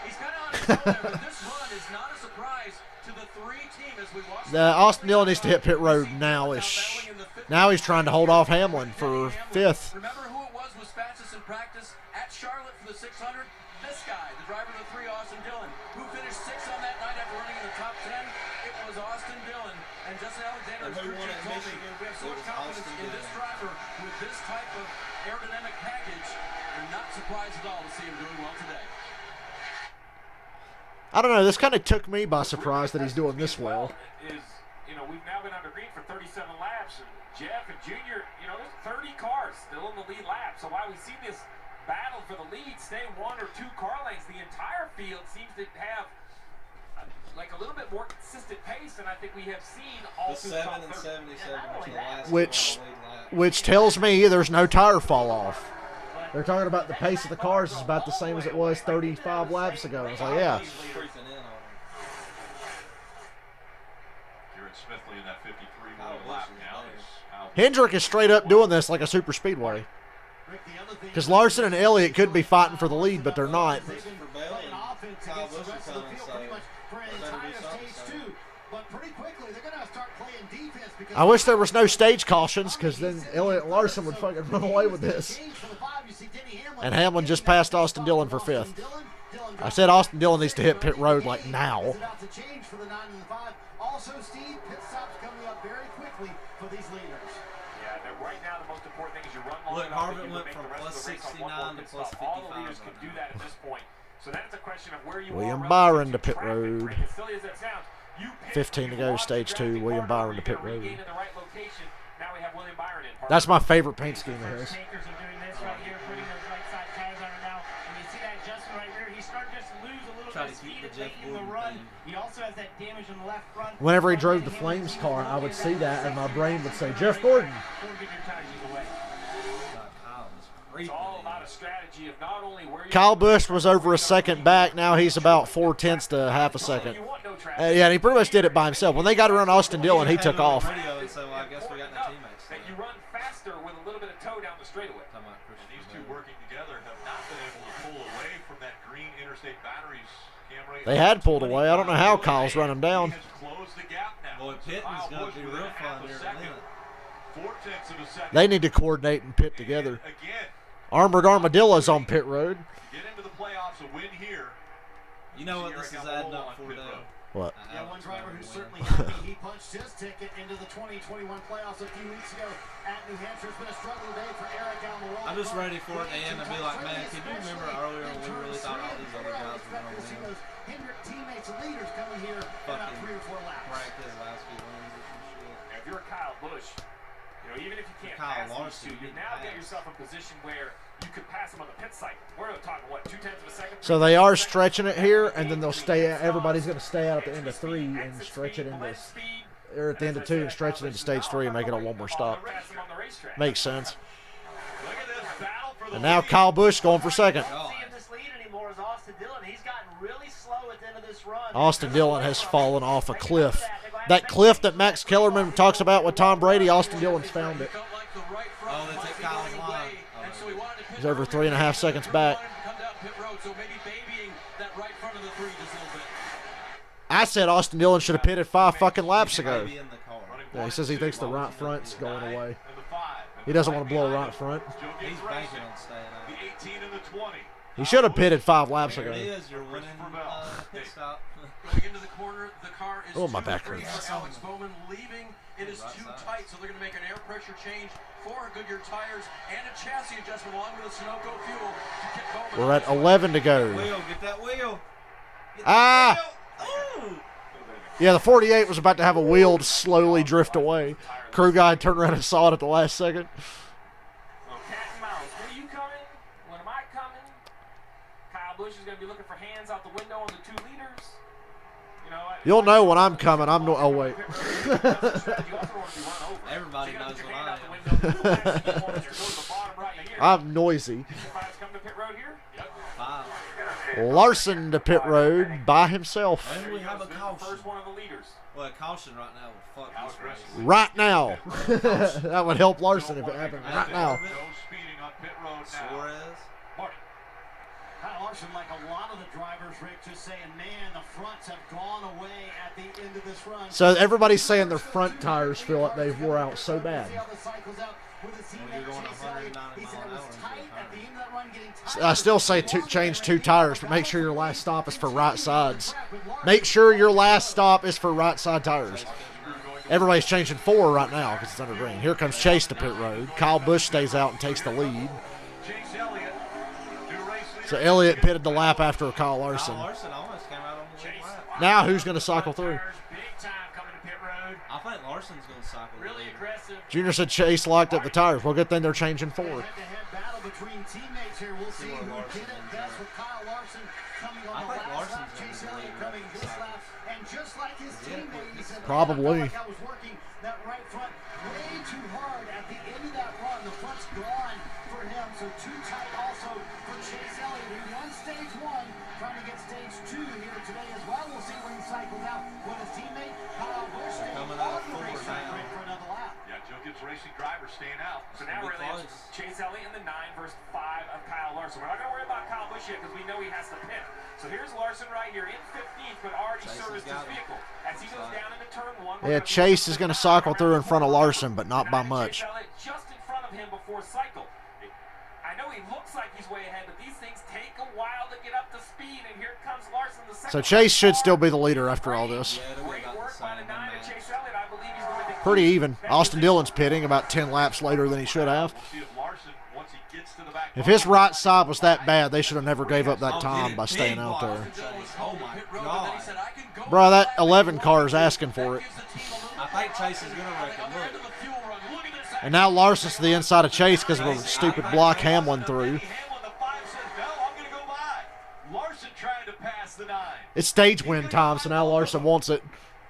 he's kind of on his own there. But this run is not a surprise to the 3 team as we watch. Austin Dillon needs to hit pit road now-ish. Now he's trying to hold off Hamlin for 5th. Remember who it was fastest in practice at Charlotte for the 600? This guy, the driver of the 3, Austin Dillon, who finished 6th on that night after running in the top 10. It was Austin Dillon. And Justin Alexander's And who won crew at chief told me Michigan? we have so It much was confidence Austin in this Dillon. driver with this type of aerodynamic package. We're not surprised at all to see him doing well today. I don't know. This kind of took me by surprise that he's doing this well. Is, you know, we've now been under green for 37 laps, and Jeff and Junior, you know, there's 30 cars still in the lead lap. So while we see this battle for the lead stay 1 or 2 car lengths, the entire field seems to have like a little bit more consistent pace than I think we have seen all The through the 7 top and 30. 77 was the last Which- lead lap. Which tells me there's no tire fall off. They're talking about the pace of the cars is about the same as it was 35 laps ago. I was like, yeah. He's creeping in on him. Garrett Smithley in that 53 Kyle mile Busch lap is now. there. Is Kyle Busch. Hendrick is straight up doing this like a super speedway. Because Larson and Elliott could be fighting for the lead, but they're not. Christopher Bell and Kyle Busch are coming, so better do something. But pretty quickly, they're going to start playing defense because I wish there was no stage cautions, because then Elliott and Larson would fucking run away with this. And Hamlin just passed Austin Dillon for 5th. I said Austin Dillon needs to hit pit road like now. Also, Steve, pit stops coming up very quickly for these leaders. Yeah, right now the most important thing is you run long Look, enough Harvick that you went make from the rest of the race on one more +69 to pit stop. All the leaders +55 can right do now. that at this point. So then it's a question of where you William are Byron relative to pit traffic, road. right? As silly as that sounds, you pick, 15 to you go, watch stage the 2, traffic William corner, Byron to you're pit gonna road. regain in the right location. Now we have William Byron in. That's my favorite paint scheme of his. Tankers are doing this right here, putting those right side tires on it now. And you see that adjustment right here. He's starting just to lose a little Try bit of to keep speed the and Jeff late in the Gordon run. thing. He also has that damage in the left front. Whenever he drove the Flames car, I would see that, and my brain would say, Jeff Gordon. Or get your tires away. Kyle is It's creeping all in. about a strategy of not only where you Kyle Busch was over a second back. Now he's about 4/10 to half a second. you want no traffic. Yeah, and he pretty much did it by himself. When they got around Austin Dillon, he took off. Radio and say, well, I guess we got no teammates. That you run faster with a little bit of toe down the straightaway. Talking about Christopher These two Bell. working together have not been able to pull away from that green interstate batteries. Cameron, They had pulled away. I don't know how Kyle's run him down. He has closed the gap now. Boy, pitting's Kyle gonna Busch be within real a half fun a here in a second. minute. 4/10 of a second. They need to coordinate and pit together. And again, Armored Armadillo's on pit road. get into the playoffs, a win here. You know what this is adding up for, though? What? Yeah, one driver who's certainly happy he punched his ticket into the 2021 playoffs a few weeks ago at New Hampshire. It's been a struggle day for Eric down the wall. I'm just ready for it to end and be like, man, can you remember earlier when we really thought all these other guys were going to win? Hendrick teammates and leaders coming here in about Fucking 3 or 4 laps. Rank his last few wins or some shit. If you're Kyle Busch, you know, even if you can't Kyle pass Larson, these two, you you now can get pass. yourself in a position where you could pass them on the pit cycle. We're talking, what, 0.2 of a second? So they are stretching it here, and then they'll stay. Everybody's going to stay out at the end of 3 and stretch it into, or at the end of 2 and stretch it into stage 3 and make it a one more stop. Makes sense. Look at this battle for the And now lead. Kyle Busch going for second. See him this lead anymore is Austin Dillon. He's gotten really slow at the end of this run. Austin Dillon has fallen off a cliff. That cliff that Max Kellerman talks about with Tom Brady, Austin Dillon's found it. Felt like the right front Oh, they might take be Kyle's going line. away, and so he wanted to pit He's over early. 3.5 seconds back. He wanted to come down pit road, so maybe babying that right front of the 3 just a little bit. I said Austin Dillon should have pitted 5 fucking laps ago. Maybe in the car. Yeah, he says he thinks the right front's going away. And the 5. He doesn't want to blow a right front. He's banking on staying out. The 18 and the 20. He should have pitted 5 laps There it ago. is. You're winning pit stop. Going into the corner, the car is Oh, my 2 back free hurts. for Alex Bowman. Leaving, it is Right too side. tight, so they're going to make an air pressure change for Goodyear tires and a chassis adjustment along with the Sunoco fuel to get Bowman. We're at 11 to go. Wheel, get that wheel. Get Ah! that wheel. Ooh. Yeah, the 48 was about to have a wheel to slowly drift away. Crew guy turned around and saw it at the last second. Cat and mouse. When are you coming? When am I coming? Kyle Busch is going to be looking for hands out the window on the 2 leaders. You know, You'll know when I'm coming. I'm no. Oh wait. Everybody knows when I am. I'm noisy. Come to pit road here? Yep. 5. Larson to pit road by himself. And we have a caution. First one of the leaders. Well, a caution right now will fuck this race. Right now. That would help Larson if it happened right now. No speeding on pit road now. Suarez. Marty. Kyle Larson, like a lot of the drivers, Rick, just saying, man, the fronts have gone away at the end of this run. So everybody's saying their front tires feel like they've wore out so bad. I still say change 2 tires, but make sure your last stop is for right sides. Make sure your last stop is for right side tires. Everybody's changing 4 right now because it's under green. Here comes Chase to pit road. Kyle Busch stays out and takes the lead. So Elliott pitted the lap after Kyle Larson. Larson almost came out on the lead lap. Now who's going to cycle through? I think Larson's going to cycle. Really aggressive. Junior said Chase locked up the tires. Well, good thing they're changing 4. Head-to-head battle between teammates here. We'll see who did it best with Kyle Larson coming on the last lap. Chase Elliott coming this lap. And just like his teammate, he said, probably. I was working that right front way too hard at the end of that run. The front's gone for him, so too tight also for Chase Elliott, who won stage 1, trying to get stage 2 here today as well. We'll see when he cycles out with his teammate, Kyle Busch, coming out on the racetrack now. for another lap. Yeah, Joe Gibbs Racing driver staying out. So now really it's Chase Elliott in the 9 versus 5 of Kyle Larson. We're not going to worry about Kyle Busch yet because we know he has to pit. So here's Larson right here in 15th, but already serviced his vehicle. As he goes down into turn 1. Yeah, Chase is going to cycle through in front of Larson, but not by much. Chase Elliott just in front of him before cycle. I know he looks like he's way ahead, but these things take a while to get up to speed, and here comes Larson the second. So Chase should still be the leader after all this. Great work by the 9 of Chase Elliott. I believe he's going to Pretty even. Austin Dillon's pitting about 10 laps later than he should have. If his right side was that bad, they should have never gave up that time by staying out there. Oh my God. Bro, that 11 car is asking for it. I think Chase is going to wreck it. Look. And now Larson's to the inside of Chase because of a stupid block Hamlin threw. It's stage win time, so now Larson wants it,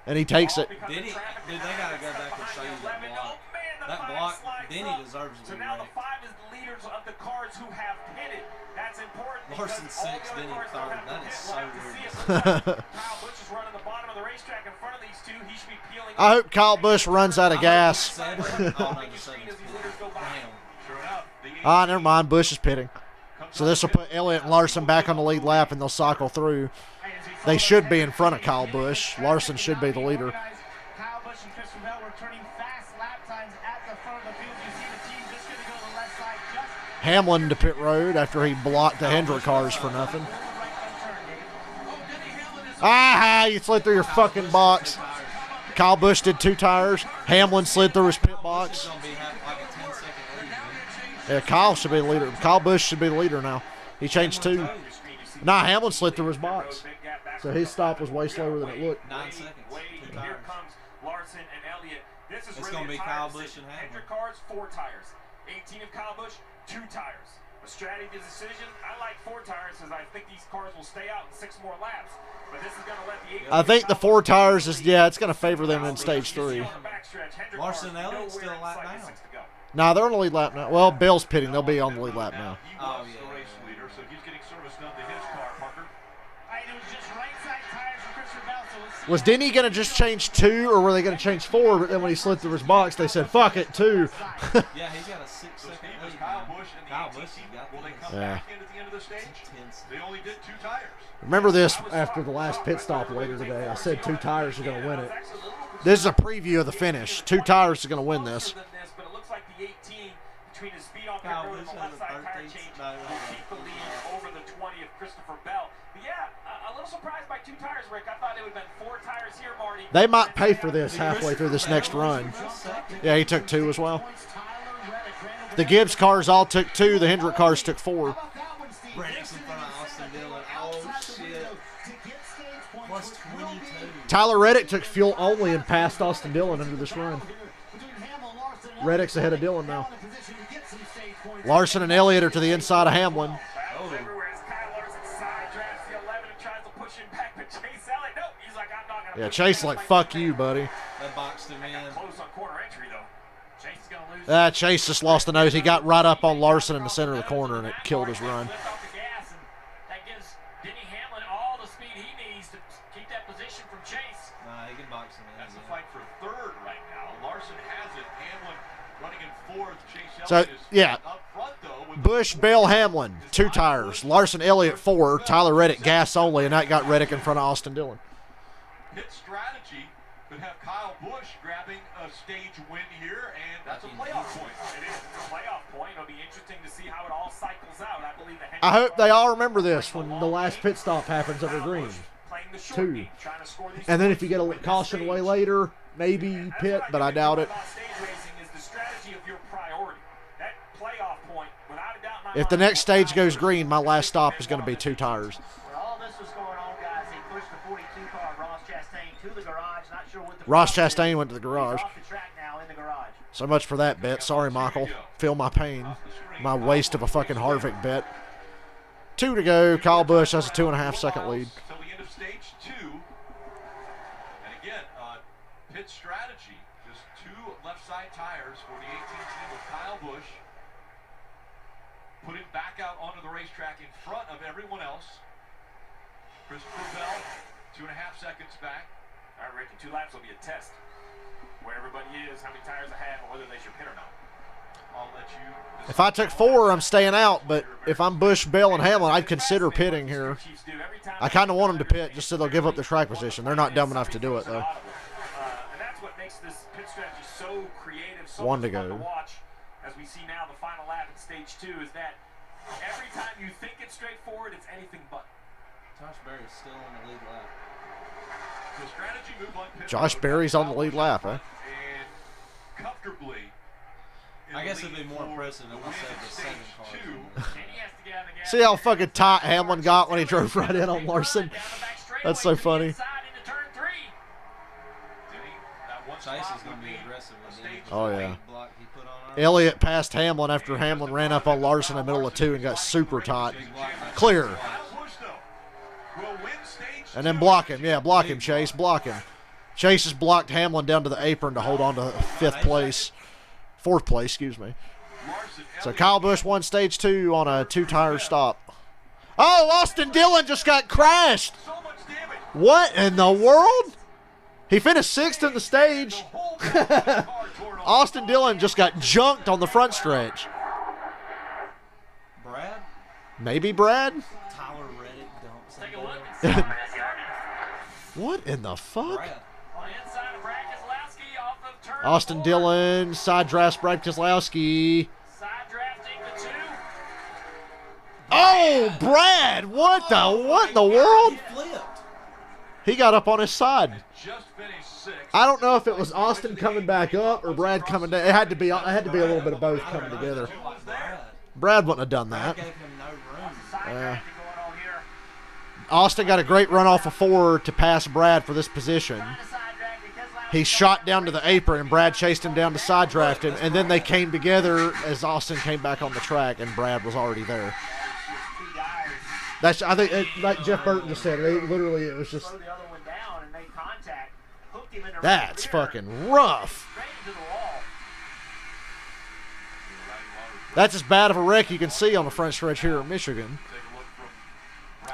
and he takes it. Dude, they got to go back and show you that block. That block, Denny deserves to So be now the wrecked. 5 is the leaders of the cars who have pitted. That's important. Larson because all 6, the other Denny cars 3rd. don't have That to is pit. so We'll have to see weird. it. Kyle Busch is running the bottom of the racetrack in front of these 2. He should be peeling. I hope Kyle Busch runs out of gas. Ah, never mind. Busch is pitting. So this will put Elliott and Larson back on the lead lap, and they'll cycle through. They should be in front of Kyle Busch. Larson should be the leader. Kyle Busch and Christopher Bell were turning fast lap times at the front of the field. You see the team just going to go to the left side. Just Hamlin to pit road after he blocked the Hendrick cars for nothing. Ah, you slid through your fucking box. Kyle Busch did 2 tires. Hamlin slid through his pit box. Yeah, Kyle should be the leader. Kyle Busch should be the leader now. He changed 2. Nah, Hamlin slid through his box. So his stop was way slower than it looked. 9 seconds. Here comes Larson and Elliott. This is It's really gonna be a tire Kyle decision. Busch and Hamlin. Hendrick cars, 4 tires. 18 of Kyle Busch, 2 tires. A strategy decision. I like 4 tires because I think these cars will stay out in 6 more laps. But this is going to let the 8. I think the 4 tires is, yeah, it's going to favor them in stage 3. Larson and Elliott still a lap down. Nah, they're on the lead lap now. Well, Bell's pitting. They'll be on the lead lap now. Oh, yeah. So he's getting service done to his car, Parker. it was just right side tires for Christopher Bell. So it's Was Denny going to just change 2, or were they going to change 4? But then when he slid through his box, they said, fuck it, 2. Yeah, he's got a 6-second lead. Kyle Busch and the Kyle 18 Busch has got will they this. come back in at the end of the stage? They only did 2 tires. Remember this after the last pit stop later today. I said 2 tires are going to win it. This is a preview of the finish. 2 tires are going to win this. But it looks like the 18 between his speed on pit road and the left side tire change will keep the lead over the 20 of Christopher Bell. But yeah, a little surprised by 2 tires, Rick. I thought it would have been 4 tires here, Marty. They might pay for this halfway through this next run. Yeah, he took 2 as well. The Gibbs cars all took 2. The Hendrick cars took 4. Reddick's in front of Austin Dillon. Oh, shit. Plus 22. Tyler Reddick took fuel only and passed Austin Dillon under this run. Reddick's ahead of Dillon now. Larson and Elliott are to the inside of Hamlin. Yeah, Chase like, fuck you, buddy. That boxed him in. Close on corner entry, though. Chase is going to lose Chase just lost the nose. He got right up on Larson in the center of the corner, and it killed his run. That gives Denny Hamlin all the speed he needs to keep that position from Chase. Nah, he can box him in. That's the fight for third right now. Larson has it. Hamlin running in fourth. Chase So, Elliott is yeah. up front, though. With Bush, Bell, Hamlin, 2 tires. Larson, Elliott, 4. Tyler Reddick, gas only, and that got Reddick in front of Austin Dillon. Pit strategy could have Kyle Busch grabbing a stage win here, and that's a playoff point. It is. It's a playoff point. It'll be interesting to see how it all cycles out. I believe the I hope they all remember this when the last pit stop happens under green. playing the short 2. game, trying to score these And then if points you get a to win this caution stage. way later, maybe pit, but I doubt it. About stage racing is the strategy of your priority. That playoff point, without a doubt in my If the mind, next stage goes green, my last stop is going to be 2 tires. When all this was going on, guys, they pushed the 42 car Ross Chastain to the garage. Not sure what the Ross problem is. Chastain went to the garage. He's off the track now in the garage. So much for that bet. Sorry, Michael. Feel my pain. My waste of a fucking Harvick bet. 2 to go. Kyle Busch has a 2.5 second lead. Till the end of stage 2. And again, pit strategy. Just 2 left side tires for the 18 team of Kyle Busch. Put him back out onto the racetrack in front of everyone else. Christopher Bell, 2.5 seconds back. All right, Rick, in 2 laps will be a test. Where everybody is, how many tires they have, and whether they should pit or not. I'll let you decide. If I took 4, I'm staying out, but if I'm Busch, Bell, and Hamlin, I'd consider pitting here. I kind of want them to pit just so they'll give up the track position. They're not dumb enough to do it, though. And that's what makes this pit strategy so creative, so 1 to much fun go. to watch. As we see now, the final lap in stage 2 is that every time you think it's straightforward, it's anything but. Josh Berry's still on the lead lap. The strategy move on pit Josh road. Berry's on the lead lap, huh? And comfortably. in I the guess it'd lead be more for impressive the if we win said in the stage 7 cars. 2. And he has to get out of the gas. See how fucking tight Hamlin got when he drove right in on Larson? That's so funny. Chase is going to be aggressive with the Oh, yeah. block he put on our Elliott passed Hamlin after Hamlin ran up on Larson in the middle of 2 and got super tight. Clear. And then block him. Yeah, block him, Chase. Block him. Chase has blocked Hamlin down to the apron to hold on to 5th place. 4th place, excuse me. So Kyle Busch won stage 2 on a 2-tire stop. Oh, Austin Dillon just got crashed. What in the world? He finished 6th in the stage. Austin Dillon just got junked on the front stretch. Brad? Maybe Brad? Tyler Reddick dumps. Take a look and see. What in the fuck? Brad. On the inside of Brad Keselowski off of turn Austin 4. Dillon, side drafts Brad Keselowski. Side drafting the 2. Oh, Brad! What in the world? He flipped. He got up on his side. Just finished 6th. I don't know if it was Austin coming back up or Brad coming down. It had to be a little bit of both coming together. Brad wouldn't have done that. Gave him no room. Side drafting going on here. Austin got a great run off of 4 to pass Brad for this position. Trying to side draft because He shot down to the apron, and Brad chased him down to side draft him, and then they came together as Austin came back on the track, and Brad was already there. That's, I think, like Jeff Burton just said, it was just, Slow the other one down and made contact. Hooked him in the that's rear. fucking rough. Straight into the wall. That's as bad of a wreck you can see on the front stretch here in Michigan.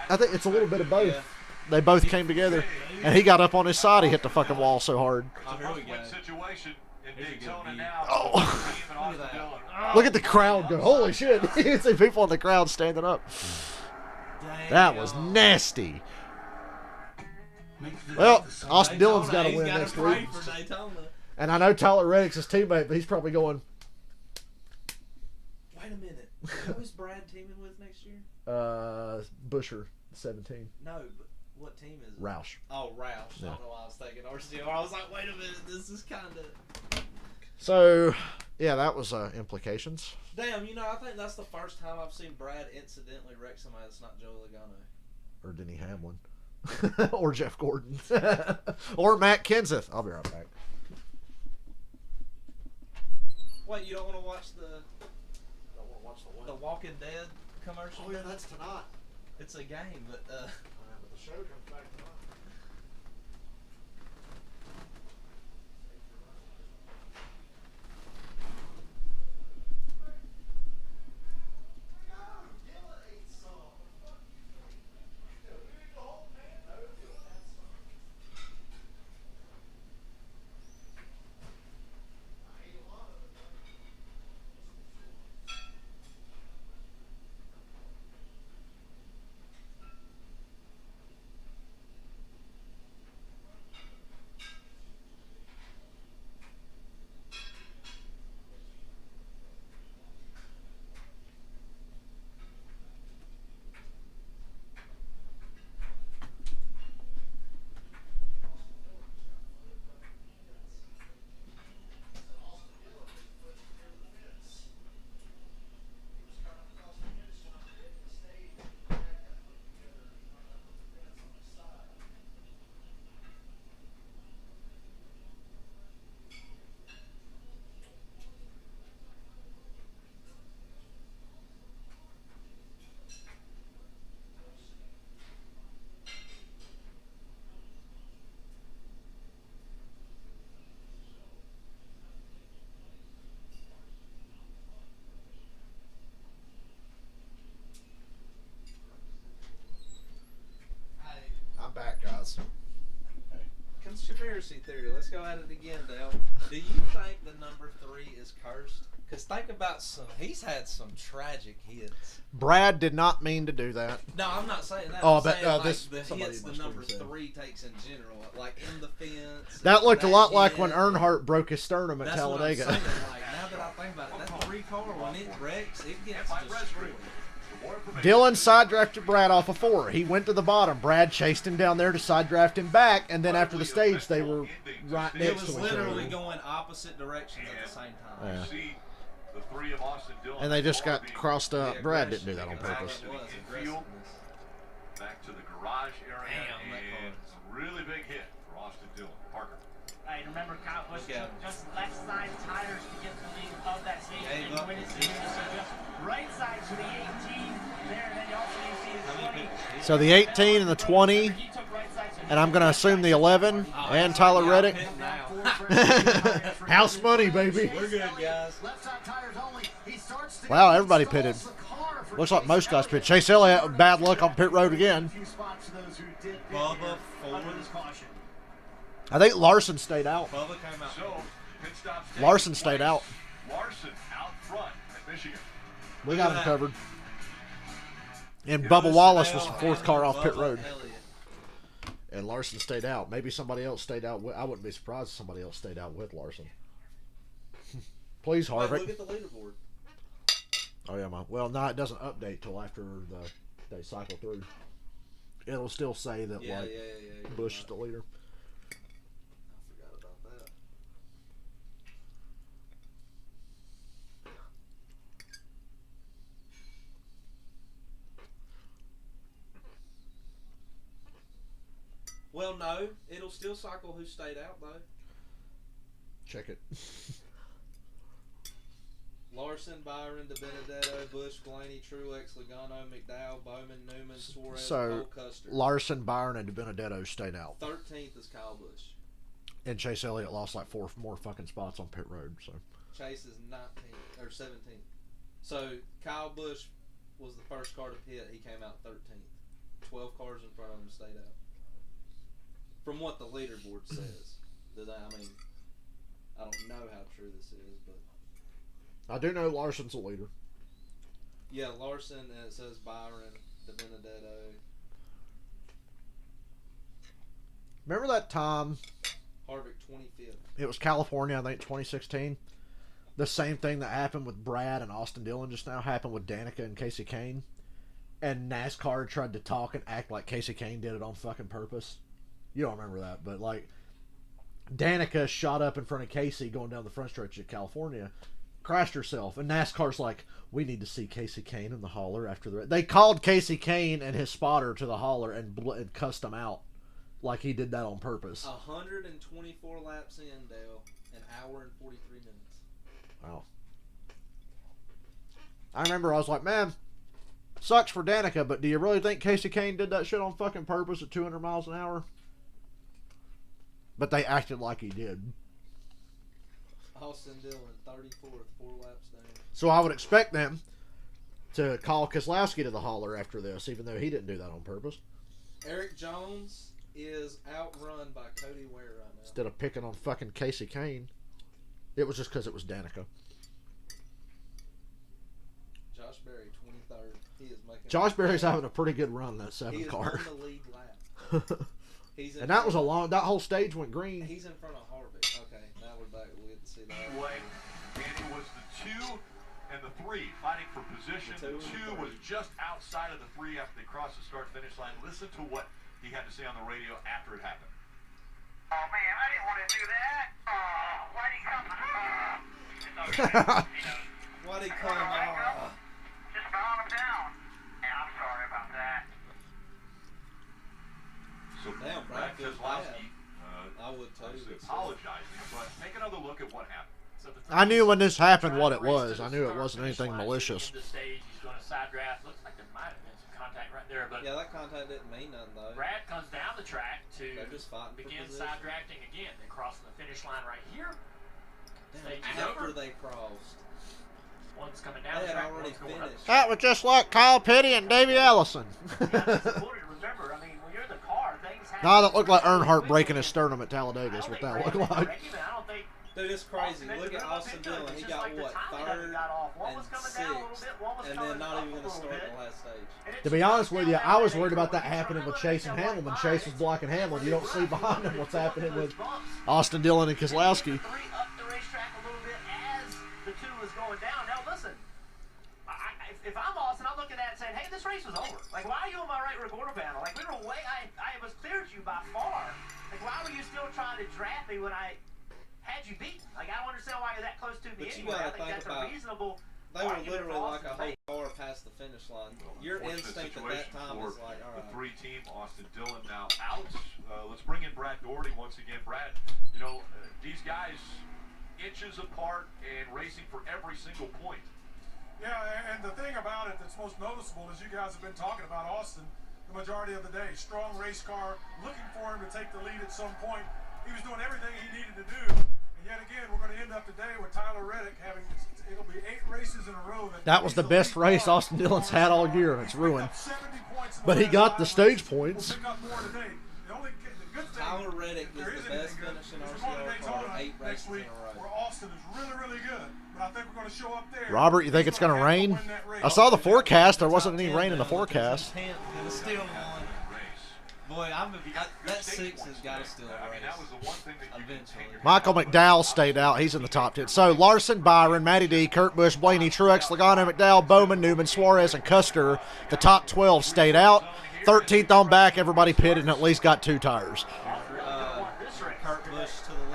I think it's a little bit of both. They both came together, and he got up on his side. He hit the fucking wall so hard. Oh, here we go. Situation in Here's a good Daytona view. now. Oh. Look at that. Look at the crowd go. Holy shit. You can see people in the crowd standing up. Dang, That was y'all. nasty. Well, Austin Dillon's got to He's win gotta next pray week. for Daytona. And I know Tyler Reddick's his teammate, but he's probably going, Wait a minute. Who is Brad teaming with next year? Busher, 17. No, but what team is it? Roush. Oh, Roush. Yeah. I don't know why I was thinking RCR. I was like, wait a minute. This is kind of... So, yeah, that was implications. Damn, I think that's the first time I've seen Brad incidentally wreck somebody that's not Joey Logano. Or Denny Hamlin. Or Jeff Gordon. Or Matt Kenseth. I'll be right back. Wait, you don't want to watch the I don't want to watch the Walking Dead commercial? Oh, yeah, that's tonight. It's a game, but But the show comes back tonight. conspiracy theory. Let's go at it again, Dale. Do you think the number 3 is cursed? Because think about he's had some tragic hits. Brad did not mean to do that. No, I'm not saying that. Oh, I'm but saying, like, this the hits the number 3 takes in general, like in the fence. That looked a lot like when Earnhardt broke his sternum at Talladega. That's what I'm saying. Like, now that I think about it, that 3 car, when it wrecks, it gets destroyed. Dylan side drafted Brad off of 4. He went to the bottom. Brad chased him down there to side draft him back, and then after the stage, they were right next to each other. It was literally going opposite directions at the same time. Yeah. The 3 of Austin Dillon. And they just got crossed up. Brad didn't do that on purpose. Back to the garage area. And a really big hit for Austin Dillon. Parker. Right, remember Kyle Busch took just left side tires to get the lead of that stage and win it. So just right side to the 18 there, and then you also see the 20. So the 18 and the 20, and I'm going to assume the 11 and Tyler Reddick. House money, baby. We're good, guys. Wow, everybody pitted. Looks like most guys pitted. Chase Elliott, bad luck on pit road again. Bubba forward. I think Larson stayed out. Bubba came out. So, pit stops Larson stayed out. Larson out front at Michigan. We got him covered. And Bubba Wallace was the 4th car off pit road. And Larson stayed out. Maybe somebody else stayed out. I wouldn't be surprised if somebody else stayed out with Larson. Please, Harvick. Look at the leaderboard. Oh, yeah, well, no, it doesn't update till after they cycle through. It'll still say that, Busch is the leader. I forgot about that. Well, no. It'll still cycle who stayed out, though. Check it. Larson, Byron, DiBenedetto, Busch, Blaney, Truex, Logano, McDowell, Bowman, Newman, Suarez, Cole Custer. Larson, Byron, and DiBenedetto stayed out. 13th is Kyle Busch. And Chase Elliott lost like 4 more fucking spots on pit road. So Chase is 19th or 17th. So Kyle Busch was the first car to pit. He came out 13th. 12 cars in front of him stayed out. From what the leaderboard says. I mean, I don't know how true this is, but I do know Larson's a leader. yeah, Larson, and it says Byron, DiBenedetto. Remember that time? Harvick 25th. It was California, I think, 2016. The same thing that happened with Brad and Austin Dillon just now happened with Danica and Casey Kane. And NASCAR tried to talk and act like Casey Kane did it on fucking purpose. You don't remember that, but like Danica shot up in front of Casey going down the front stretch of California, crashed herself, and NASCAR's like, we need to see Casey Kane in the hauler after the. They called Casey Kane and his spotter to the hauler and cussed him out, like he did that on purpose. 124 laps in, Dale, an hour and 43 minutes. Wow. I remember I was like, man, sucks for Danica, but do you really think Casey Kane did that shit on fucking purpose at 200 miles an hour? But they acted like he did. Austin Dillon, 34th, 4 laps down. So I would expect them to call Keselowski to the hauler after this, even though he didn't do that on purpose. Eric Jones is outrun by Cody Ware right now. Instead of picking on fucking Casey Kane. It was just because it was Danica. Josh Berry, 23rd. He is making. Josh Berry's having a pretty good run in that 7 car. He is on the lead lap. And that was a long. That whole stage went green. He's in front of Harvick. Okay, now we're back. We get to see that. Anyway, and it was the 2 and the 3 fighting for position. The 2 was just outside of the 3 after they crossed the start-finish line. Listen to what he had to say on the radio after it happened. Oh man, I didn't want to do that. Why'd he come? Why'd he come? Just bowing him down. Yeah, I'm sorry about that. So damn, Brad Keselowski, I would tell you. Apologizing, but take another look at what happened. So I knew when this happened what it was. I knew it wasn't anything malicious. The stage, he's going to side draft. Looks like there might have been some contact right there, but yeah, that contact didn't mean nothing though. Brad comes down the track to begin side drafting again. They cross the finish line right here. After they crossed. One's coming down the track. Already finished. That was just like Kyle Petty and Davey Allison. Remember, I mean, when you're in the car, things No, that looked like Earnhardt breaking his sternum at Talladega is what that looked like. Dude, it's crazy. Look at Austin Dillon. He got, what, 3rd and 6th, and then not even going to start in the last stage. To be honest with you, I was worried about that happening with Chase and Hamilton. Chase was blocking Hamilton. You don't see behind him what's happening with Austin Dillon and Keselowski. Up the racetrack a little bit as the 2 was going down. Now, listen, if I'm Austin, I'm looking at it saying, hey, this race was over. Like, why are you on my right rear quarter panel? Like, we were way, I was cleared you by far. Like, why were you still trying to draft me when I had you beaten? Like, I don't understand why you're that close to me anyway. I think that's a reasonable They were literally like a whole car past the finish line. Your instinct at that time is like, all right. The 3-team, Austin Dillon now out. Let's bring in Brad Doherty once again. Brad, you know, these guys inches apart and racing for every single point. Yeah, and the thing about it that's most noticeable is you guys have been talking about Austin the majority of the day. Strong race car, looking for him to take the lead at some point. He was doing everything he needed to do. And yet again, we're going to end up today with Tyler Reddick having, it'll be 8 races in a row. That was the best race Austin Dillon's had all year, and it's ruined. But he got the stage points. Tyler Reddick is the best finish in RCR car 8 races in a row. Where Austin is really, really good. But I think we're going to show up there. Robert, you think it's going to rain? I saw the forecast. There wasn't any rain in the forecast. Boy, that 6 has got to steal a race. Eventually. Michael McDowell stayed out. He's in the top 10. So Larson, Byron, Matty D, Kurt Busch, Blaney, Truex, Logano, McDowell, Bowman, Newman, Suarez, and Custer. The top 12 stayed out. 13th on back. Everybody pitted and at least got 2 tires.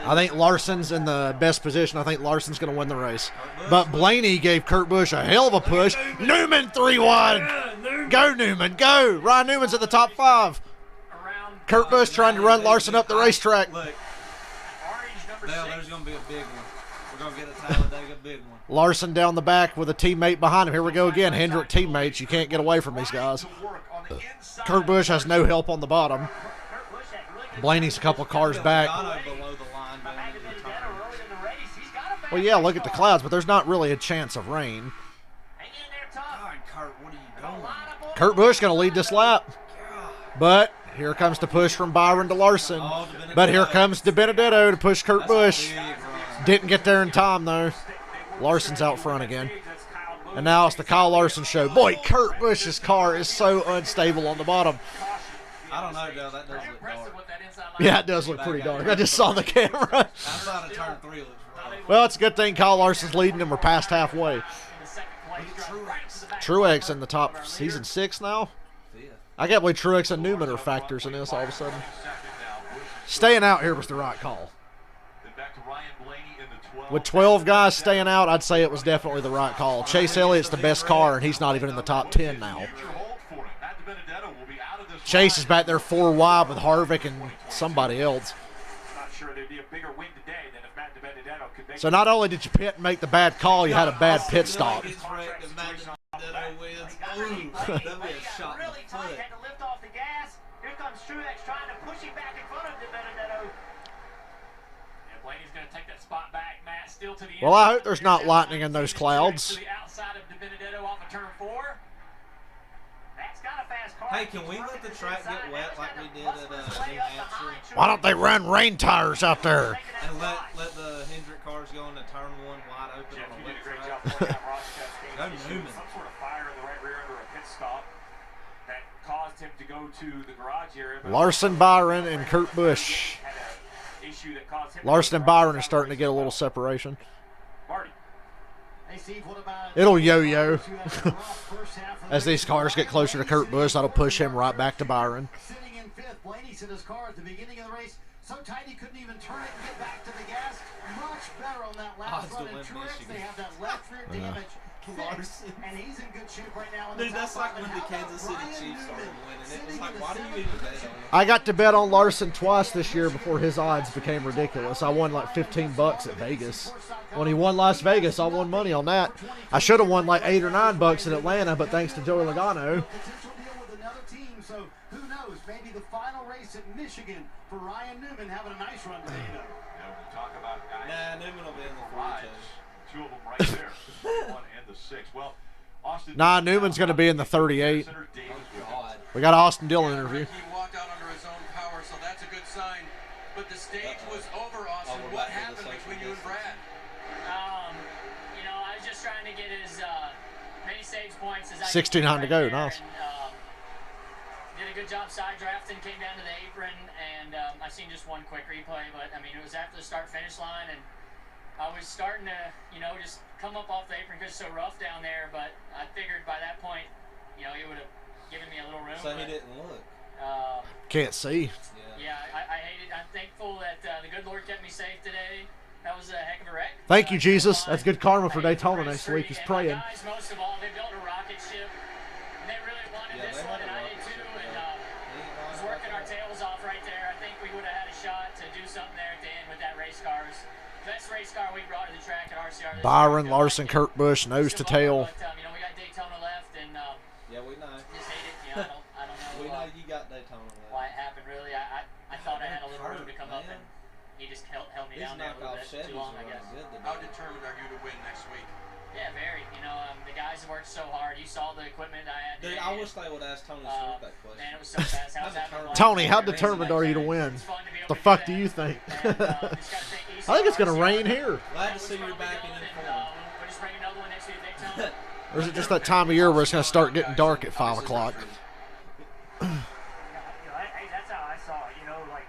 I think Larson's in the best position. I think Larson's going to win the race. But Blaney gave Kurt Busch a hell of a push. Newman 3 wide. Go, Newman. Go. Ryan Newman's at the top 5. Kurt Busch trying to run Larson up the racetrack. Look, Dale, there's going to be a big one. We're going to get a Talladega big one. Larson down the back with a teammate behind him. Here we go again. Hendrick teammates. You can't get away from these guys. Kurt Busch has no help on the bottom. Blaney's a couple cars back. Well, yeah, look at the clouds, but there's not really a chance of rain. Kurt Busch going to lead this lap. But here comes the push from Byron to Larson. But here comes DiBenedetto to push Kurt Busch. Didn't get there in time, though. Larson's out front again. And now it's the Kyle Larson show. Boy, Kurt Busch's car is so unstable on the bottom. I don't know, Dale. That does look dark. Yeah, it does look pretty dark. I just saw the camera. Outside of turn 3 looks rough. Well, it's a good thing Kyle Larson's leading and we're past halfway. Truex in the top. He's in 6th now. I can't believe Truex and Newman are factors in this all of a sudden. Staying out here was the right call. With 12 guys staying out, I'd say it was definitely the right call. Chase Elliott's the best car, and he's not even in the top 10 now. Chase is back there 4 wide with Harvick and somebody else. So not only did you pit and make the bad call, you had a bad pit stop. Well, I hope there's not lightning in those clouds. Hey, can we let the track get wet like we did at New Hampshire? Why don't they run rain tires out there? And let the Hendrick cars go into turn 1 wide open on a wet track? Go Newman. Some sort of fire in the right rear under a pit stop that caused him to go to the garage area. Larson, Byron, and Kurt Busch. Larson and Byron are starting to get a little separation. It'll yo-yo. As these cars get closer to Kurt Busch, that'll push him right back to Byron. Sitting in 5th, Blaney's in his car at the beginning of the race. So tight he couldn't even turn it and get back to the gas. Much better on that last run. And Truex, they have that left rear damage. Larson. And he's in good shape right now. Dude, that's like when the Kansas City Chiefs started winning. It was like, why do you even bet on it? I got to bet on Larson twice this year before his odds became ridiculous. I won like $15 at Vegas. When he won Las Vegas, I won money on that. I should have won like $8 or $9 in Atlanta, but thanks to Joey Logano. So who knows? Maybe the final race at Michigan for Ryan Newman having a nice run today. Talk about guys. Nah, Newman will be in the 4 2 of them right there. The 1 and the 6. Well, Austin. Nah, Newman's going to be in the 38. We got an Austin Dillon interview. He walked out under his own power, so but the stage was over, Austin. What happened between you and Brad? You know, I was just trying to get as many stage points as I 16 could on to go, nice. And, did a good job side drafting, came down to the apron, and I seen just one quick replay, but I mean, it was after the start-finish line, and I was starting to, you know, just come up off the apron because it's so rough down there, but I figured by that point, you know, he would have given me a little room. So he didn't look. Can't see. Yeah, I hate it. I'm thankful that the good Lord kept me safe today. That was a heck of a wreck. Thank you, Jesus. That's good karma for Daytona next week. He's praying. My guys, most of all, they built a rocket ship, and they really wanted this one, and I did too. And was working our tails off right there. I think we would have had a shot to do something there at the end with that race car. It was the best race car we brought to the track at RCR. Byron Larson, Kurt Busch, nose to tail. But, you know, we got Daytona left, and yeah, we know. Just hate it. You know, I don't know. We know you got Daytona left. Why it happened, really. I thought I had a little room to come up, and he just held me down there a little bit too long, I guess. How determined are you to win next week? Yeah, very. You know, the guys have worked so hard. You saw the equipment I had today. Dude, I wish they would ask Tony Stewart that question. Man, it was so fast. How's that? Tony, how determined are you to win? The fuck do you think? I think it's going to rain here. Glad to see you're back in informed. We'll just bring another one next week at Daytona. Or is it just that time of year where it's going to start getting dark at 5 o'clock? Hey, that's how I saw it. You know, like,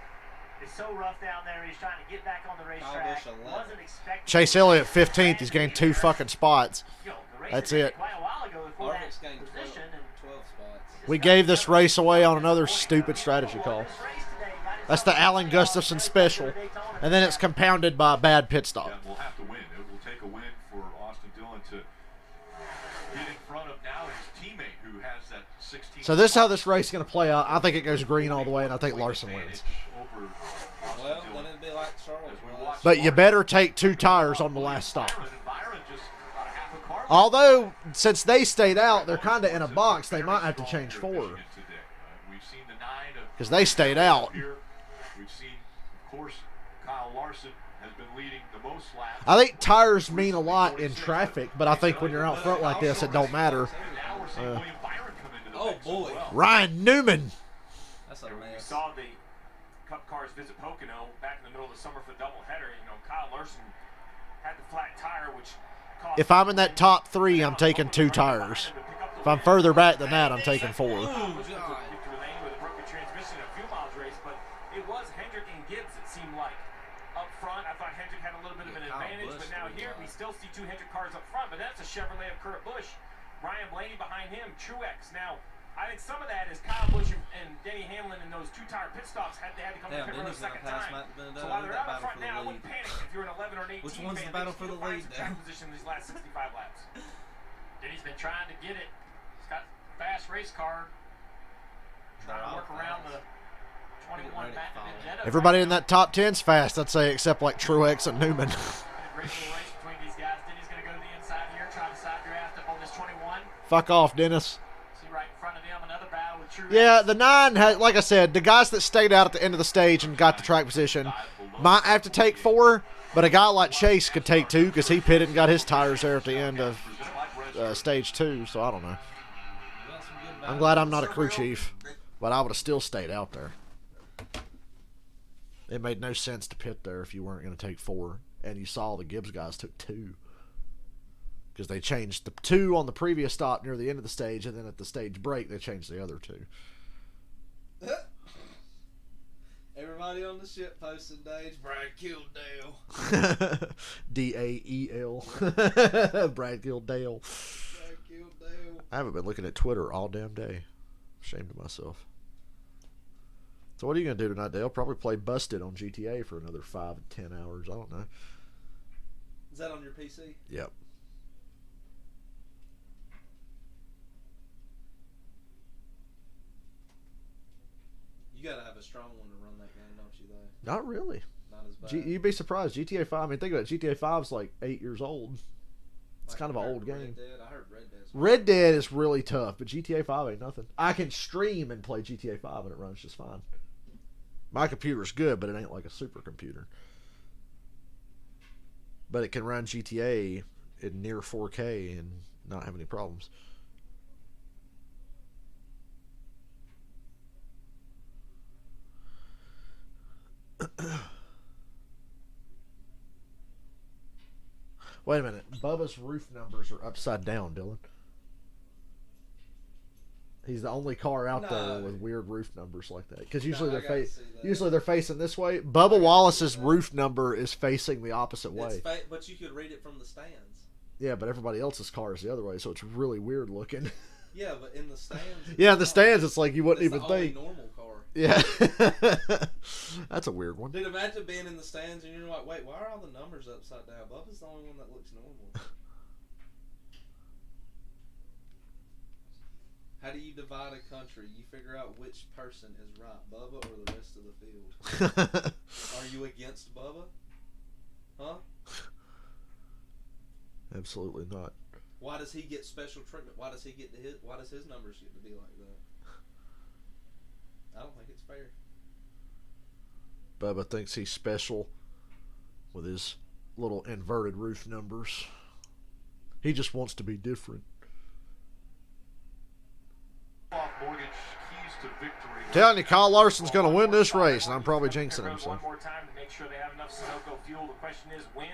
it's so rough down there. He's trying to get back on the racetrack. Wasn't expecting. Chase Elliott 15th. He's gained 2 fucking spots. That's it. Quite a while ago before that Harvick's gained 12 spots. We gave this race away on another stupid strategy call. That's the Alan Gustafson special. And then it's compounded by a bad pit stop. Yeah, we'll have to win. It will take a win for Austin Dillon to get in front of now his teammate who has that 16. So this is how this race is going to play out. I think it goes green all the way, and I think Larson wins. Well, then it'd be like Charles was. But you better take 2 tires on the last stop. Although, since they stayed out, they're kind of in a box. They might have to change 4. Because they stayed out. We've seen, of course, Kyle Larson has been leading the most laps. I think tires mean a lot in traffic, but I think when you're out front like this, it don't matter. Oh, boy. Ryan Newman. That's a We mess. saw the Cup Cars visit Pocono back in the middle of the summer for the doubleheader. You know, Kyle Larson had the flat tire, which cost If I'm in that top 3, I'm taking 2 tires. If I'm further back than that, I'm taking 4. with a broken transmission, a few miles race, but it was Hendrick and Gibbs, it seemed like. Up front, I thought Hendrick had a little bit of an advantage, but now here we still see 2 Hendrick cars up front, but that's a Chevrolet of Kurt Busch. Ryan Blaney behind him, Truex. Now, I think some of that is Kyle Busch and Denny Hamlin in those 2-tire pit stops they had to come to pit road a second time. So while they're out up front now, I wouldn't panic if you're an 11 or an 18 Which one's man. the battle for the lead track now? position these last 65 laps. Denny's been trying to get it. He's got a fast race car. Trying to work around the 21 back Vendetta. Everybody in that top 10's fast, I'd say, except like Truex and Newman. Great little race between these guys. Denny's going to go to the inside here, try to side draft up on this 21. Fuck off, Dennis. See right in front of them, another battle with Truex. Yeah, the 9 has, like I said, the guys that stayed out at the end of the stage and got the track position might have to take 4, but a guy like Chase could take 2 because he pitted and got his tires there at the end of stage 2. So I don't know. I'm glad I'm not a crew chief, but I would have still stayed out there. It made no sense to pit there if you weren't going to take 4, and you saw the Gibbs guys took 2. Because they changed the 2 on the previous stop near the end of the stage, and then at the stage break, they changed the other 2. Everybody on the ship posted days. Brad killed Dale. D-A-E-L. Brad killed Dale. Brad killed Dale. I haven't been looking at Twitter all damn day. Ashamed of myself. So what are you going to do tonight, Dale? Probably play Busted on GTA for another 5 to 10 hours. I don't know. Is that on your PC? Yep. You gotta have a strong one to run that game, don't you, though? Not really. Not as bad. You'd be surprised. GTA 5, I mean, think about it. GTA 5's like 8 years old. It's Like kind of an old Red game. Dead. I heard Red Dead's Red Dead is really tough, but GTA 5 ain't nothing. I can stream and play GTA 5 and it runs just fine. My computer's good, but it ain't like a supercomputer. But it can run GTA in near 4K and not have any problems. Wait a minute. Bubba's roof numbers are upside down, Dylan. He's the only car out there with weird roof numbers like that. Because usually they're facing this way. Bubba Wallace's roof number is facing the opposite way. But you could read it from the stands. Yeah, but everybody else's car is the other way, so it's really weird looking. Yeah, but in the stands. Yeah, in the stands, it's like you wouldn't even think. The normal car. Yeah, that's a weird one. Dude, imagine being in the stands and you're like, wait, why are all the numbers upside down? Bubba's the only one that looks normal. How do you divide a country? You figure out which person is right, Bubba or the rest of the field. Are you against Bubba? Huh? Absolutely not. Why does he get special treatment? Why does his numbers get to be like that? I don't think it's fair. Bubba thinks he's special with his little inverted roof numbers. He just wants to be different. Mortgage keys to victory. Telling you, Kyle Larson's going to win this race, and I'm probably jinxing him. So. One more time to make sure they have enough Sunoco fuel. The question is, when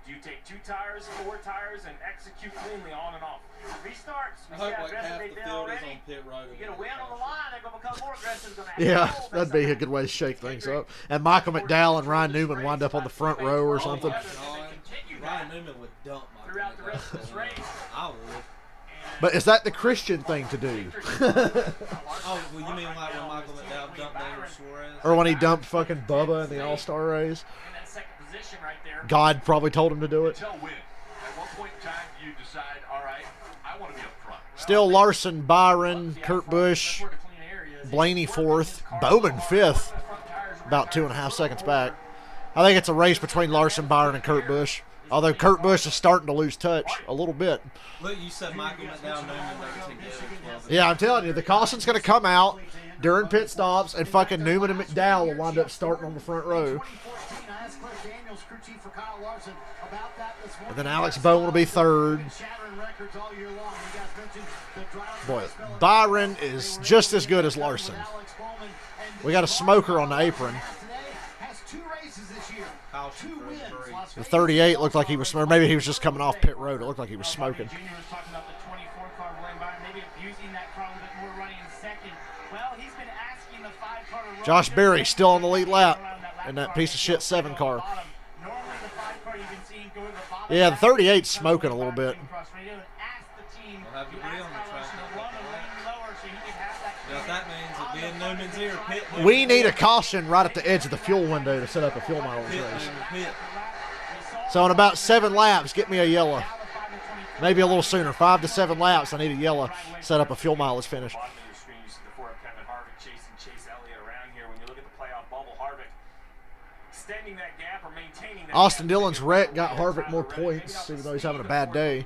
do you take 2 tires, 4 tires, and execute cleanly on and off? Restarts. We see how aggressive they've been already. You get a win on the line, they're going to become more aggressive. Yeah, that'd be a good way to shake things up. And Michael McDowell and Ryan Newman wind up on the front row or something. Ryan Newman would dump Michael throughout the rest of this race. I would. But is that the Christian thing to do? Oh, well, you mean like when Michael McDowell dumped Daniel Suarez? Or when he dumped fucking Bubba in the All-Star race? God probably told him to do it. At what point in time do you decide, all right, I want to be up front? Still Larson, Byron, Kurt Busch, Blaney 4th, Bowman 5th, about 2.5 seconds back. I think it's a race between Larson, Byron, and Kurt Busch. Although Kurt Busch is starting to lose touch a little bit. Look, you said Michael McDowell Newman there together. Yeah, I'm telling you, the caution's going to come out during pit stops, and fucking Newman and McDowell will wind up starting on the front row. And then Alex Bowman will be 3rd. Boy, Byron is just as good as Larson. We got a smoker on the apron. The 38 looked like he was, or maybe he was just coming off pit road. It looked like he was smoking. Josh Berry still on the lead lap in that piece of shit 7 car. Yeah, the 38's smoking a little bit. We need a caution right at the edge of the fuel window to set up a fuel mileage race. So in about 7 laps, get me a yellow. Maybe a little sooner. 5 to 7 laps, I need a yellow. Set up a fuel mileage finish. Austin Dillon's wreck got Harvick more points, even though he's having a bad day.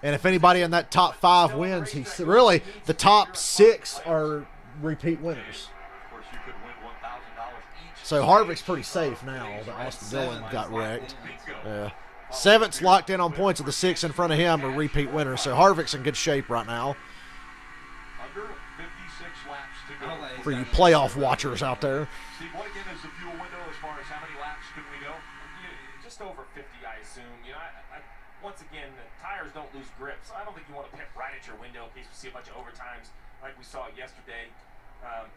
And if anybody in that top 5 wins, he's really the top 6 are repeat winners. So Harvick's pretty safe now. The Austin Dillon got wrecked. 7th's locked in on points, with the 6 in front of him are repeat winners. So Harvick's in good shape right now. For you playoff watchers out there. Over 50, I assume. You know, once again, the tires don't lose grip, so I don't think you want to pit right at your window in case we see a bunch of overtimes like we saw yesterday.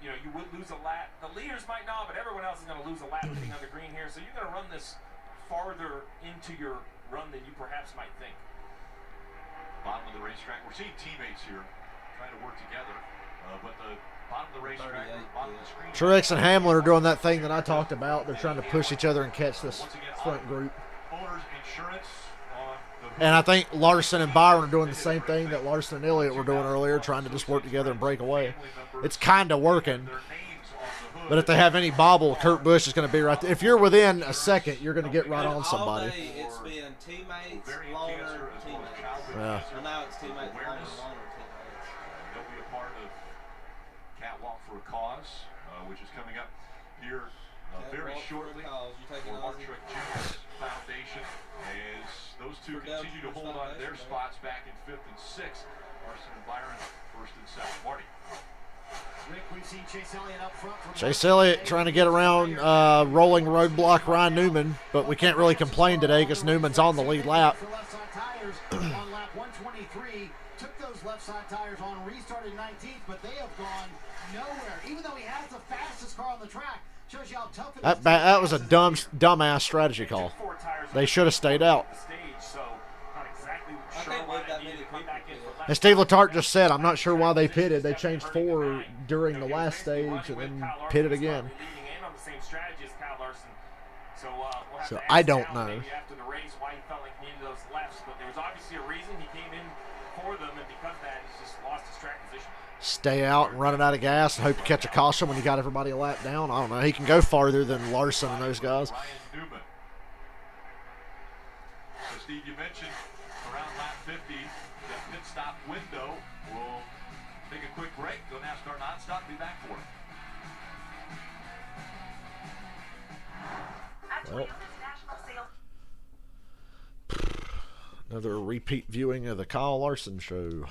You know, you would lose a lap. The leaders might not, but everyone else is going to lose a lap getting on the green here, so you're going to run this farther into your run than you perhaps might think. Bottom of the racetrack, we're seeing teammates here trying to work together, but the bottom of the racetrack, bottom of the screen. Truex and Hamlin are doing that thing that I talked about. They're trying to push each other and catch this front group. And I think Larson and Byron are doing the same thing that Larson and Elliott were doing earlier, trying to just work together and break away. It's kind of working. But if they have any bobble, Kurt Busch is going to be right there. If you're within a second, you're going to get right on somebody. It's been teammates, loner, teammates. Yeah. So now it's teammates, loner, teammates. They'll be a part of Catwalk for a Cause, which is coming up here very shortly. For Mark Truex Jr.'s foundation, as those two continue to hold on to their spots back in 5th and 6th. Larson and Byron 1st and 2nd. Marty. Chase Elliott trying to get around rolling roadblock Ryan Newman, but we can't really complain today because Newman's on the lead lap. On lap 123, took those left side tires on, restarted 19th, but they have gone nowhere. Even though he has the fastest car on the track, shows you how tough it is. That was a dumbass strategy call. They should have stayed out. And Steve Letarte just said, I'm not sure why they pitted. They changed 4 during the last stage and then pitted again. So I don't know. After the race, why he felt like he needed those lefts, but there was obviously a reason he came in for them, and because of that, he's just lost his track position. Stay out and running out of gas and hope you catch a caution when you got everybody a lap down. I don't know. He can go farther than Larson and those guys. Ryan Newman. So Steve, you mentioned around lap 50, the pit stop window. We'll take a quick break, go NASCAR nonstop, be back for it. Well, another repeat viewing of the Kyle Larson show.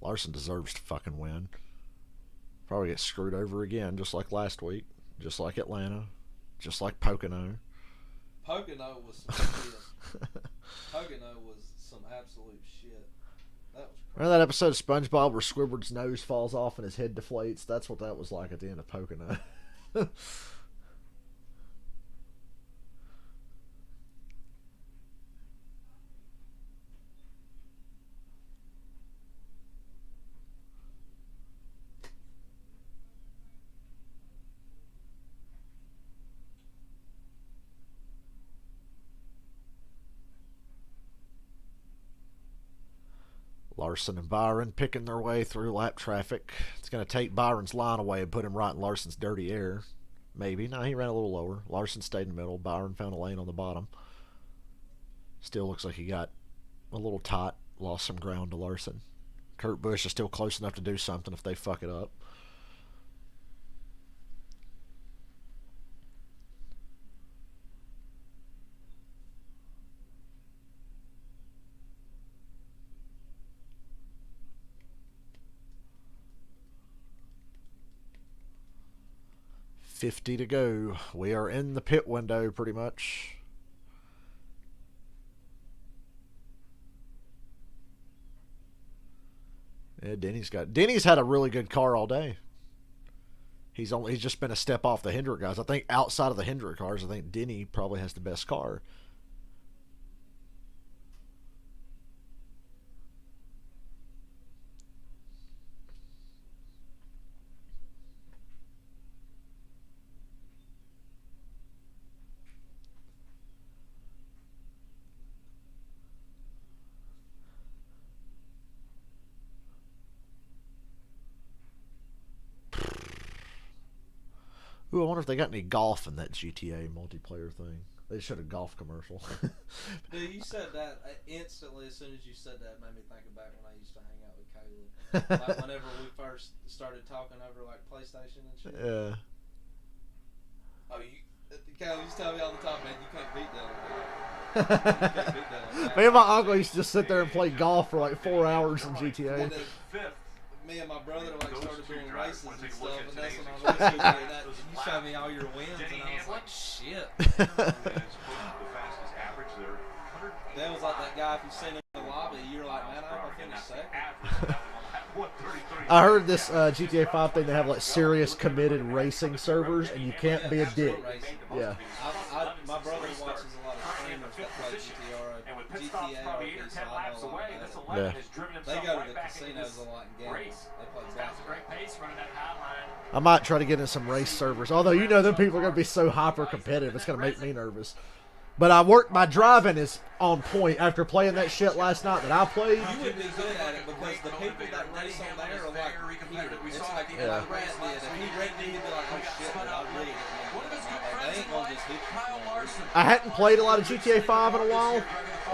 Larson deserves to fucking win. Probably get screwed over again, just like last week, just like Atlanta, just like Pocono. Pocono was some shit. Pocono was some absolute shit. That was crazy. Remember that episode of SpongeBob where Squidward's nose falls off and his head deflates? That's what that was like at the end of Pocono. 'Larson and Byron picking their way through lap traffic. It's going to take Byron's line away and put him right in Larson's dirty air. Maybe. No, he ran a little lower. Larson stayed in the middle. Byron found a lane on the bottom. Still looks like he got a little tight. Lost some ground to Larson. Kurt Busch is still close enough to do something if they fuck it up. $50 to go. We are in the pit window pretty much. Yeah, Denny's had a really good car all day. He's just been a step off the Hendrick guys. I think outside of the Hendrick cars, I think Denny probably has the best car. Ooh, I wonder if they got any golf in that GTA multiplayer thing. They should have golf commercial. Dude, you said that instantly. As soon as you said that, it made me think of back when I used to hang out with Caleb. Like whenever we first started talking over like PlayStation and shit. Yeah. Oh, Caleb used to tell me all the time, man, you can't beat that. You can't beat that. Me and my uncle used to just sit there and play golf for like 4 hours in GTA. Me and my brother like started doing races and stuff, and that's when I was like, you showed me all your wins, and I was like, shit. That was like that guy, if you've seen him in the lobby, you're like, man, I'm going to finish second. I heard this GTA 5 thing, they have like serious committed racing servers, and you can't be a dick. Yeah. My brother watches a lot of streamers that play GTA RP, so I know a lot about it. Yeah. They go to the casinos a lot and gamble. They play blackjack. I might try to get in some race servers. Although, you know, them people are going to be so hyper competitive, it's going to make me nervous. But my driving is on point after playing that shit last night that I played. You would be good at it because the people that race on there are like here. It's like Brad did. If he wrecked me, he'd be like, oh shit, but I really didn't. They ain't going to just hit you. I hadn't played a lot of GTA 5 in a while.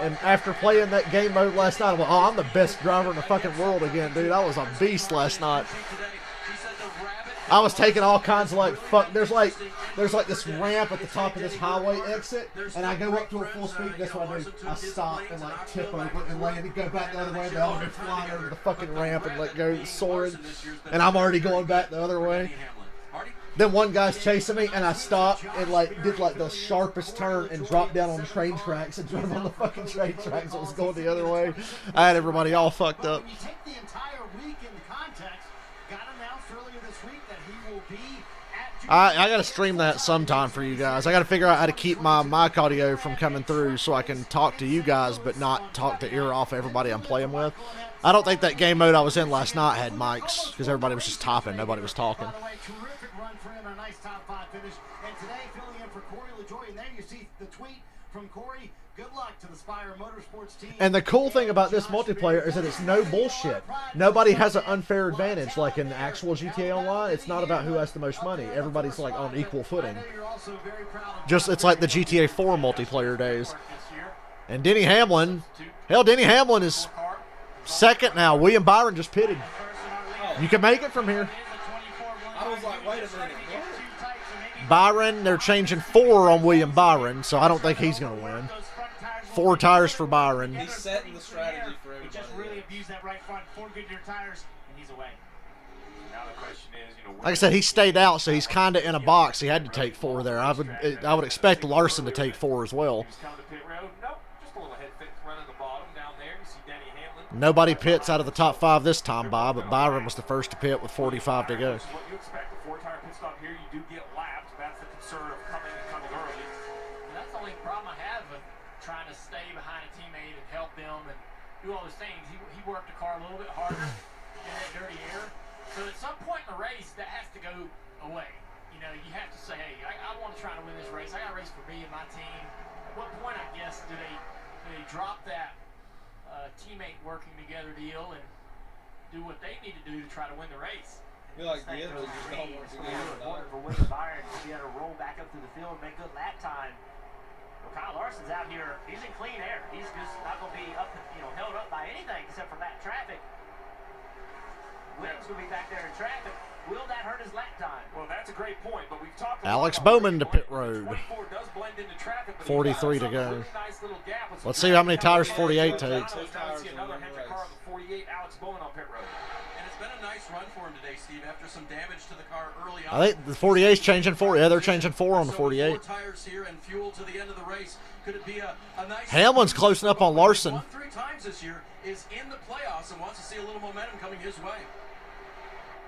And after playing that game mode last night, I'm like, oh, I'm the best driver in the fucking world again, dude. I was a beast last night. I was taking all kinds of like, fuck, there's like there's like this ramp at the top of this highway exit, and I go up to a full speed. That's what I do. I stop and like tip over and land and go back the other way. They all go flying over the fucking ramp and like go soaring, and I'm already going back the other way. Then one guy's chasing me, and I stopped and like did like the sharpest turn and dropped down on the train tracks and drove on the fucking train tracks. It was going the other way. I had everybody all fucked up. When you take the entire week into context, got announced earlier this week that he will be at. I gotta stream that sometime for you guys. I gotta figure out how to keep my mic audio from coming through so I can talk to you guys, but not talk the ear off everybody I'm playing with. I don't think that game mode I was in last night had mics because everybody was just typing, nobody was talking. By the way, terrific run for him, a nice top 5 finish. And today, filling in for Corey LaJoy, and there you see the tweet from Corey. Good luck to the Spire Motorsports team. And the cool thing about this multiplayer is that it's no bullshit. Nobody has an unfair advantage like in actual GTA Online. It's not about who has the most money. Everybody's like on equal footing. Just it's like the GTA 4 multiplayer days. And Denny Hamlin, hell, Denny Hamlin is second now. William Byron just pitted. You can make it from here. I was like, wait a minute. Byron, they're changing 4 on William Byron, so I don't think he's going to win. 4 tires for Byron. He's setting the strategy for everybody. He just really abused that right front. 4 Goodyear tires, and he's away. Now the question is, Like I said, he stayed out, so he's kind of in a box. He had to take 4 there. I would expect Larson to take 4 as well. Nobody pits out of the top 5 this time, Bob, but Byron was the first to pit with 45 to go. What you expect, a 4-tire pit stop here, you do get lapped. That's the concern of coming early. And that's the only problem I have with trying to stay behind a teammate and help them and do all those things. He worked the car a little bit harder in that dirty air. So at some point in the race, that has to go away. You know, you have to say, hey, I want to try to win this race. I got to race for me and my team. At what point, I guess, do they drop that teammate working together deal and do what they need to do to try to win the race? I feel like the others just don't work together. For William Byron to be able to roll back up through the field and make good lap time. Well, Kyle Larson's out here. He's in clean air. He's just not going to be up, held up by anything except for that traffic. Williams going to be back there in traffic. Will that hurt his lap time? Well, that's a great point, but we've talked Alex Bowman to pit road. 43 to go. Let's see how many tires 48 takes. I think the 48's changing 4. Yeah, they're changing 4 on the 48. Hamlin's closing up on Larson. Won 3 times this year, is in the playoffs and wants to see a little momentum coming his way.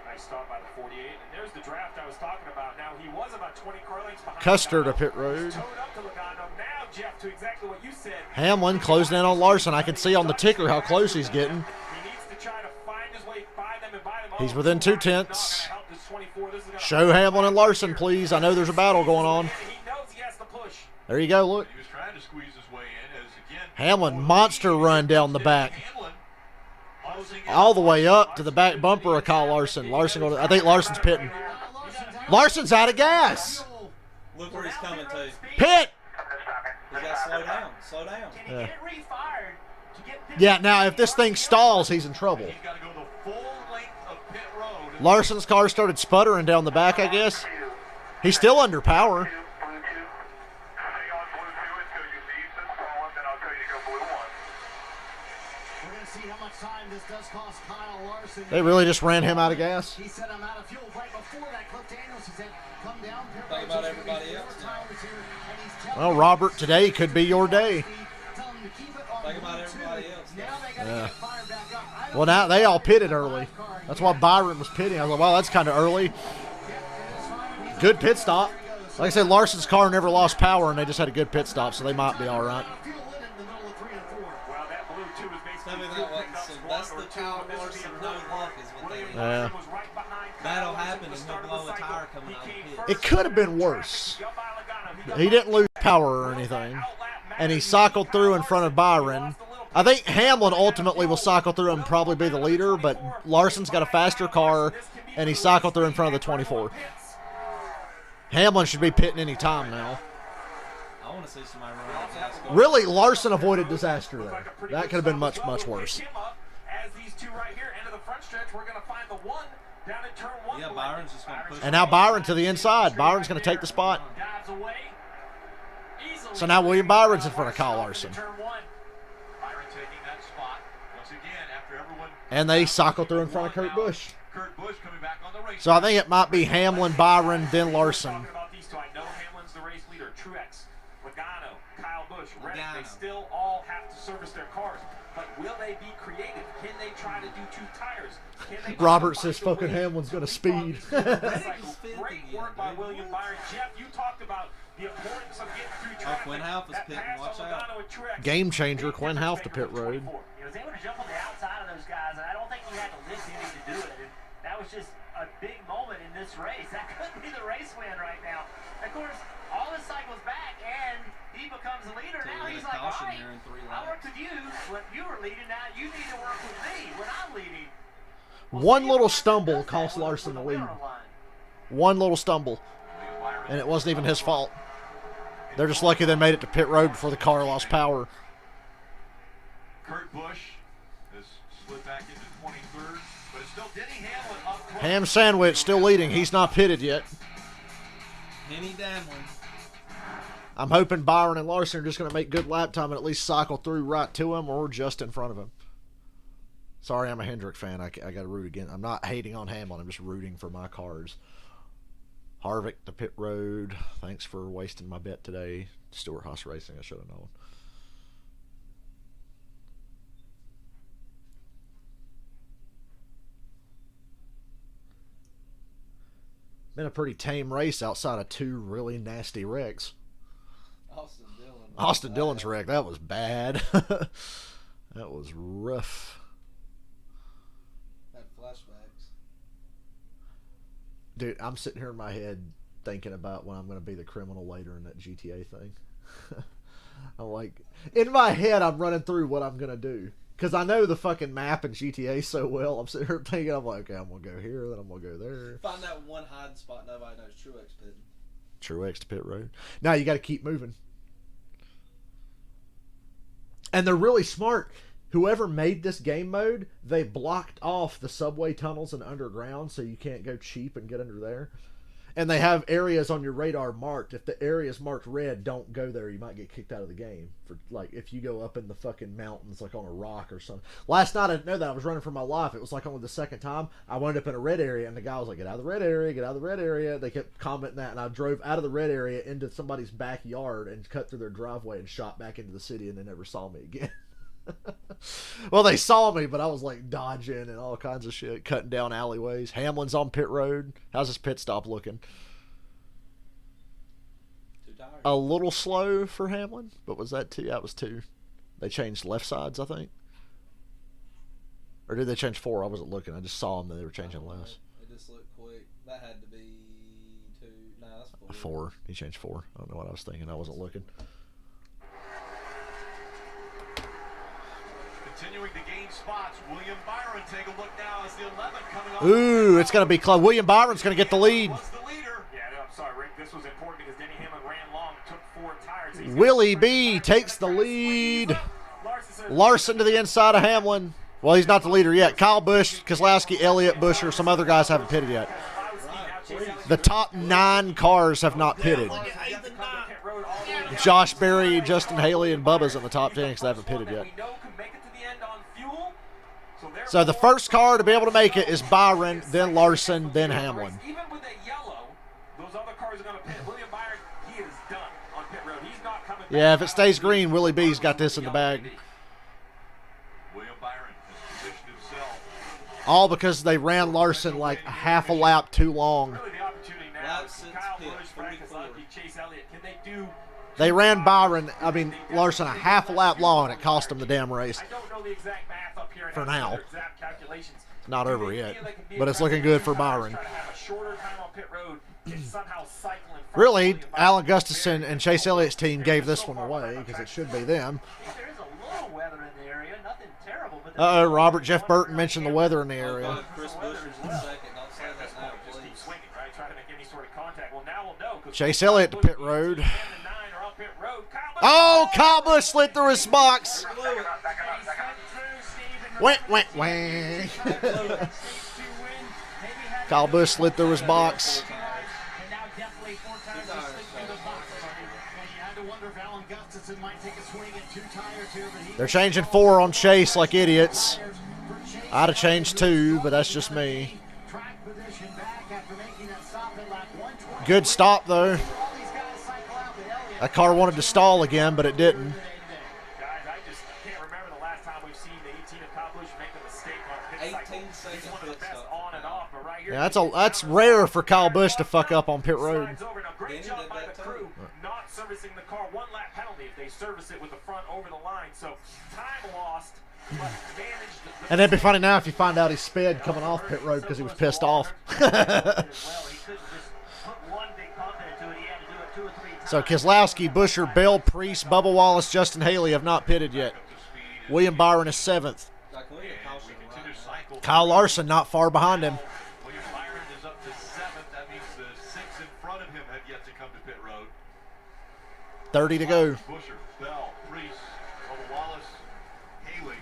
Nice stop by the 48, and there's the draft I was talking about. Now he was about 20 car lengths behind. Custer to pit road. Towed up to Logano. Now, Jeff, to exactly what you said. Hamlin closing in on Larson. I can see on the ticker how close he's getting. He needs to try to find his way by them and buy them. He's within 2 tenths. Show Hamlin and Larson, please. I know there's a battle going on. There you go, look. He was trying to squeeze his way in as again. Hamlin, monster run down the back. All the way up to the back bumper of Kyle Larson. I think Larson's pitting. Larson's out of gas. Look where he's coming to. Pit! He's got to slow down. Slow down. Can he get it refired to get pit? Yeah, now if this thing stalls, he's in trouble. He's got to go the full length of pit road. Larson's car started sputtering down the back, I guess. He's still under power. This does cost Kyle Larson. They really just ran him out of gas. He said I'm out of fuel right before that. Cliff Daniels, he said, come down. Think about everybody else now. Well, Robert, today could be your day. Think about everybody else now. Yeah. Well, now they all pitted early. That's why Byron was pitting. I was like, wow, that's kind of early. Good pit stop. Like I said, Larson's car never lost power, and they just had a good pit stop, so they might be all right. That's the Kyle Larson no luck is what they Yeah. That'll happen and he'll blow a tire coming out of the pit. It could have been worse. He didn't lose power or anything, and he cycled through in front of Byron. I think Hamlin ultimately will cycle through and probably be the leader, but Larson's got a faster car, and he cycled through in front of the 24. Hamlin should be pitting any time now. I want to see somebody run out of gas. Really, Larson avoided disaster there. That could have been much, much worse. As these two right here enter into the front stretch. We're going to find the one down in turn one. Yeah, Byron's just going to push. And now Byron to the inside. Byron's going to take the spot. Dives away. Easily. So now William Byron's in front of Kyle Larson. Turn one. Byron taking that spot once again after everyone. And they cycle through in front of Kurt Busch. Kurt Busch coming back on the race. So I think it might be Hamlin, Byron, then Larson. Talking about these two, I know Hamlin's the race leader. Truex, Logano, Kyle Busch, Reddick, they still all have to service their cars. But will they be creative? Can they try to do 2 tires? Can they Robert says fucking Hamlin's going to speed. Great work by William Byron. Jeff, you talked about the importance of getting through traffic. Quinn Houff is pitting. Watch out. Game changer, Quinn Houff to pit road. He was able to jump on the outside of those guys, and I don't think he had to lift any to do it. And that was just a big moment in this race. That could be the race win right now. Of course, all this cycles back, and he becomes the leader. Now he's like, all right, I worked with you when you were leading. Now you need to work with me when I'm leading. One little stumble cost Larson the lead. One little stumble. And it wasn't even his fault. They're just lucky they made it to pit road before the car lost power. Kurt Busch has slid back into 23rd, but it's still Denny Hamlin up close. Ham Sandwich still leading. He's not pitted yet. Henny Damlin. I'm hoping Byron and Larson are just going to make good lap time and at least cycle through right to him or just in front of him. Sorry, I'm a Hendrick fan. I got to root again. I'm not hating on Hamlin. I'm just rooting for my cars. Harvick to pit road. Thanks for wasting my bet today. Stewart Haas Racing. I should have known. Been a pretty tame race outside of 2 really nasty wrecks. Austin Dillon's wreck. That was bad. That was rough. Had flashbacks. Dude, I'm sitting here in my head thinking about when I'm going to be the criminal later in that GTA thing. I'm like, in my head, I'm running through what I'm going to do. Because I know the fucking map in GTA so well. I'm sitting here thinking, I'm like, okay, I'm going to go here, then I'm going to go there. Find that one hiding spot nobody knows. Truex pitting. Truex to pit road. Now you got to keep moving. And they're really smart. Whoever made this game mode, they blocked off the subway tunnels and underground so you can't go cheap and get under there. And they have areas on your radar marked. If the area is marked red, don't go there. You might get kicked out of the game. For like if you go up in the fucking mountains, like on a rock or something. Last night I didn't know that. I was running for my life. It was like only the second time I wound up in a red area, and the guy was like, "Get out of the red area, get out of the red area." They kept commenting that, and I drove out of the red area into somebody's backyard and cut through their driveway and shot back into the city, and they never saw me again. Well, they saw me, but I was like dodging and all kinds of shit, cutting down alleyways. Hamlin's on pit road. How's his pit stop looking? A little slow for Hamlin, but was that 2? That was 2. They changed left sides, I think. Or did they change 4? I wasn't looking. I just saw them that they were changing lefts. It just looked quick. That had to be 2. No, that's 4. 4. He changed 4. I don't know what I was thinking. I wasn't looking. Continuing to gain spots, William Byron, take a look now as the 11 coming off. Ooh, it's going to be close. William Byron's going to get the lead. Was the leader. Yeah, no, I'm sorry, Rick. This was important because Denny Hamlin ran long, took 4 tires. Willie B takes the lead. Larson to the inside of Hamlin. Well, he's not the leader yet. Kyle Busch, Keselowski, Elliott, Buscher, some other guys haven't pitted yet. The top 9 cars have not pitted. Josh Berry, Justin Haley, and Bubba's in the top 10 because they haven't pitted yet. So the first car to be able to make it is Byron, then Larson, then Hamlin. Even with a yellow, those other cars are going to pit. William Byron, he is done on pit road. He's not coming back. Yeah, if it stays green, Willie B's got this in the bag. William Byron has positioned himself. All because they ran Larson like half a lap too long. Really the opportunity now is Kyle Busch, Frank Keselowski, Chase Elliott. Can they do? They ran Larson a half a lap long, and it cost them the damn race. I don't know the exact math up here. For now. Exact calculations. Not over yet, but it's looking good for Byron. Really, Alan Gustafson and Chase Elliott's team gave this one away because it should be them. There is a little weather in the area, nothing terrible. But Robert Jeff Burton mentioned the weather in the area. Chris Buescher's in second. Don't say that now, please. Chase Elliott to pit road. Oh, Kyle Busch slid through his box. Wah, wah, wah. Kyle Busch slid through his box. They're changing 4 on Chase like idiots. I'd have changed 2, but that's just me. Good stop, though. That car wanted to stall again, but it didn't. Guys, I just can't remember the last time we've seen the 18 of Kyle Busch make a mistake on a pit cycle. He's one of the best on and off, but right here. Yeah, that's rare for Kyle Busch to fuck up on pit road. Now, great job by the crew not servicing the car. 1 lap penalty if they service it with the front over the line. So time lost, but managed. And it'd be funny now if you find out he sped coming off pit road because he was pissed off. So Keselowski, Busher, Bell, Priest, Bubba Wallace, Justin Haley have not pitted yet. William Byron is 7th. Kyle Larson not far behind him. William Byron is up to 7th. That means the 6 in front of him have yet to come to pit road. 30 to go. Busher, Bell, Priest, Bubba Wallace, Haley.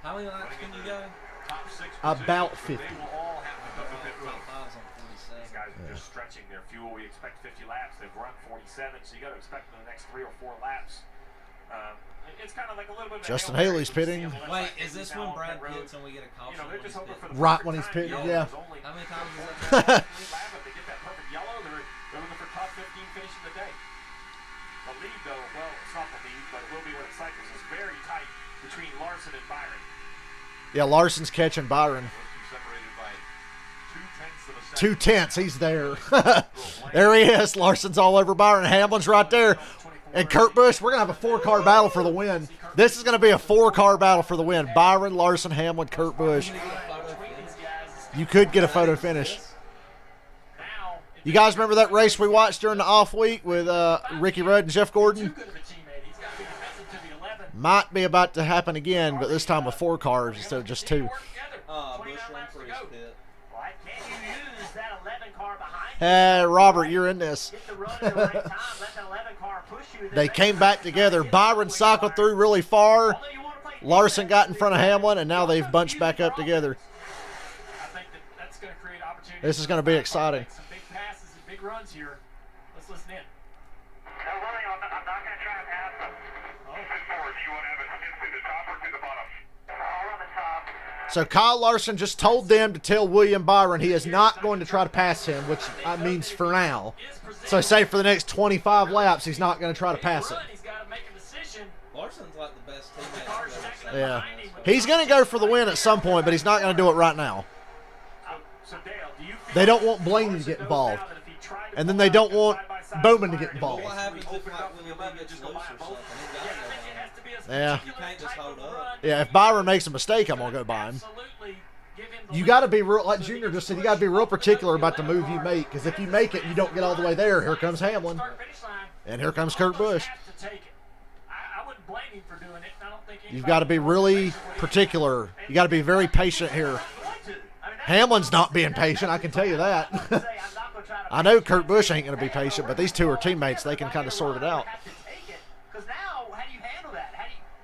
How many laps can you go? Top 6 About positions, 50. They will all have to come to pit road. These guys are just stretching their fuel. We expect 50 laps. They've run 47, so you got to expect in the next 3 or 4 laps. It's kind of like a little bit of Justin Haley's pitting. Wait, is this when Brad pits and we get a caution? They're just hoping for the Right when he's pitting, yeah. How many times is that? If they get that perfect yellow, they're looking for top 15 finish of the day. The lead, though, well, it's not the lead, but it will be when it cycles. It's very tight between Larson and Byron. Yeah, Larson's catching Byron. Separated by 2 2/10 of a second. 2/10. He's there. There he is. Larson's all over Byron. Hamlin's right there. And Kurt Busch, we're going to have a 4-car battle for the win. This is going to be a 4-car battle for the win. Byron, Larson, Hamlin, Kurt Busch. You could get a photo finish. You guys remember that race we watched during the off week with Ricky Rudd and Jeff Gordon? Might be about to happen again, but this time with 4 cars instead of just 2. Robert, you're in this. They came back together. Byron cycled through really far. Larson got in front of Hamlin, and now they've bunched back up together. This is going to be exciting. Some big passes and big runs here. Let's listen in. No, really, I'm not going to try to pass them. Do you want to have it to the top or to the bottom? I'll run the top. So Kyle Larson just told them to tell William Byron he is not going to try to pass him, which means for now. So say for the next 25 laps, he's not going to try to pass him. Larson's like the best teammate. Yeah. He's going to go for the win at some point, but he's not going to do it right now. They don't want Blaney to get involved. And then they don't want Bowman to get involved. What happens if like Willie gets loose or something? Yeah. You can't just hold up. Yeah, if Byron makes a mistake, I'm going to go by him. You got to be real, like Junior just said, you got to be real particular about the move you make, because if you make it and you don't get all the way there, here comes Hamlin. And here comes Kurt Busch. You've got to be really particular. You got to be very patient here. Hamlin's not being patient, I can tell you that. I know Kurt Busch ain't going to be patient, but these two are teammates. They can kind of sort it out. Because now, how do you handle that?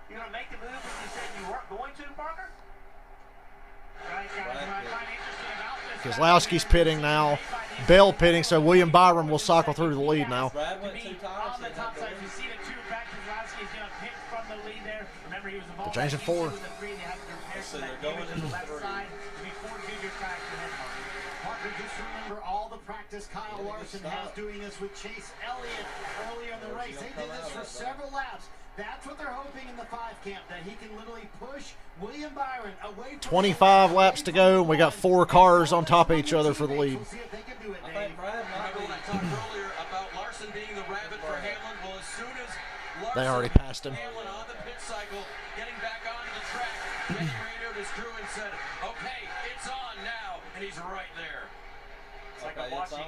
You going to make the move that you said you weren't going to, Parker? Keselowski's pitting now. Bell pitting, so William Byron will cycle through the lead now. Brad went 2 times. They're changing 4. So they're going into 3. Parker, just remember all the practice Kyle Larson has doing this with Chase Elliott earlier in the race. They did this for several laps. That's what they're hoping in the 5 camp, that he can literally push William Byron away from 25 laps to go, and we got 4 cars on top of each other for the lead. I think Brad might be talking earlier about Larson being the rabbit for Hamlin. Well, as soon as Larson They already passed him. Hamlin on the pit cycle, getting back onto the track, he radioed his crew and said, "Okay, it's on now," and he's right there. It's like I'm watching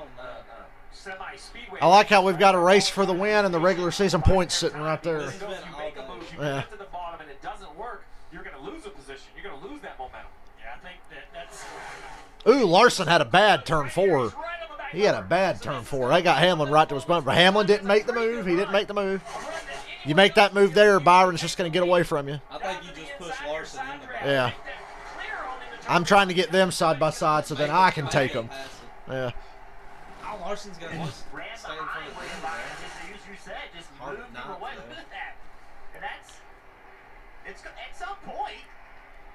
semi-speedway. I like how we've got a race for the win and the regular season points sitting right there. If you make a move, you get to the bottom and it doesn't work, you're going to lose a position. You're going to lose that momentum. Yeah, I think that's... Ooh, Larson had a bad turn 4. He had a bad turn 4. They got Hamlin right to his bumper. Hamlin didn't make the move. He didn't make the move. You make that move there, Byron's just going to get away from you. I think you just push Larson in the back. Yeah. I'm trying to get them side by side so then I can take them. Yeah. Oh, Larson's going to Ran stay in the front of highway him, line, man. just as you said, just Hard move not people away. to. Look at that. And it's at some point,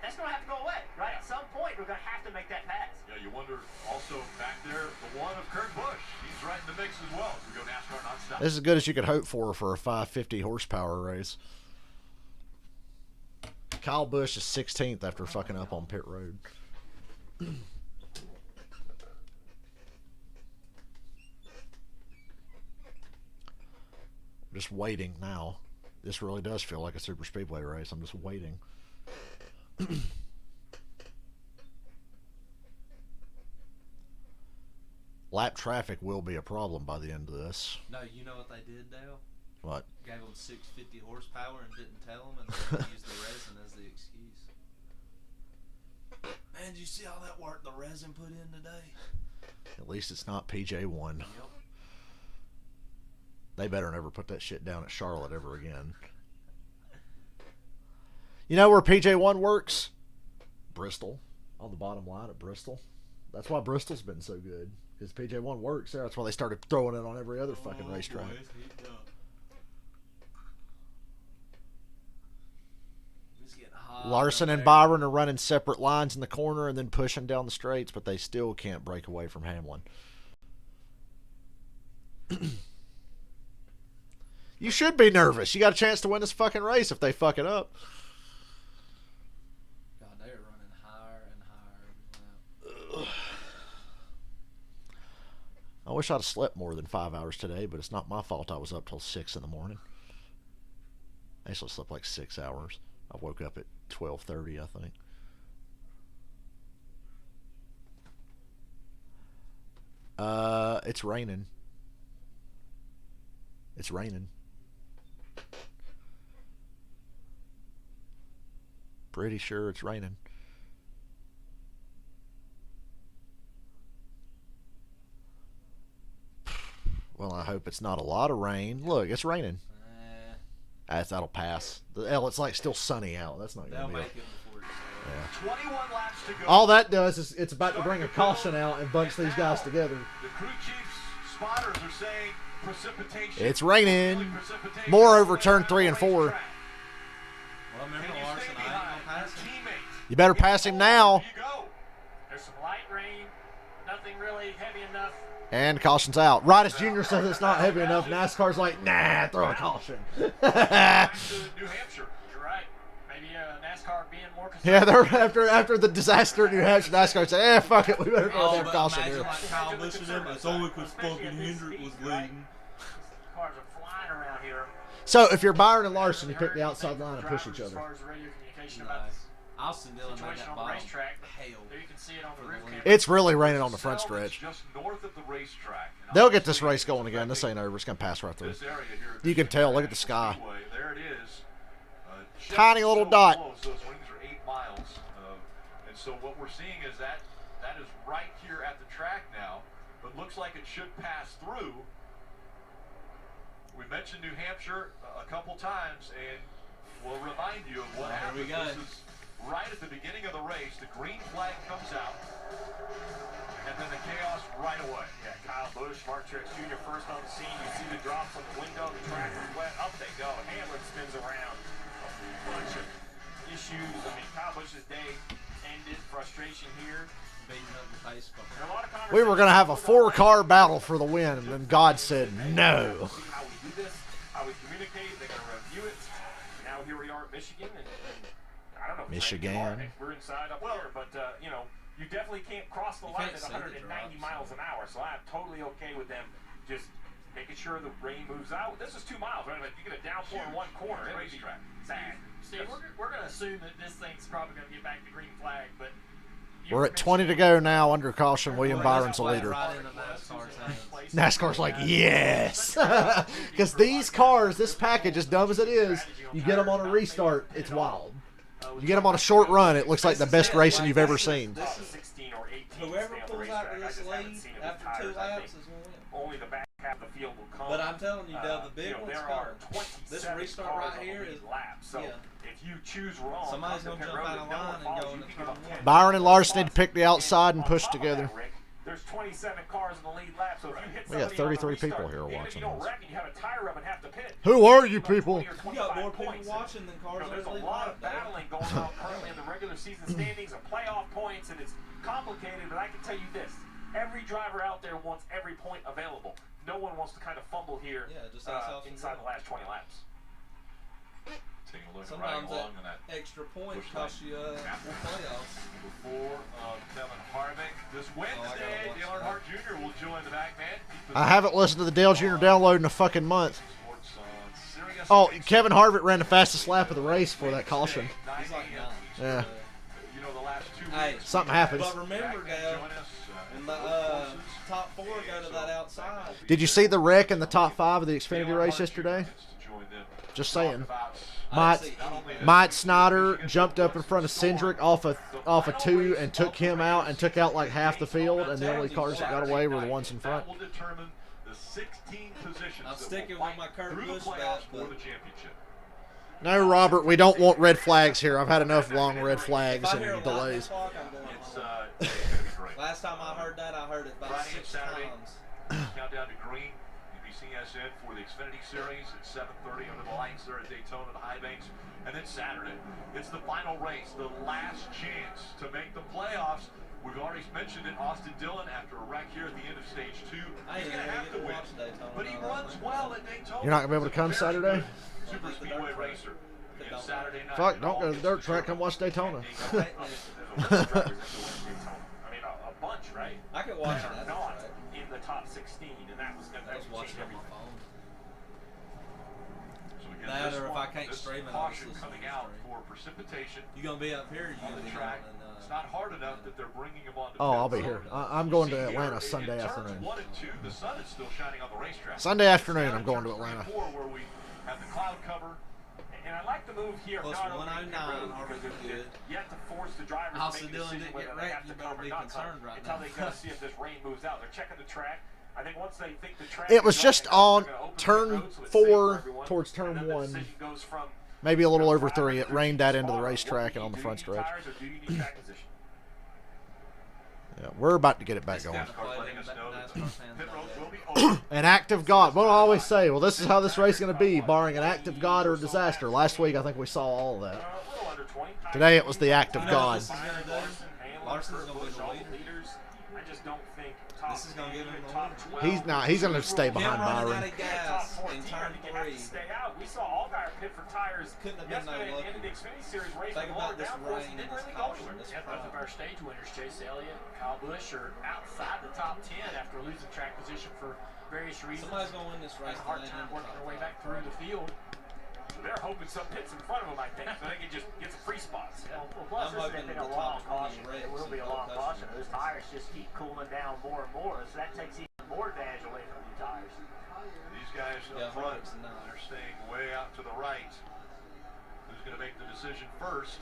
that's going to have to go away, right? At some point, we're going to have to make that pass. Yeah, you wonder also back there, the one of Kurt Busch. He's right in the mix as well. We go NASCAR nonstop. This is as good as you could hope for a 550 horsepower race. Kyle Busch is 16th after fucking up on pit road. Just waiting now. This really does feel like a super speedway race. I'm just waiting. Lap traffic will be a problem by the end of this. No, you know what they did, Dale? What? Gave them 650 horsepower and didn't tell them, and they used the resin as the excuse. Man, did you see all that work the resin put in today? At least it's not PJ1. Yep. They better never put that shit down at Charlotte ever again. You know where PJ1 works? Bristol. On the bottom line at Bristol. That's why Bristol's been so good. Because PJ1 works there. That's why they started throwing it on every other fucking racetrack. Boy, it's getting hot. Larson and Byron are running separate lines in the corner and then pushing down the straights, but they still can't break away from Hamlin. You should be nervous. You got a chance to win this fucking race if they fuck it up. God, they're running higher and higher. I wish I'd have slept more than 5 hours today, but it's not my fault I was up till 6 in the morning. I actually slept like 6 hours. I woke up at 12:30, I think. It's raining. It's raining. Pretty sure it's raining. Well, I hope it's not a lot of rain. Look, it's raining. That'll pass. It's like still sunny out. That's not going to be They'll make it before it's 21 laps to go. All that does is it's about to bring a caution out and bunch these guys together. The crew chief's spotters are saying precipitation. It's raining. More over turn 3 and 4. Well, remember Larson, I ain't gonna pass him. You better pass him now. There's some light rain, nothing really heavy enough. And caution's out. Roddice Jr. says it's not heavy enough. NASCAR's like, nah, throw a caution. New Hampshire. You're right. Maybe NASCAR being more concerned. Yeah, they're after the disaster in New Hampshire, NASCAR said, fuck it, we better throw a damn but caution imagine here. like Kyle Busch and them, it's only because fucking Hendrick was leading. Cars are flying around here. So if you're Byron and Larson, you pick the outside line and push each As other. far as radio communication about this Austin Dillon made situation that on the bottom. racetrack, Hell. there you can see it on the roof camera. It's really raining on the front stretch. Just north of the racetrack. They'll get this race going again. This ain't over. It's going to pass right through. This area here at You can tell. Look at the sky. Speedway, there it is. Tiny little So dot. close. Those wings are 8 miles. And so what we're seeing is that is right here at the track now. But looks like it should pass through. We mentioned New Hampshire a couple times, and we'll remind you of what happened. we go. This is right at the beginning of the race. The green flag comes out, and then the chaos right away. Yeah, Kyle Busch, Mark Truex Jr. first on the scene. You see the drops on the window. The track is wet. Up they go. Hamlin spins around. A bunch of issues. I mean, Kyle Busch's day ended. Frustration here. Beating up the pace car. And a lot of We were going to have a 4-car battle for the win, and then God said no. See how we do this, how we communicate. They're going to review it. Now here we are at Michigan, and I don't know. If Michigan. we're inside up here, but you know, you definitely can't cross the line at 190 miles an hour. So I'm totally okay with them just making sure the rain moves out. This is 2 miles, right? Like you get a downpour in one corner, it'll be sad. Steve, we're going to assume that this thing's probably going to get back to green flag, but. We're at 20 to go now under caution. William Byron's the leader. NASCAR's like, yes. Because these cars, this package, as dumb as it is, you get them on a restart, it's wild. You get them on a short run, it looks like the best racing you've ever seen. Whoever pulls out of this lead after 2 laps is going to win. Only the back half of the field will come. But I'm telling you, Dale, the big one's there coming. are 27 This restart cars right on here the is lead lap. So if you choose wrong, somebody's gonna jump out of line and go into turn one. Byron and Larson need to pick the outside and push together. There's 27 cars in the lead lap, so if you hit We got somebody 33 on the people restart, here even if watching you don't this. wreck and you have a tire rub and have to pit. Who are you people? You got more people watching than cars on There's the a lead lot lap, of battling going on currently in the regular season standings and playoff points, and it's complicated, but I can tell you this. Every driver out there wants every point available. No one wants to kind of fumble here inside the last 20 laps. Taking a look Sometimes right along in that extra point costs you playoffs. Before Kevin Harvick this Wednesday, Dale Earnhardt Jr. will join the back man. I haven't listened to the Dale Jr. download in a fucking month. Oh, Kevin Harvick ran the fastest lap of the race for that caution. He's like Yeah. The last 2 hey, weeks. Something happens. But remember, Dale, in the top 4 go to that outside. Did you see the wreck in the top 5 of the Xfinity race yesterday? Just saying. Mike Snyder jumped up in front of Cindric off a 2 and took him out and took out like half the field, and the only cars that got away were the ones in front. I'm sticking with my Kurt Busch bet, but No, Robert, we don't want red flags here. I've had enough long red flags and delays. Last time I heard that, I heard it about 6 times. Countdown to green. NBCSN for the Xfinity Series at 7:30 under the lights there at Daytona, the High Banks. And then Saturday, it's the final race, the last chance to make the playoffs. We've already mentioned it, Austin Dillon, after a wreck here at the end of stage 2, he's going to have to win. But he runs well at Daytona. You're not going to be able to come Saturday? Super Speedway racer. Saturday night. Fuck, don't go to the dirt track. Come watch Daytona. I mean, a bunch, right? I could watch that. that. Not in the top 16, and that was going to change everything. That, or if I can't stream it, caution coming out for precipitation. You gonna be up here? You on the track? It's not hard enough that they're bringing him on. Oh, I'll be here. I'm going to Atlanta Sunday afternoon. 1 and 2, the sun is still shining on the racetrack. Sunday afternoon, I'm going to Atlanta. Where we have the cloud cover. And I like the move here. Plus not 109 already good. You have to force the drivers to make a decision whether they have to cover or not cover until they go see if this rain moves out. They're checking the track. I think once they think the track it was just on turn 4 towards turn 1. Maybe a little over 3. It rained that into the racetrack and on the front stretch. Yeah, we're about to get it back going. An act of God. What do I always say? Well, this is how this race is going to be, barring an act of God or a disaster. Last week, I think we saw all of that. Today, it was the act of God. Larson's going to be the leader. I just don't think this is going to give him the leader. He's going to stay behind Byron. In turn 3. Stay out. We saw Allgaier pit for tires. Couldn't have been no lucky. The Xfinity Series race. Think about this rain and this caution. Both of our stage winners, Chase Elliott, Kyle Busch, are outside the top 10 after losing track position for various reasons. Somebody's going to win this race. A hard time working their way back through the field. They're hoping some pits in front of them, I think, so they can just get some free spots. Well, plus, this has been a long caution. It will be a long caution. Those tires just keep cooling down more and more, so that takes even more advantage away from the tires. These guys up front, they're staying way out to the right. Who's going to make the decision first?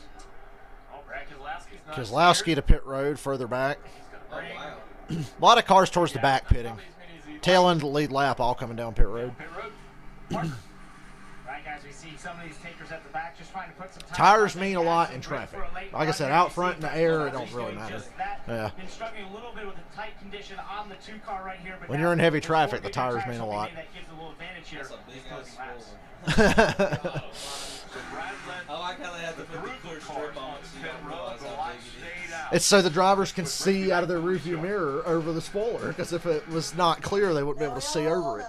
Oh, Brad Keselowski's not Keselowski to pit road, further back. Oh, wow. A lot of cars towards the back pitting. Tail end of the lead lap, all coming down pit road. Right, guys, we see some of these takers at the back just trying to put some tires mean a lot in traffic. Like I said, out front in the air, it don't really matter. Yeah. Been struggling a little bit with the tight condition on the 2-car right here, but when you're in heavy traffic, the tires mean a lot. That gives a little advantage here. I like how they have to put the clear strip on it so you don't realize how big it is. It's so the drivers can see out of their rearview mirror over the spoiler, because if it was not clear, they wouldn't be able to see over it.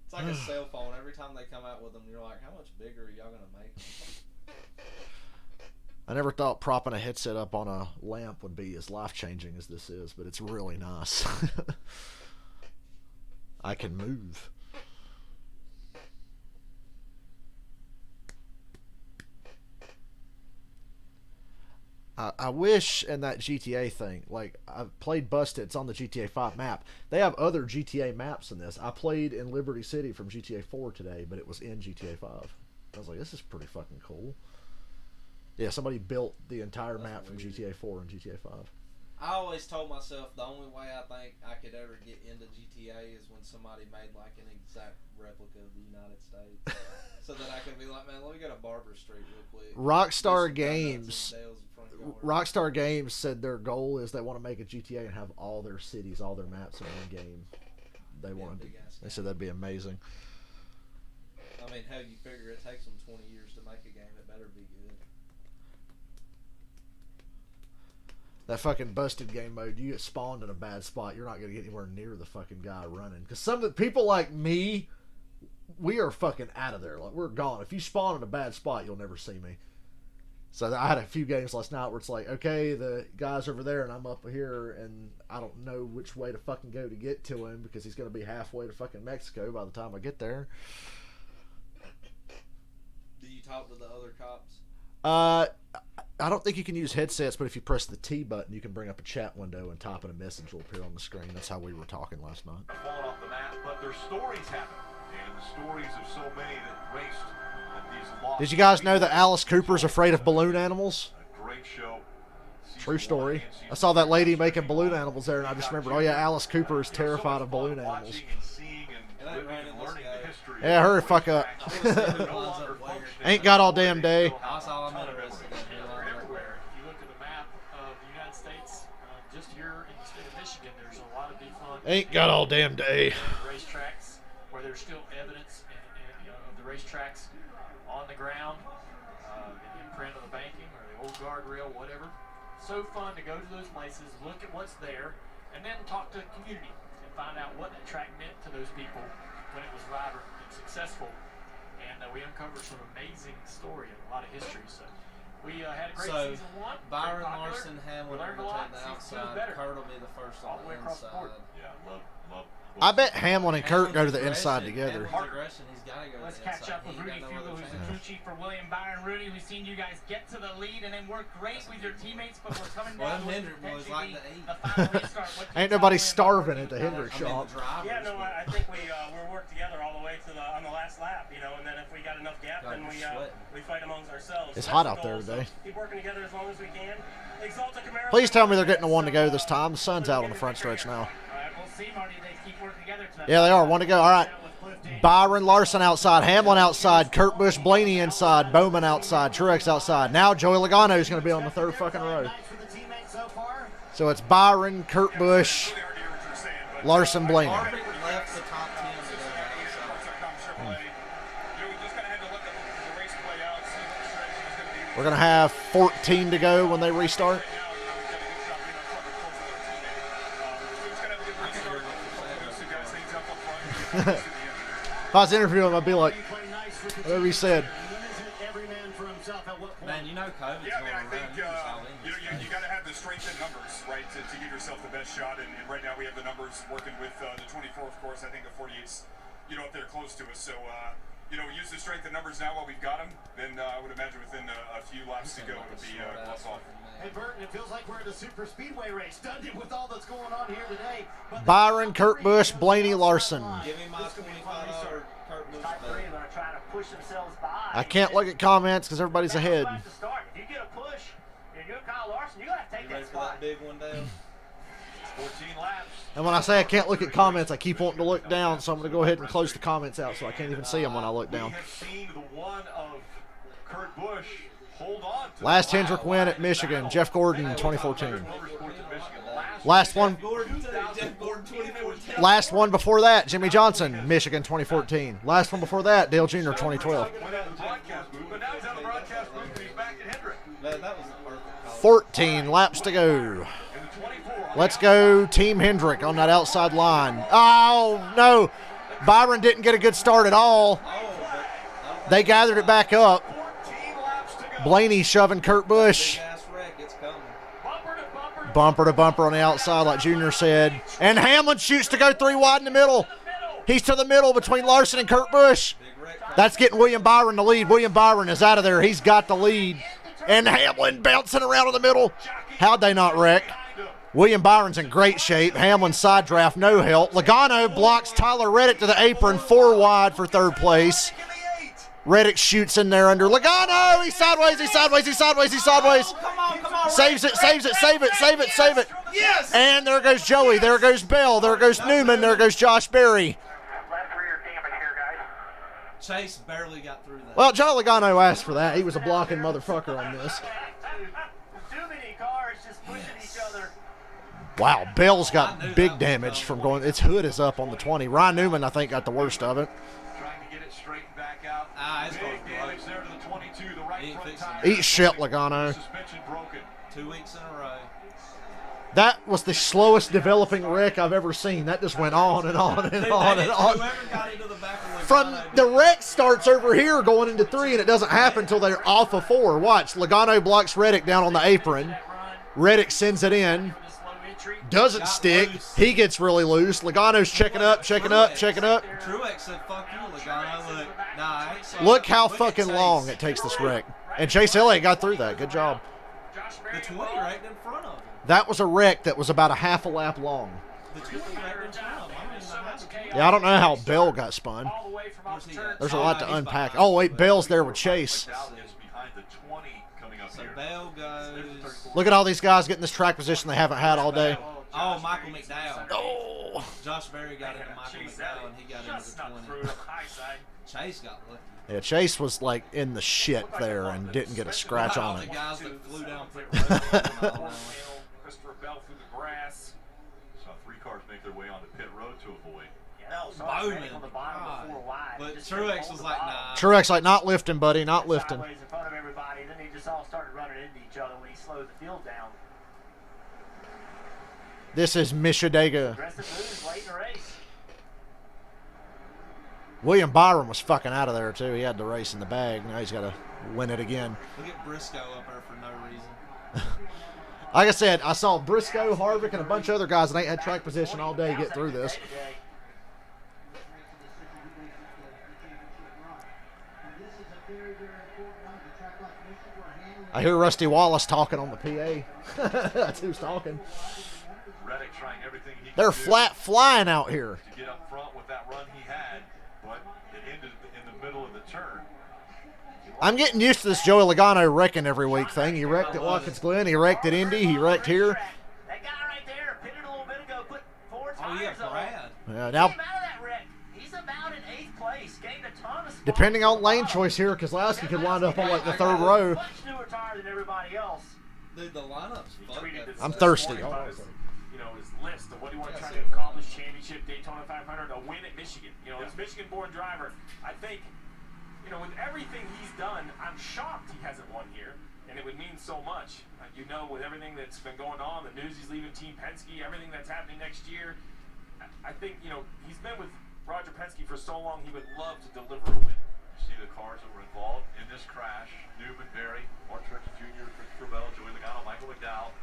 It's like a cell phone. Every time they come out with them, you're like, how much bigger are y'all going to make them? I never thought propping a headset up on a lamp would be as life-changing as this is, but it's really nice. I can move. I wish in that GTA thing, like, I've played Busted, it's on the GTA 5 map. They have other GTA maps in this. I played in Liberty City from GTA 4 today, but it was in GTA 5. I was like, this is pretty fucking cool. Yeah, somebody built the entire map from GTA 4 and GTA 5. I always told myself the only way I think I could ever get into GTA is when somebody made like an exact replica of the United States, so that I could be like, man, let me go to Barber Street real quick. Rockstar Games said their goal is they want to make a GTA and have all their cities, all their maps in one game. They said that'd be amazing. I mean, hell, you figure it takes them 20 years to make a game. It better be good. That fucking busted game mode, you get spawned in a bad spot, you're not going to get anywhere near the fucking guy running. Because some of the people like me, we are fucking out of there. Like, we're gone. If you spawn in a bad spot, you'll never see me. So I had a few games last night where it's like, okay, the guy's over there and I'm up here and I don't know which way to fucking go to get to him because he's going to be halfway to fucking Mexico by the time I get there. Do you talk to the other cops? I don't think you can use headsets, but if you press the T button, you can bring up a chat window and type in a message will appear on the screen. That's how we were talking last night. Falling off the map, but their stories happen, and the stories of so many that raced at these lost. Did you guys know that Alice Cooper's afraid of balloon animals? A great show. True story. I saw that lady making balloon animals there, and I just remembered, oh yeah, Alice Cooper is terrified of balloon animals. Yeah, hurry fuck up. Ain't got all damn day. That's all I'm interested in. Everywhere. If you look at the map of the United States, just here in the state of Michigan, there's a lot of defunct. Ain't got all damn day. Racetracks where there's still evidence of the racetracks on the ground, the imprint of the banking or the old guardrail, whatever. So fun to go to those places, look at what's there, and then talk to the community and find out what that track meant to those people when it was vibrant and successful. And we uncovered some amazing story and a lot of history. So we had a great season one. Byron, Larson, Hamlin learned a will lot. take the Season outside. 2 Kurt will be the first all on the way the across the board. inside. Yeah, love. I bet Hamlin and Kurt go to the inside together. Let's catch up with Rudy Fugle, who's the crew chief for William Byron. Rudy, we've seen you guys get to the lead and then work great with your teammates, but we're coming down to the final restart. Ain't nobody starving at the Hendrick shop. Yeah, no, I think we worked together all the way to on the last lap, and then if we got enough gap, then we fight amongst ourselves. It's hot out there today. So keep working together as long as we can. Exalted Camaro. Please tell me they're getting a one to go this time. The sun's out on the front stretch now. All right, we'll see, Marty. They keep working together tonight. Yeah, they are. One to go. All right. Byron Larson outside. Hamlin outside. Kurt Busch, Blaney inside. Bowman outside. Truex outside. Now Joey Logano is going to be on the third fucking row. So it's Byron, Kurt Busch, Larson, Blaney. We're going to have 14 to go when they restart. If I was interviewing him, I'd be like, whatever he said. Man, you know COVID's I think you got to have the strength in numbers, right, to give yourself the best shot. And right now we have the numbers working with the 24, of course. I think the 48's, up there close to us. So, use the strength in numbers now while we've got them. Then I would imagine within a few laps to go, it'll be gloves off. Hey, Burton, it feels like we're at a super speedway race, doesn't it, with all that's going on here today? Byron, Kurt Busch, Blaney, Larson. Give me my $25 Kurt Busch. Trying to push themselves by. I can't look at comments because everybody's ahead. If you get a push, and you're Kyle Larson, you're going to have to take that spot. Big one down. 14 laps. And when I say I can't look at comments, I keep wanting to look down, so I'm going to go ahead and close the comments out so I can't even see them when I look down. We have seen the one of Kurt Busch hold on to Last Hendrick win at Michigan, Jeff Gordon, 2014. Last one before that, Jimmy Johnson, Michigan, 2014. Last one before that, Dale Jr., 2012. 14 laps to go. Let's go Team Hendrick on that outside line. Oh, no. Byron didn't get a good start at all. They gathered it back up. Blaney shoving Kurt Busch. Bumper to bumper on the outside, like Junior said. And Hamlin shoots to go 3 wide in the middle. He's to the middle between Larson and Kurt Busch. That's getting William Byron the lead. William Byron is out of there. He's got the lead. And Hamlin bouncing around in the middle. How'd they not wreck? William Byron's in great shape. Hamlin side draft, no help. Logano blocks Tyler Reddick to the apron, 4 wide for third place. Reddick shoots in there under Logano. He's sideways. He's sideways. He's sideways. He's sideways. Come on. Saves it. Save it. Yes. And there goes Joey. There goes Bell. There goes Newman. There goes Josh Berry. Left rear damage here, guys. Chase barely got through that. Well, John Logano asked for that. He was a blocking motherfucker on this. Too many cars just pushing each other. Wow, Bell's got big damage from going. Its hood is up on the 20. Ryan Newman, I think, got the worst of it. Trying to get it straightened back out. It's Big going damage there to the 22. The right front tire. Eat shit, Logano. Suspension broken. 2 weeks in a row. That was the slowest developing wreck I've ever seen. That just went on and on and on and on. Whoever got into the back of From the wreck starts over here going into 3, and it doesn't happen until they're off of 4. Watch, Logano blocks Reddick down on the apron. Reddick sends it in. Doesn't stick. He gets really loose. Logano's checking up. Truex said, fuck you, Logano. Look, nah, Look how fucking long it takes this wreck. And Chase Elliott got through that. Good job. the 20 right in front of him. That was a wreck that was about a half a lap long. The 20 right in front of him. Yeah, I don't know how Bell got spun. There's a lot to unpack. Oh, wait, Bell's there with Chase. So Bell goes. Look at all these guys getting this track position they haven't had all day. Oh, Michael McDowell. Oh. Josh Berry got into Michael McDowell, and he got into the 20. Chase got lucky. Yeah, Chase was like in the shit there and didn't get a scratch on it. The guys that flew down Christopher Bell through the grass. Saw 3 cars make their way onto pit road to avoid. Bowman. But Truex was like, nah. Truex like, not lifting, buddy, not lifting. In front of everybody, then they just all started running into each other when he slowed the field down. This is Mishadega. Aggressive moves late in the race. William Byron was fucking out of there too. He had the race in the bag. Now he's got to win it again. Look at Briscoe up there for no reason. Like I said, I saw Briscoe, Harvick, and a bunch of other guys that ain't had track position all day get through this. I hear Rusty Wallace talking on the PA. That's who's talking. Reddick trying everything he They're can flat flying out here. to get up front with that run he had, but it ended in the middle of the turn. I'm getting used to this Joey Logano wrecking every week thing. He wrecked at Watkins Glen. He wrecked at Indy. He wrecked here. That guy right there pitted a little bit ago, put 4 tires on. Yeah, now, Came out of that wreck. He's about in 8th place. Gained a ton of spots. depending on lane choice here, Kozlowski could wind up on like the 3rd row. Much newer tire than everybody else. Dude, the lineup's fucked. I'm thirsty. You know, his list of what he want to try to accomplish: championship, Daytona 500, a win at Michigan. You know, as Michigan-born driver, I think, you know, with everything he's done, I'm shocked he hasn't won here, and it would mean so much. You know, with everything that's been going on, the news he's leaving Team Penske, everything that's happening next year, I think, you know, he's been with Roger Penske for so long, he would love to deliver a win. See the cars that were involved in this crash: Newman, Berry, Mark Truex Jr., Christopher Bell, Joey Logano, Michael McDowell.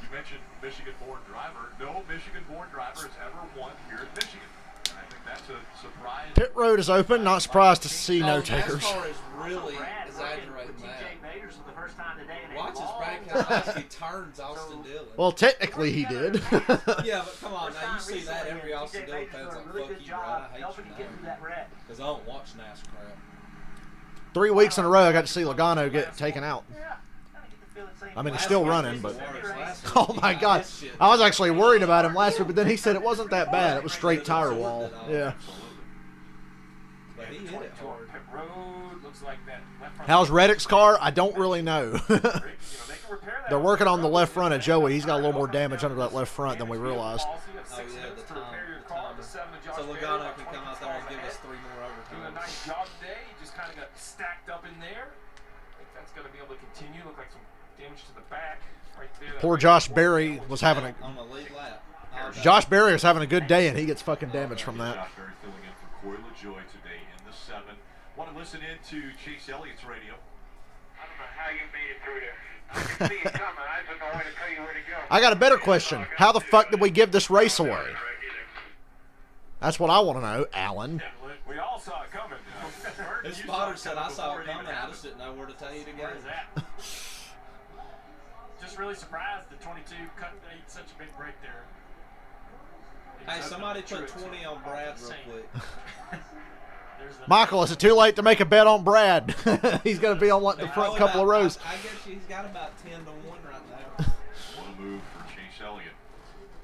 You mentioned Michigan-born driver. No Michigan-born driver has ever won here at Michigan. And I think that's a surprise. Pit road is open. Not surprised to see no takers. NASCAR is really exaggerating that. Watch as Brad Keselowski turns Austin Dillon. Well, technically he did. Yeah, but come on, now you see that every Austin Dillon fan's like, fuck you, bro. I hate you now. Because I don't watch NASCAR. 3 weeks in a row, I got to see Logano get taken out. I mean, he's still running, but oh my God, I was actually worried about him last week, but then he said it wasn't that bad. It was straight tire wall. Yeah. But he hit it hard. How's Reddick's car? I don't really know. They're working on the left front of Joey. He's got a little more damage under that left front than we realized. Oh yeah, the time. So Logano can come out there and give us 3 more Doing a overtimes. nice job today. He just kind of got stacked up in there. I think that's going to be able to continue. Look like some damage to the back right there. Poor Josh Berry was having a On the lead lap. Josh Berry was having a good day, and he gets fucking damage from that. Josh Berry filling in for Corey LaJoy today in the 7. Want to listen in to Chase Elliott's radio. I don't know how you made it through there. I can see it coming. I just don't know where to tell you where to go. I got a better question. How the fuck did we give this race away? That's what I want to know, Alan. We all saw it coming. His spotter said, I saw it coming. I just didn't know where to tell you to go. Where is that? Just really surprised the 22 cut such a big break there. Hey, somebody put 20 on Brad real quick. Michael, is it too late to make a bet on Brad? He's going to be on like the front couple of rows. I guess he's got about 10 to 1 right now. What a move for Chase Elliott.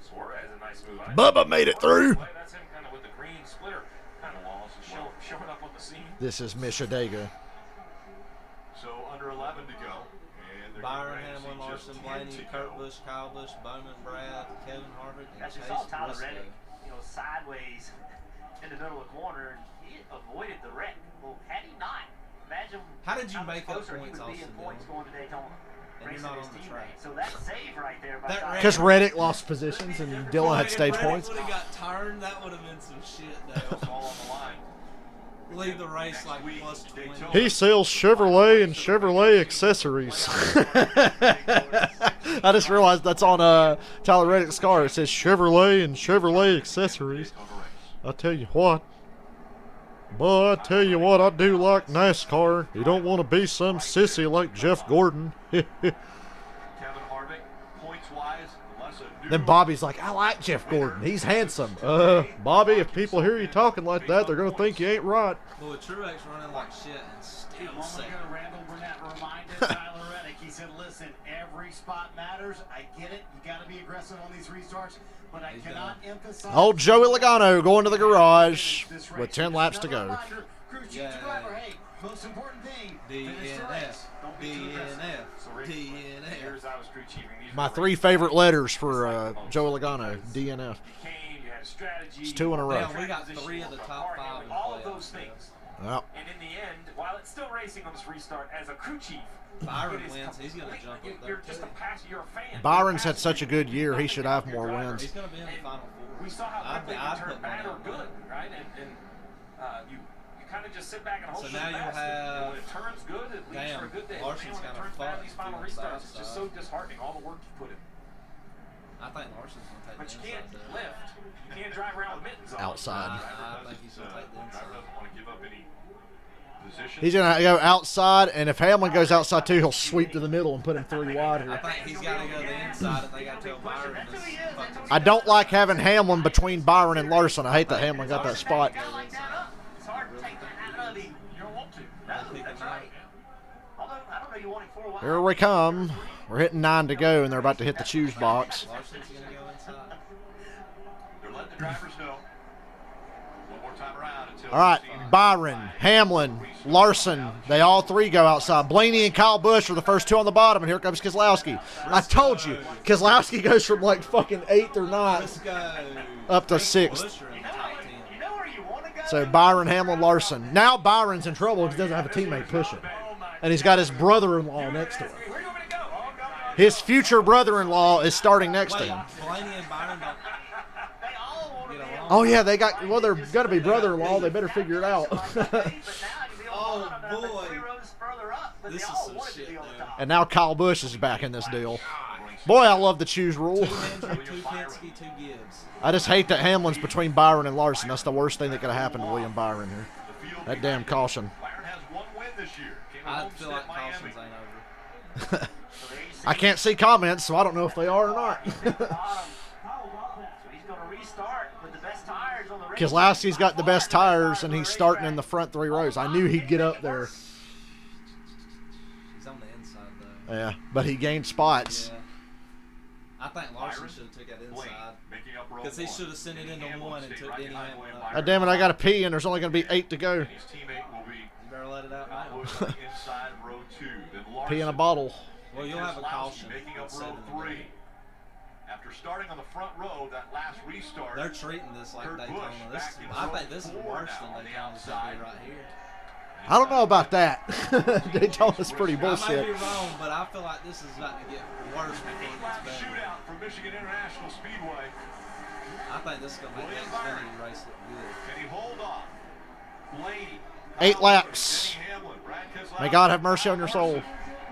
Suarez, a nice move. Bubba made it through. That's him kind of with the green splitter kind of lost and showing up on the scene. This is Mishadega. So under 11 to go. And Byron Hamlin, Larson Blaney, Kurt Busch, Kyle Busch, Bowman, Brad, Kevin Harvick, and That's Chase just all Tyler Briscoe. Reddick, sideways in the middle of the corner, and he avoided the wreck. Well, had he not, imagine how did you much make up closer points, he would be in Austin, points going to Daytona. And you're not on the track. So that save right there. Because Reddick lost positions and Dylan had stage points. If Reddick would have got turned, that would have been some shit, though. all on the line. Leave the race like plus 20. He sells Chevrolet and Chevrolet accessories. I just realized that's on Tyler Reddick's car. It says Chevrolet and Chevrolet accessories. I tell you what. Boy, I tell you what, I do like NASCAR. You don't want to be some sissy like Jeff Gordon. Kevin Harvick, points-wise, Then Bobby's like, I like Jeff Gordon. He's handsome. Bobby, if people hear you talking like that, they're going to think you ain't right. Well, Truex running like shit and still second. Randall Burnett reminded Tyler Reddick, he said, listen, every spot matters. I get it. You got to be aggressive on these restarts, but I cannot emphasize. Old Joey Logano going to the garage with 10 laps to go. Hey, most important thing, DNF. My 3 favorite letters for Joey Logano, DNF. It's 2 in a row. Yeah, we got 3 of the top 5 in all of those things. Yep. And in the end, while it's still racing on this restart, as a crew chief, Byron wins. He's going to jump up there. You're just a passer. You're a fan. Byron's had such a good year. He should have more wins. He's going to be in the final 4. We saw how quickly it can turn bad or good, right? And you kind of just sit back and hope so for now the best. you have. When it turns good, it leads for a good day. Larson's When it turns bad in these final restarts, it's just so disheartening. All the work you put in. I think Larson's going to take But the you can't inside, lift. You can't drive around with mittens on. Outside. I think he's going to take the inside. Driver doesn't want to give up any position. He's going to go outside, and if Hamlin goes outside too, he'll sweep to the middle and put him 3 wide here. I think he's got to go to the inside, and they got to tell Byron this fucking. I don't like having Hamlin between Byron and Larson. I hate that Hamlin got that spot. It's hard to take that out of him. You don't want to. No, that's right. Although, I don't know, you want him 4 wide. Here we come. We're hitting 9 to go, and they're about to hit the choose box. Larson's going to go inside. They're letting the drivers know. One more time around until. All right, Byron, Hamlin, Larson, they all 3 go outside. Blaney and Kyle Busch are the first 2 on the bottom, and here comes Keselowski. I told you, Keselowski goes from like fucking 8th or 9th up to 6th. So Byron, Hamlin, Larson. Now Byron's in trouble because he doesn't have a teammate pushing. And he's got his brother-in-law next to him. His future brother-in-law is starting next to him. Blaney and Byron don't get along. Oh, yeah, they got, well, they're going to be brother-in-law. They better figure it out. Oh, boy. This is some shit, dude. And now Kyle Busch is back in this deal. Boy, I love the choose rule. 2 Hendrick, 2 Penske, 2 Gibbs. I just hate that Hamlin's between Byron and Larson. That's the worst thing that could have happened to William Byron here. That damn caution. Byron has 1 win this year. I feel like cautions ain't over. I can't see comments, so I don't know if they are or not. Keselowski's got the best tires, and he's starting in the front 3 rows. I knew he'd get up there. He's on the inside, though. Yeah, but he gained spots. Yeah. I think Larson should have took that inside. Because he should have sent it into 1 and took Denny Hamlin up. God damn it, I got to pee, and there's only going to be 8 to go. His teammate will be You better let it out now. inside row 2. Then Larson, Pee in a bottle. Well, you'll have a caution. making up row 3. After starting on the front row, that last restart. They're treating this like Kurt Daytona. Busch back in I row think this is 4 worse now than on the Daytona's outside. going to be right here. I don't know about that. Daytona's pretty I might bullshit. be wrong, but I feel like this is about to get worse before it gets better. Shootout from Michigan International Speedway. I think this is going to make the Xfinity race look good. Can he hold on? Blaney. 8 laps. Denny Hamlin, Brad Keselowski, May God have mercy on your soul.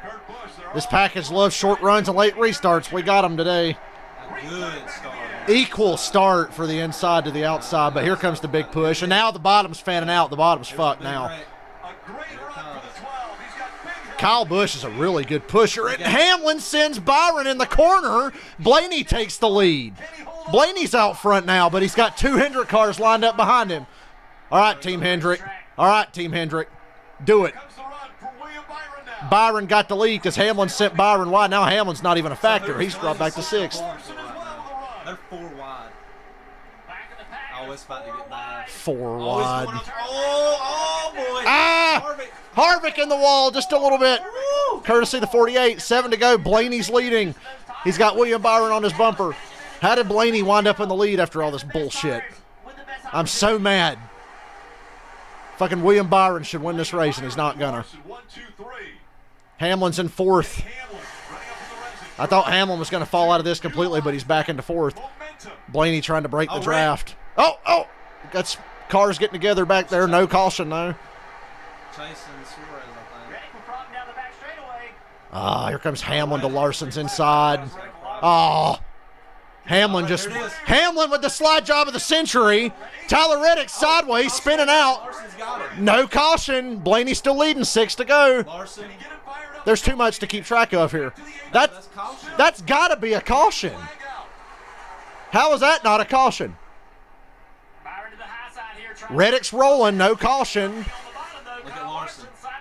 Kurt Busch, they're This all package loves short runs and late restarts. We got them today. A good start. Equal start for the inside to the outside, but here comes the big push. And now the bottom's fanning out. The bottom's fucked now. a great run for the 12. He's got big help. Kyle Busch is a really good pusher. And Hamlin sends Byron in the corner. Blaney takes the lead. Blaney's out front now, but he's got 2 Hendrick cars lined up behind him. All right, Team Hendrick. All right, Team Hendrick. Do it. Byron got the lead because Hamlin sent Byron wide. Now Hamlin's not even a factor. He's dropped back to 6th. They're 4 wide. Oh, it's about to get bad. 4 wide. Oh, boy. Ah! Harvick in the wall just a little bit. Courtesy the 48. 7 to go. Blaney's leading. He's got William Byron on his bumper. How did Blaney wind up in the lead after all this bullshit? I'm so mad. Fucking William Byron should win this race, and he's not gonna. Hamlin's in 4th. I thought Hamlin was going to fall out of this completely, but he's back into 4th. Blaney trying to break the draft. Oh! That's cars getting together back there. No caution, though. Here comes Hamlin to Larson's inside. Oh, Hamlin with the slide job of the century. Tyler Reddick sideways, spinning out. No caution. Blaney still leading, 6 to go. There's too much to keep track of here. That's got to be a caution. How is that not a caution? Reddick's rolling, no caution.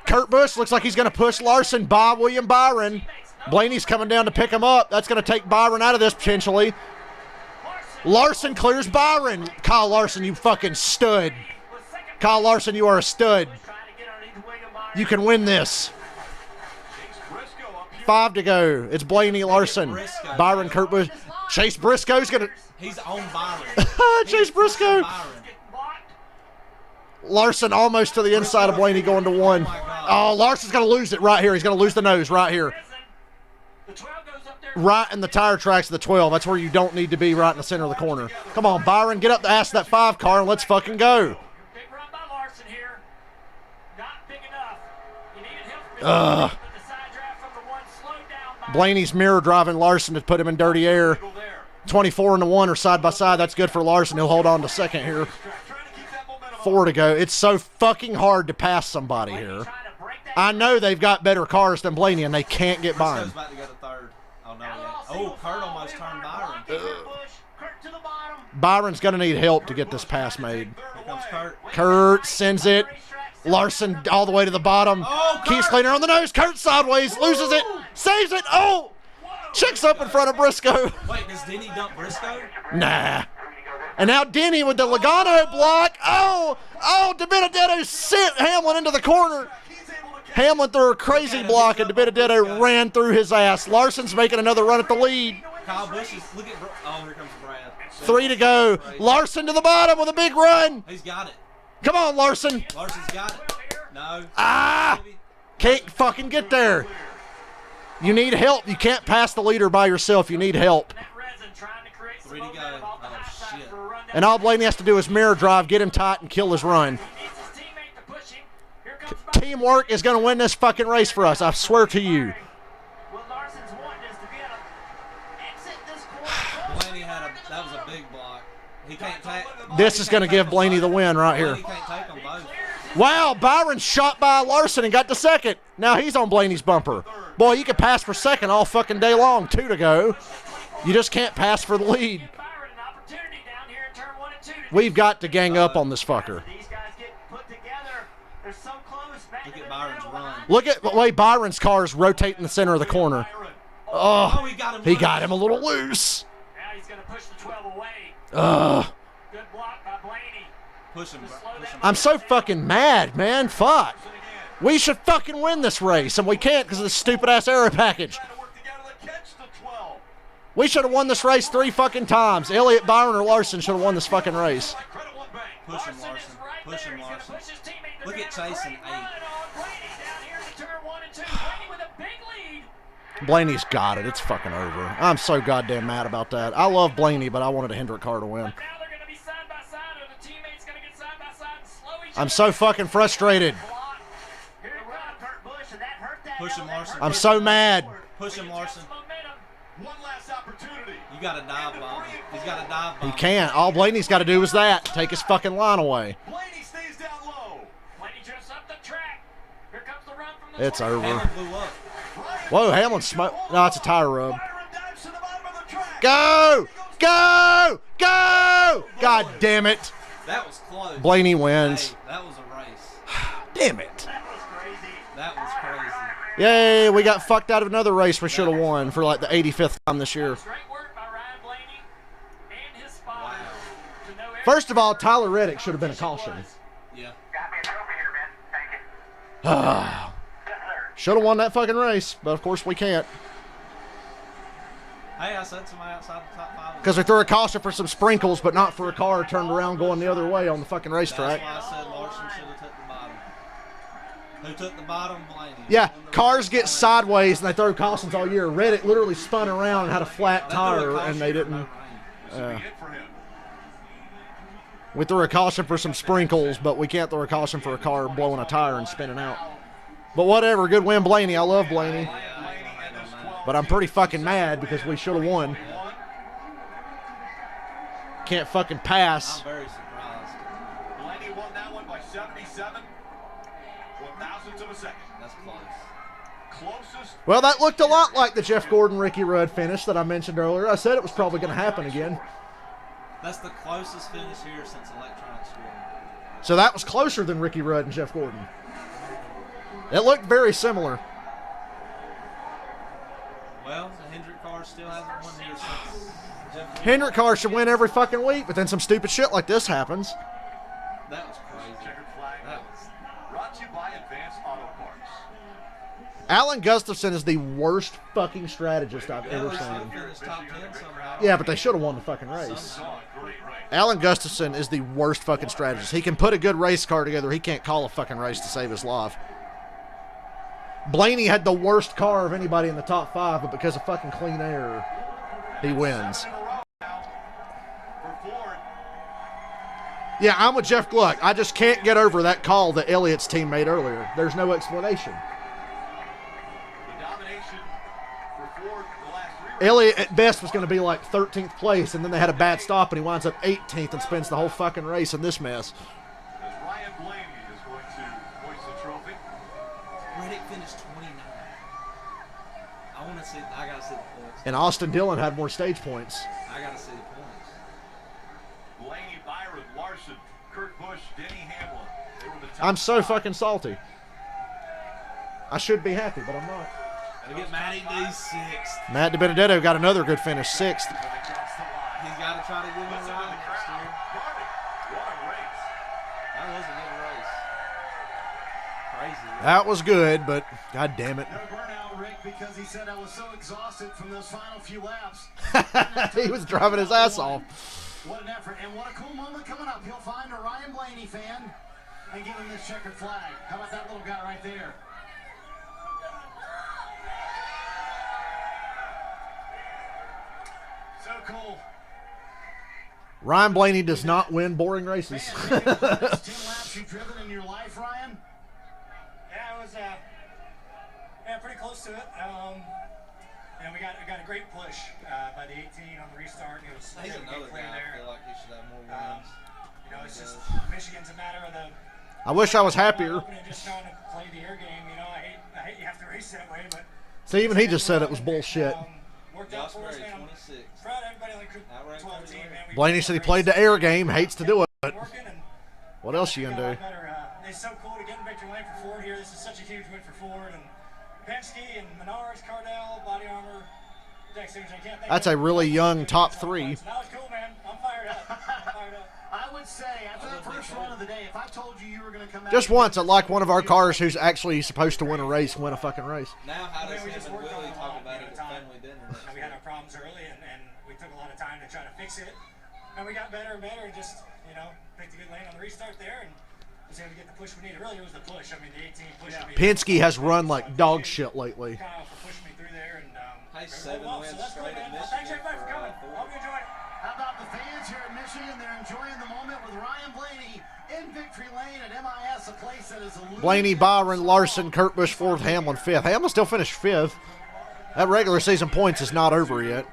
Kurt Busch looks like he's going to push Larson by William Byron. Blaney's coming down to pick him up. That's going to take Byron out of this potentially. Larson clears Byron. Kyle Larson, you fucking stud. Kyle Larson, you are a stud. You can win this. 5 to go. It's Blaney, Larson, Byron, Kurt Busch. Chase Briscoe's going to... He's on Byron. Chase Briscoe. Larson almost to the inside of Blaney going to 1. Oh, Larson's going to lose it right here. He's going to lose the nose right here. Right in the tire tracks of the 12. That's where you don't need to be, right in the center of the corner. Come on, Byron, get up the ass of that 5 car and let's fucking go. Blaney's mirror driving Larson to put him in dirty air. 24 and 1 are side by side. That's good for Larson. He'll hold on to 2nd here. 4 to go. It's so fucking hard to pass somebody here. I know they've got better cars than Blaney, and they can't get by him. Oh, Kurt almost turned Byron. Byron's going to need help to get this pass made. Here comes Kurt. Kurt sends it. Larson all the way to the bottom. Keeps cleaner on the nose. Kurt sideways. Loses it. Saves it. Oh! Checks up in front of Briscoe. Wait, does Denny dump Briscoe? Nah. And now Denny with the Logano block. Oh! DiBenedetto sent Hamlin into the corner. Hamlin threw a crazy block, and DiBenedetto ran through his ass. Larson's making another run at the lead. Kyle Busch is, look at, oh, here comes Brad. 3 to go. Larson to the bottom with a big run. He's got it. Come on, Larson. Larson's got it. No. Can't fucking get there. You need help. You can't pass the leader by yourself. You need help. 3 to go. Oh, shit. And all Blaney has to do is mirror drive, get him tight, and kill his run. Teamwork is going to win this fucking race for us. I swear to you. Blaney that was a big block. He can't take. This is going to give Blaney the win right here. Wow, Byron shot by Larson and got to 2nd. Now he's on Blaney's bumper. Boy, you could pass for 2nd all fucking day long. 2 to go. You just can't pass for the lead. We've got to gang up on this fucker. Look at Byron's run. Look at the way Byron's cars rotate in the center of the corner. Oh, he got him a little loose. Now he's going to push the 12 away. Good block by Blaney. Push him. I'm so fucking mad, man. Fuck. We should fucking win this race, and we can't because of this stupid-ass aero package. We should have won this race 3 fucking times. Elliott, Byron, or Larson should have won this fucking race. Push him, Larson. Push him, Larson. Look at Chase in 8. Blaney's got it. It's fucking over. I'm so goddamn mad about that. I love Blaney, but I wanted a Hendrick car to win. I'm so fucking frustrated. Push him, Larson. I'm so mad. Push him, Larson. You got to dive bomb him. He's got to dive bomb. He can't. All Blaney's got to do is that. Take his fucking line away. It's over. Whoa, Hamlin smoked. No, it's a tire rub. Go! Go! Go! God damn it. That was close. Blaney wins. Hey, that was a race. Damn it. That was crazy. Yay, we got fucked out of another race we should have won for like the 85th time this year. First of all, Tyler Reddick should have been a caution. Yeah. Should have won that fucking race, but of course we can't. Hey, I said somebody outside the top 5. Because we threw a caution for some sprinkles, but not for a car turned around going the other way on the fucking racetrack. That's why I said Larson should have took the bottom. Who took the bottom? Blaney. Yeah, cars get sideways and they throw cautions all year. Reddick literally spun around and had a flat tire, and they didn't. We threw a caution for some sprinkles, but we can't throw a caution for a car blowing a tire and spinning out. But whatever, good win, Blaney. I love Blaney. But I'm pretty fucking mad because we should have won. Can't fucking pass. I'm very surprised. Blaney won that one by 77 one-thousandths of a second. That's close. Closest. Well, that looked a lot like the Jeff Gordon, Ricky Rudd finish that I mentioned earlier. I said it was probably going to happen again. That's the closest finish here since electronic scoring. So that was closer than Ricky Rudd and Jeff Gordon. It looked very similar. Well, the Hendrick car still hasn't won here since Jeff. Hendrick car should win every fucking week, but then some stupid shit like this happens. That was crazy. Checkered flag. That was. Brought to you by Advanced Auto Parts. Alan Gustafson is the worst fucking strategist I've ever seen. Yeah, but they should have won the fucking race. Alan Gustafson is the worst fucking strategist. He can put a good race car together. He can't call a fucking race to save his life. Blaney had the worst car of anybody in the top 5, but because of fucking clean air, he wins. Yeah, I'm with Jeff Gluck. I just can't get over that call that Elliott's team made earlier. There's no explanation. Elliott at best was going to be like 13th place, and then they had a bad stop, and he winds up 18th and spends the whole fucking race in this mess. As Ryan Blaney is going to hoist the trophy. Reddick finished 29. I want to see. I gotta see the points. And Austin Dillon had more stage points. I gotta see the points. Blaney, Byron, Larson, Kurt Busch, Denny Hamlin. They were the top I'm so 5. fucking salty. I should be happy, but I'm not. We get Matty D 6th. Matt DiBenedetto got another good finish, 6th. He's got to try to get him around next year. What a race. That was a good race. Crazy. That was good, but god damn it. No burnout, Rick, because he said I was so exhausted from those final few laps. He was driving his ass off. What an effort, and what a cool moment coming up. He'll find a Ryan Blaney fan and give him this checkered flag. How about that little guy right there? So cool. Ryan Blaney does not win boring races. 10 laps you've driven in your life, Ryan? Yeah, it was pretty close to it. And we got a great push by the 18 on the restart. It was He's another guy. I feel like he should have more wins. You know, it's just Michigan's a matter of the. I wish I was happier. Just trying to play the air game. You know, I hate you have to race that way, but. See, even he just said it was bullshit. Worked out for us, man. I'm proud of everybody on the 12 team, man. Blaney said he played the air game, hates to do it, but what else you gonna do? It's so cool to get in victory lane for Ford here. This is such a huge win for Ford and Penske and Menards, Cardell, Body Armor, Dex Simmons. I can't think. That's a really young top 3. That was cool, man. I'm fired up. I'm fired up. I would say, after that first run of the day, if I told you were going to come out... Just once, I'd like one of our cars who's actually supposed to win a race, win a fucking race. Now, how does him and Willie talk about it at family dinner? We had our problems early, and we took a lot of time to try to fix it. And we got better and better, and just, you know, picked a good lane on the restart there, and was able to get the push we needed. Really, it was the push. I mean, the 18 pushed me. Penske has run like dog shit lately. Kyle for pushing me through there, and hey, 7 wins straight at Michigan. Thanks everybody for coming. Hope you enjoy it. How about the fans here at Michigan? They're enjoying the moment with Ryan Blaney in victory lane at MIS, a place that is a Blaney, Byron, Larson, Kurt Busch 4th, Hamlin 5th. Hamlin still finished 5th. That regular season points is not over yet.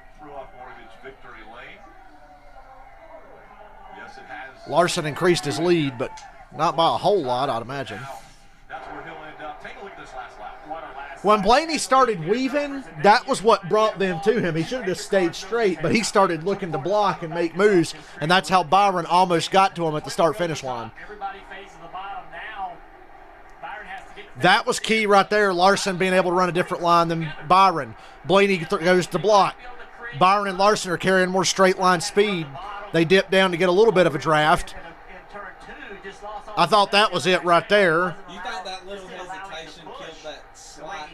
Larson increased his lead, but not by a whole lot, I'd imagine. That's where he'll end up. Take a look at this last lap. What a last When Blaney started weaving, that was what brought them to him. He should have just stayed straight, but he started looking to block and make moves, and that's how Byron almost got to him at the start-finish line. Everybody faces the bottom now. That was key right there. Larson being able to run a different line than Byron. Blaney goes to block. Byron and Larson are carrying more straight line speed. They dip down to get a little bit of a draft. I thought that was it right there. You think that little hesitation killed that slide?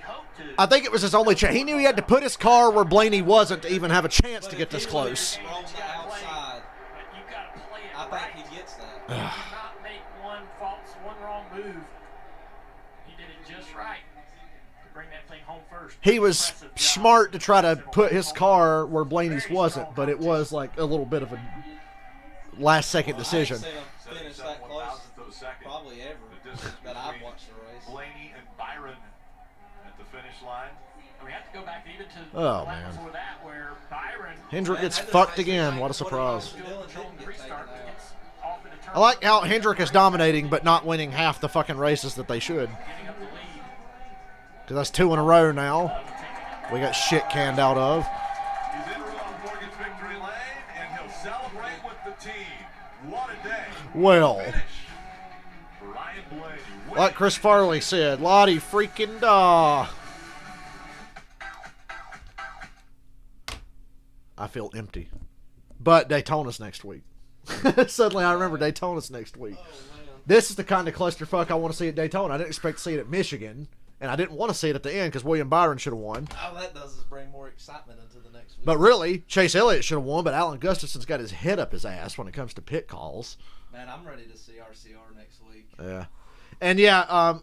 I think it was his only chance. He knew he had to put his car where Blaney wasn't to even have a chance to get this close. On the outside, I think he gets that. He did not make one wrong move. He did it just right to bring that thing home first. He was smart to try to put his car where Blaney's wasn't, but it was like a little bit of a last-second decision. Finish that close, probably ever that I've watched the race. Blaney and Byron at the finish line. And we have to go back even to the Oh, lap man. before that, where Byron. Hendrick gets fucked again. What a surprise. I like how Hendrick is dominating but not winning half the fucking races that they should. Because that's 2 in a row now. We got shit canned out of. He's in Morgan's victory lane, and he'll celebrate with the team. What a day. Well, Ryan Blaney. like Chris Farley said, Lottie freaking da. I feel empty. But Daytona's next week. Suddenly I remember Daytona's next week. This is the kind of clusterfuck I want to see at Daytona. I didn't expect to see it at Michigan, and I didn't want to see it at the end because William Byron should have won. All that does is bring more excitement into the next week. But really, Chase Elliott should have won, but Alan Gustafson's got his head up his ass when it comes to pit calls. Man, I'm ready to see RCR next week. Yeah. And yeah,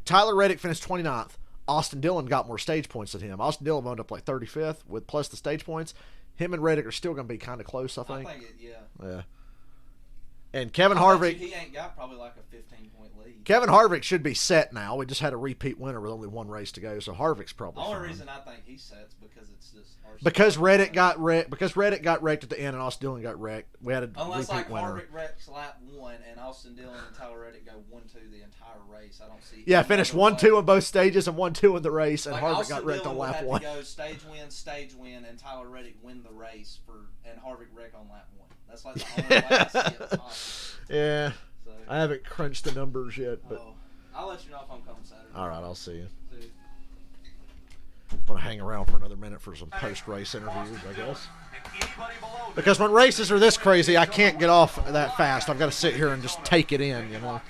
Tyler Reddick finished 29th. Austin Dillon got more stage points than him. Austin Dillon wound up like 35th with plus the stage points. Him and Reddick are still going to be kind of close, I think. Yeah. And Kevin Harvick. He ain't got probably like a 15-point lead. Kevin Harvick should be set now. We just had a repeat winner with only one race to go, so Harvick's probably The only fine. reason I think he sets because it's just RCR. Because Reddick got wrecked. Because Reddick got wrecked at the end, and Austin Dillon got wrecked. We had a Unless repeat like winner. Harvick wrecks lap 1 and Austin Dillon and Tyler Reddick go 1-2 the entire race. I don't see. Yeah, finished 1-2 in both stages and 1-2 in the race, and like Harvick Austin got wrecked Dillon on lap would 1. have to go stage win, and Tyler Reddick win the race and Harvick wreck on lap 1. That's like the only way I see it possible. Yeah. So, I haven't crunched the numbers yet, but I'll let you know if I'm coming Saturday. all right, I'll see you. Dude. I'm going to hang around for another minute for some post-race interviews, I guess. Because when races are this crazy, I can't get off that fast. I've got to sit here and just take it in, you know.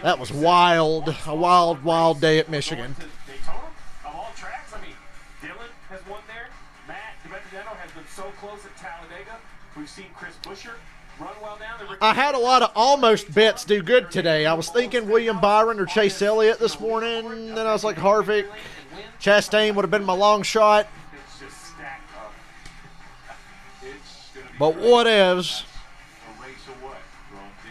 That was wild. A wild, wild day at Michigan. Daytona, of all tracks, I mean, Dylan has won there. Matt DiBenedetto has been so close at Talladega. We've seen Chris Buescher run well down there. I had a lot of almost bets do good today. I was thinking William Byron or Chase Elliott this morning. Then I was like Harvick. Chastain would have been my long shot. It's just stacked up. But whatevs.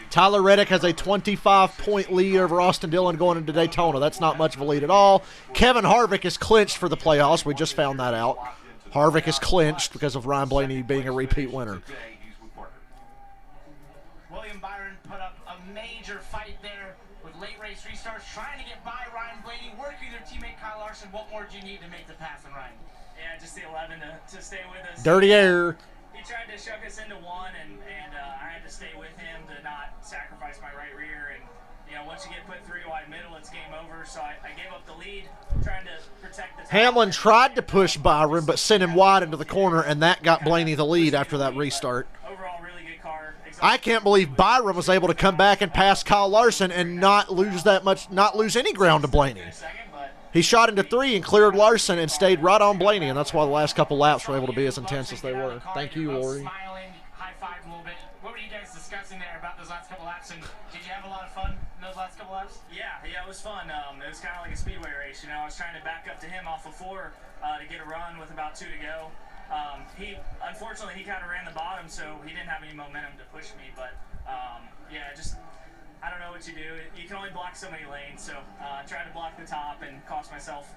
Tyler Reddick has a 25-point lead over Austin Dillon going into Daytona. That's not much of a lead at all. Kevin Harvick is clinched for the playoffs. We just found that out. Harvick is clinched because of Ryan Blaney being a repeat winner. William Byron put up a major fight there with late race restarts, trying to get by Ryan Blaney, working their teammate Kyle Larson. What more do you need to make the pass on Ryan? Yeah, just the 11 to stay with us. Dirty air. He tried to shove us into one, and I had to stay with him to not sacrifice my right rear. And, you know, once you get put 3 wide middle, it's game over. So I gave up the lead, trying to protect the top. Hamlin tried to push Byron, but sent him wide into the corner, and that got Blaney the lead after that restart. Overall, really good car. I can't believe Byron was able to come back and pass Kyle Larson and not lose any ground to Blaney. He shot into 3 and cleared Larson and stayed right on Blaney, and that's why the last couple laps were able to be as intense as they were. Thank you, Lori. Smiling, high-fived a little bit. What were you guys discussing there about those last couple laps? And did you have a lot of fun in those last couple laps? Yeah, it was fun. It was kind of like a speedway race. You know, I was trying to back up to him off of 4 to get a run with about 2 to go. Unfortunately, he kind of ran the bottom, so he didn't have any momentum to push me. But yeah, just I don't know what you do. You can only block so many lanes, so trying to block the top and cost myself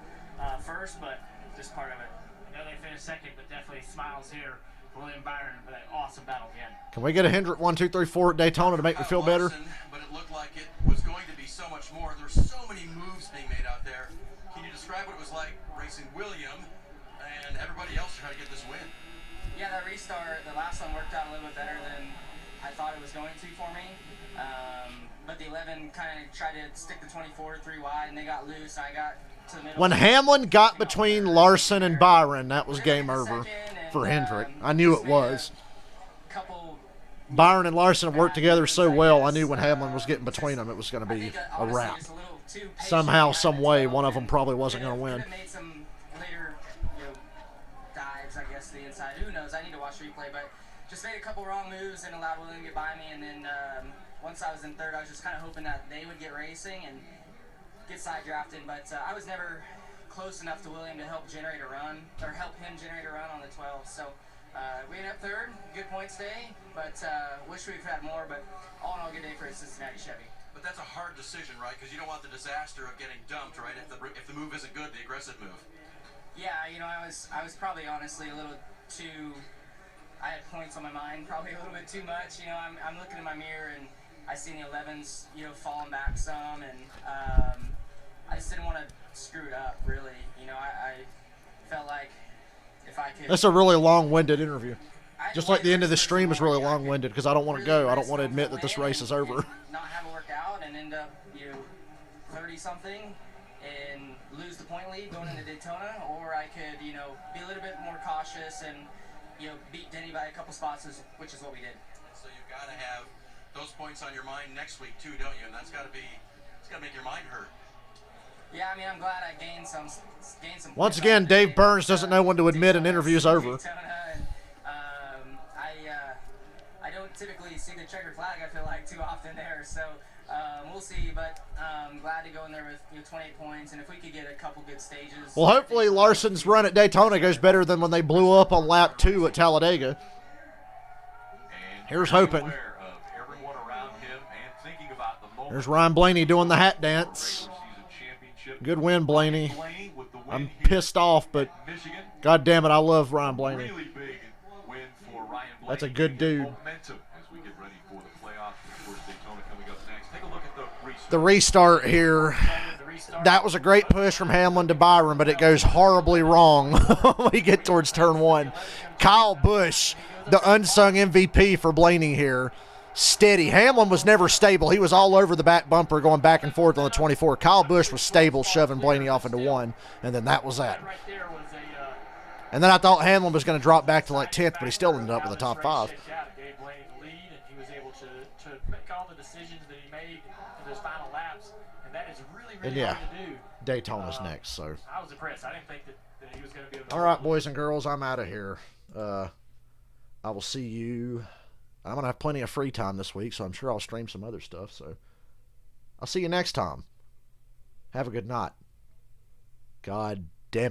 first, but just part of it. I know they finished second, but definitely smiles here. William Byron for that awesome battle again. Can we get a Hendrick 1, 2, 3, 4 at Daytona to make me feel better? But it looked like it was going to be so much more. There's so many moves being made out there. Can you describe what it was like racing William and everybody else trying to get this win? Yeah, that restart, the last one worked out a little bit better than I thought it was going to for me. But the 11 kind of tried to stick the 24 3 wide, and they got loose. I got to the middle. When Hamlin got between Larson and Byron, that was game over for Hendrick. I knew it was. Byron and Larson have worked together so well, I knew when Hamlin was getting between them, it was going to be a wrap. Somehow, some way, one of them probably wasn't going to win. Made some later, dives, I guess, to the inside. Who knows? I need to watch replay, but just made a couple wrong moves and allowed William to get by me. And then once I was in third, I was just kind of hoping that they would get racing and get side drafted. But I was never close enough to William to help generate a run, or help him generate a run on the 12. So we ended up third. Good points day, but wish we'd had more. But all in all, good day for a Cincinnati Chevy. But that's a hard decision, right? Because you don't want the disaster of getting dumped, right? If the move isn't good, the aggressive move. Yeah, I was probably honestly a little too. I had points on my mind, probably a little bit too much. I'm looking in my mirror and I see the 11s, falling back some, and I just didn't want to screw it up. Really, I felt like if I could. That's a really long-winded interview. Just like the end of the stream is really long-winded because I don't want to go. I don't want to admit that this race is over. Not have a workout and end up 30-something and lose the point lead going into Daytona, or I could be a little bit more cautious and beat Denny by a couple spots, which is what we did. So you've got to have those points on your mind next week too, don't you? And it's got to make your mind hurt. Yeah, I'm glad I gained some. Once again, Dave Burns doesn't know when to admit an interview's over. I don't typically see the checkered flag, I feel like, too often there. So we'll see, but I'm glad to go in there with 28 points, and if we could get a couple good stages. Well, hopefully Larson's run at Daytona goes better than when they blew up on lap 2 at Talladega. Here's hoping. There's Ryan Blaney doing the hat dance. Good win, Blaney. I'm pissed off, but God damn it, I love Ryan Blaney. That's a good dude. The restart here. That was a great push from Hamlin to Byron, but it goes horribly wrong when we get towards turn 1. Kyle Busch, the unsung MVP for Blaney here. Steady. Hamlin was never stable. He was all over the back bumper going back and forth on the 24. Kyle Busch was stable, shoving Blaney off into 1, and then that was that. And then I thought Hamlin was going to drop back to like 10th, but he still ended up with the top 5. Gave Blaney the lead, and he was able to make all the decisions that he made in those final laps, and that is really hard to do. Daytona's next, so. I was impressed. I didn't think that he was going to be able to. All right, boys and girls, I'm out of here. I will see you. I'm going to have plenty of free time this week, so I'm sure I'll stream some other stuff. So I'll see you next time. Have a good night. God